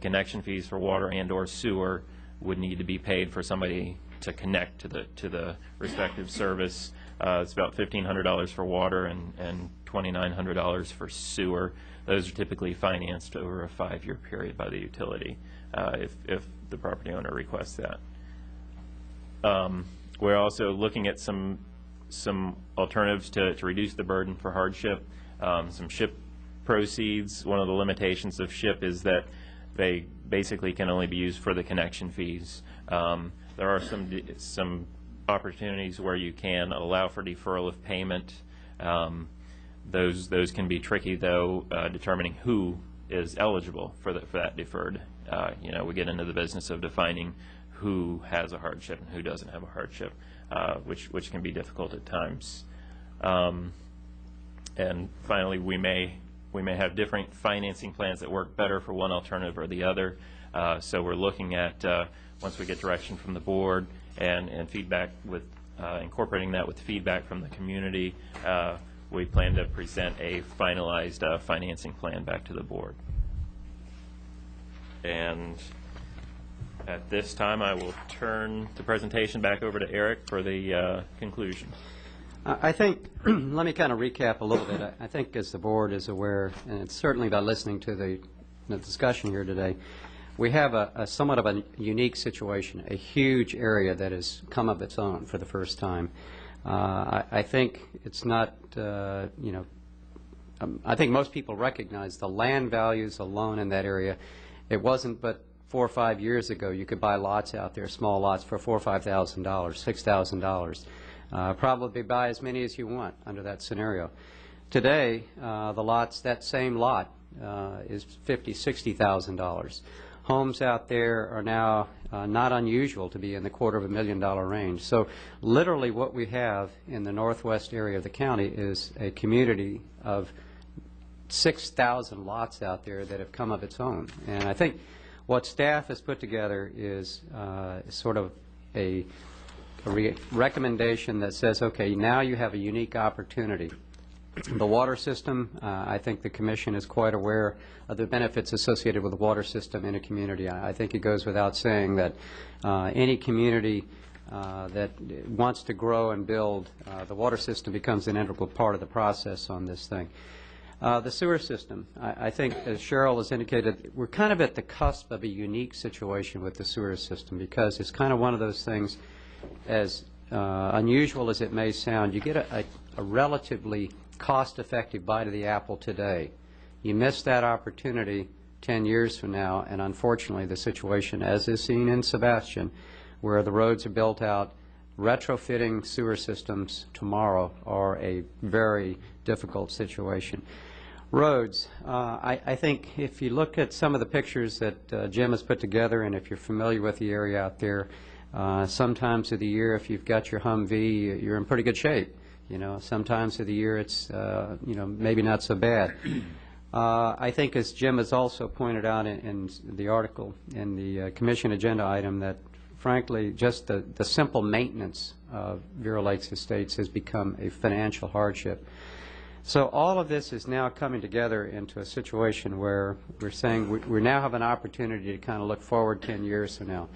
connection fees for water and/or sewer would need to be paid for somebody to connect to the respective service. It's about $1,500 for water and $2,900 for sewer. Those are typically financed over a 5-year period by the utility if the property owner requests that. We're also looking at some alternatives to reduce the burden for hardship. Some SHIP proceeds. One of the limitations of SHIP is that they basically can only be used for the connection fees. There are some opportunities where you can allow for deferral of payment. Those can be tricky, though, determining who is eligible for that deferred. We get into the business of defining who has a hardship and who doesn't have a hardship, which can be difficult at times. And finally, we may have different financing plans that work better for one alternative or the other. So we're looking at, once we get direction from the board and feedback with incorporating that with feedback from the community, we plan to present a finalized financing plan back to the board. And at this time, I will turn the presentation back over to Eric for the conclusion. I think, let me kind of recap a little bit. I think as the board is aware, and it's certainly by listening to the discussion here today, we have a somewhat of a unique situation, a huge area that has come of its own for the first time. I think it's not, I think most people recognize the land values alone in that area. It wasn't but 4 or 5 years ago you could buy lots out there, small lots, for $4,000 or $5,000, $6,000. Probably buy as many as you want under that scenario. Today, the lots, that same lot is $50,000, $60,000. Homes out there are now not unusual to be in the $250,000 range. So literally what we have in the northwest area of the county is a community of 6,000 lots out there that have come of its own. And I think what staff has put together is sort of a recommendation that says, okay, now you have a unique opportunity. The water system, I think the Commission is quite aware of the benefits associated with the water system in a community. I think it goes without saying that any community that wants to grow and build, the water system becomes an integral part of the process on this thing. The sewer system, I think, as Cheryl has indicated, we're kind of at the cusp of a unique situation with the sewer system because it's kind of one of those things, as unusual as it may sound, you get a relatively cost-effective bite of the apple today. You miss that opportunity 10 years from now, and unfortunately the situation, as is seen in Sebastian, where the roads are built out, retrofitting sewer systems tomorrow are a very difficult situation. Roads, I think if you look at some of the pictures that Jim has put together, and if you're familiar with the area out there, sometimes of the year, if you've got your Humvee, you're in pretty good shape. You know, sometimes of the year it's you know, maybe not so bad. I think, as Jim has also pointed out in the article in the commission agenda item, that frankly just the simple maintenance of Vero Lakes Estates has become a financial hardship. So all of this is now coming together into a situation where we're saying we now have an opportunity to kind of look forward 10 years from now.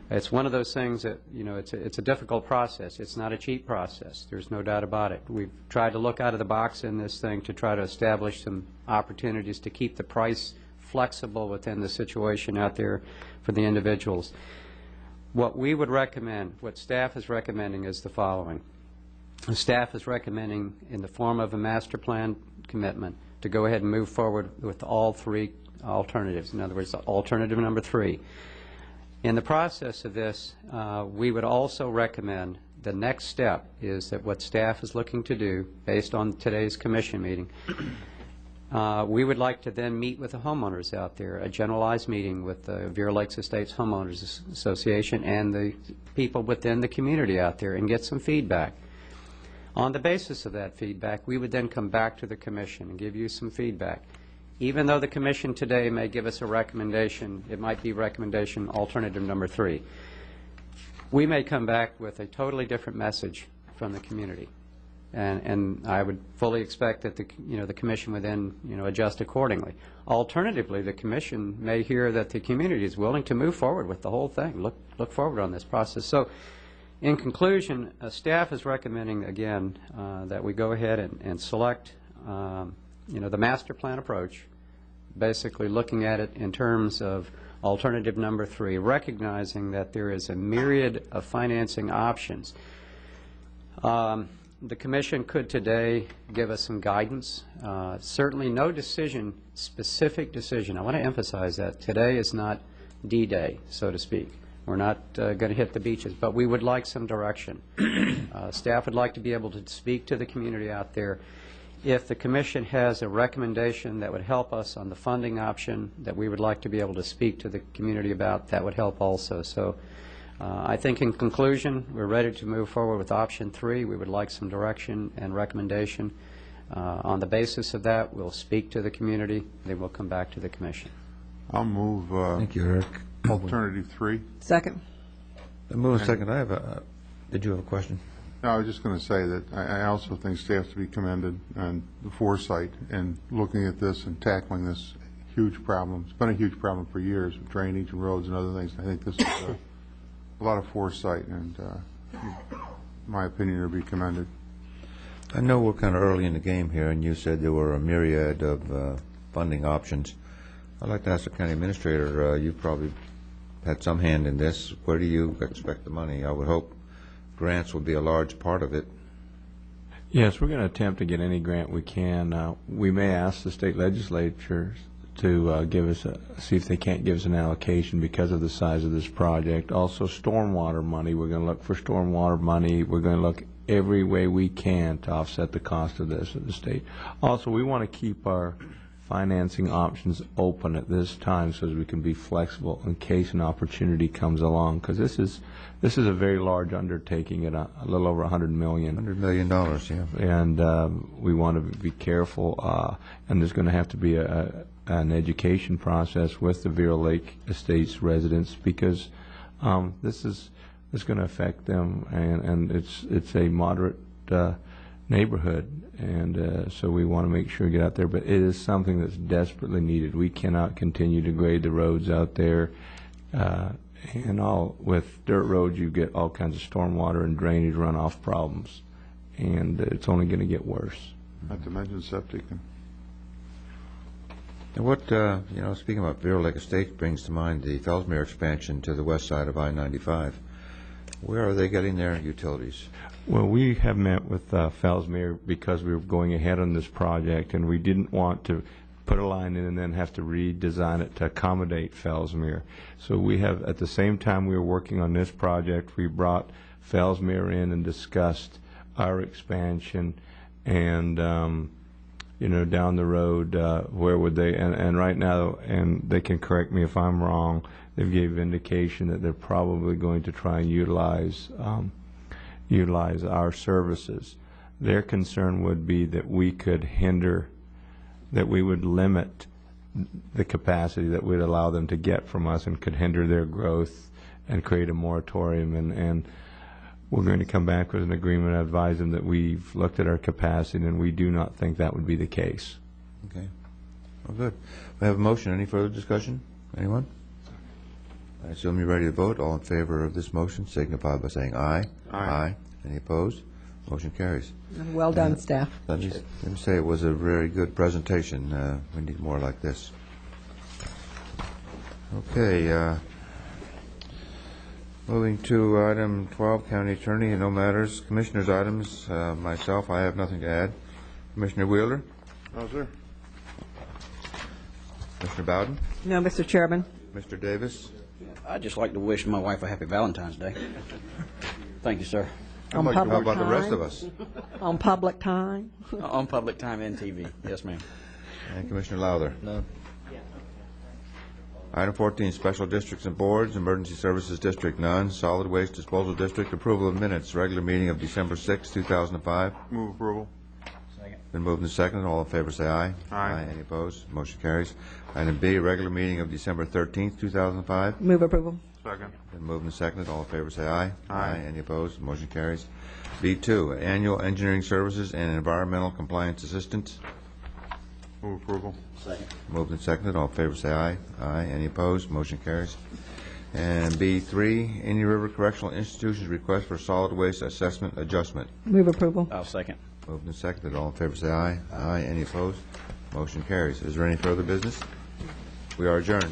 It's one of those things that, you know, it's a difficult process. It's not a cheap process. There's no doubt about it. We've tried to look out of the box in this thing to try to establish some opportunities to keep the price flexible within the situation out there for the individuals. What we would recommend, what staff is recommending, is the following. The staff is recommending, in the form of a master plan commitment, to go ahead and move forward with all three alternatives. In other words, alternative number 3. In the process of this, we would also recommend the next step is that what staff is looking to do, based on today's commission meeting, we would like to then meet with the homeowners out there, a generalized meeting with the Vero Lakes Estates Homeowners Association and the people within the community out there, and get some feedback. On the basis of that feedback, we would then come back to the commission and give you some feedback. Even though the commission today may give us a recommendation, it might be recommendation alternative number 3. We may come back with a totally different message from the community. And I would fully expect that the commission would then adjust accordingly. Alternatively, the commission may hear that the community is willing to move forward with the whole thing, look forward on this process. So, in conclusion, staff is recommending again that we go ahead and select the master plan approach, basically looking at it in terms of alternative number 3, recognizing that there is a myriad of financing options. The commission could today give us some guidance. Certainly no decision, specific decision. I want to emphasize that today is not D-Day, so to speak. We're not going to hit the beaches, but we would like some direction. Staff would like to be able to speak to the community out there. If the commission has a recommendation that would help us on the funding option that we would like to be able to speak to the community about, that would help also. So I think in conclusion, we're ready to move forward with option 3. We would like some direction and recommendation. On the basis of that, we'll speak to the community, then we'll come back to the commission. I'll move Thank you, Eric. alternative 3. Second. Move second. I have a. Did you have a question? No, I was just going to say that I also think staff to be commended on the foresight in looking at this and tackling this huge problem. It's been a huge problem for years with drainage and roads and other things. I think this is a lot of foresight, and in my opinion, to be commended. I know we're kind of early in the game here, and you said there were a myriad of funding options. I'd like to ask the county administrator, you probably had some hand in this. Where do you expect the money? I would hope grants will be a large part of it. Yes, we're going to attempt to get any grant we can. We may ask the state legislatures to give us see if they can't give us an allocation because of the size of this project. Also, stormwater money. We're going to look for stormwater money. We're going to look every way we can to offset the cost of this at the state. Also, we want to keep our financing options open at this time so as we can be flexible in case an opportunity comes along, because this is a very large undertaking at a little over $100 million. $100 million, yeah. And we want to be careful, and there's going to have to be an education process with the Vero Lake Estates residents, because this is going to affect them, and it's a moderate neighborhood, and so we want to make sure we get out there. But it is something that's desperately needed. We cannot continue to grade the roads out there. And with dirt roads, you get all kinds of stormwater and drainage runoff problems, and it's only going to get worse. Not to mention septic. And what, speaking about Bear Lake Estates brings to mind the Fellsmere expansion to the west side of I-95. Where are they getting their utilities? Well, we have met with Fellsmere because we were going ahead on this project, and we didn't want to put a line in and then have to redesign it to accommodate Fellsmere. So we have, at the same time we were working on this project, we brought Fellsmere in and discussed our expansion and, down the road, where would they, and right now, and they can correct me if I'm wrong, they gave indication that they're probably going to try and utilize our services. Their concern would be that we could hinder, that we would limit the capacity that we'd allow them to get from us and could hinder their growth and create a moratorium. And we're going to come back with an agreement. I advise them that we've looked at our capacity and we do not think that would be the case. Okay. Well, good. We have a motion. Any further discussion? Anyone? I assume you're ready to vote. All in favor of this motion signify by saying aye. Aye. Any opposed? Motion carries. Well done, staff. Let me say it was a very good presentation. We need more like this. Okay. Moving to item 12, County Attorney, no matters. Commissioners' items. Myself, I have nothing to add. Commissioner Wheeler? No, sir. Commissioner Bowden? No, Mr. Chairman. Mr. Davis? I'd just like to wish my wife a happy Valentine's Day. Thank you, sir. How about the rest of us? On public time? On public time and TV. Yes, ma'am. And Commissioner Lowther? No. Item 14, Special Districts and Boards, Emergency Services District, none. Solid Waste Disposal District, approval of minutes, regular meeting of December 6, 2005. Move approval. Second. Been moved and seconded. All in favor say aye. Aye. Any opposed? Motion carries. Item B, regular meeting of December 13, 2005. Move approval. Second. Been moved and seconded. All in favor say aye. Aye. Any opposed? Motion carries. B2, Annual Engineering Services and Environmental Compliance Assistance. Move approval. Second. Moved and seconded. All in favor say aye. Aye. Any opposed? Motion carries. And B3, Indian River Correctional Institution's request for solid waste assessment adjustment. Move approval. I'll second. Moved and seconded. All in favor say aye. Aye. Any opposed? Motion carries. Is there any further business? We are adjourned.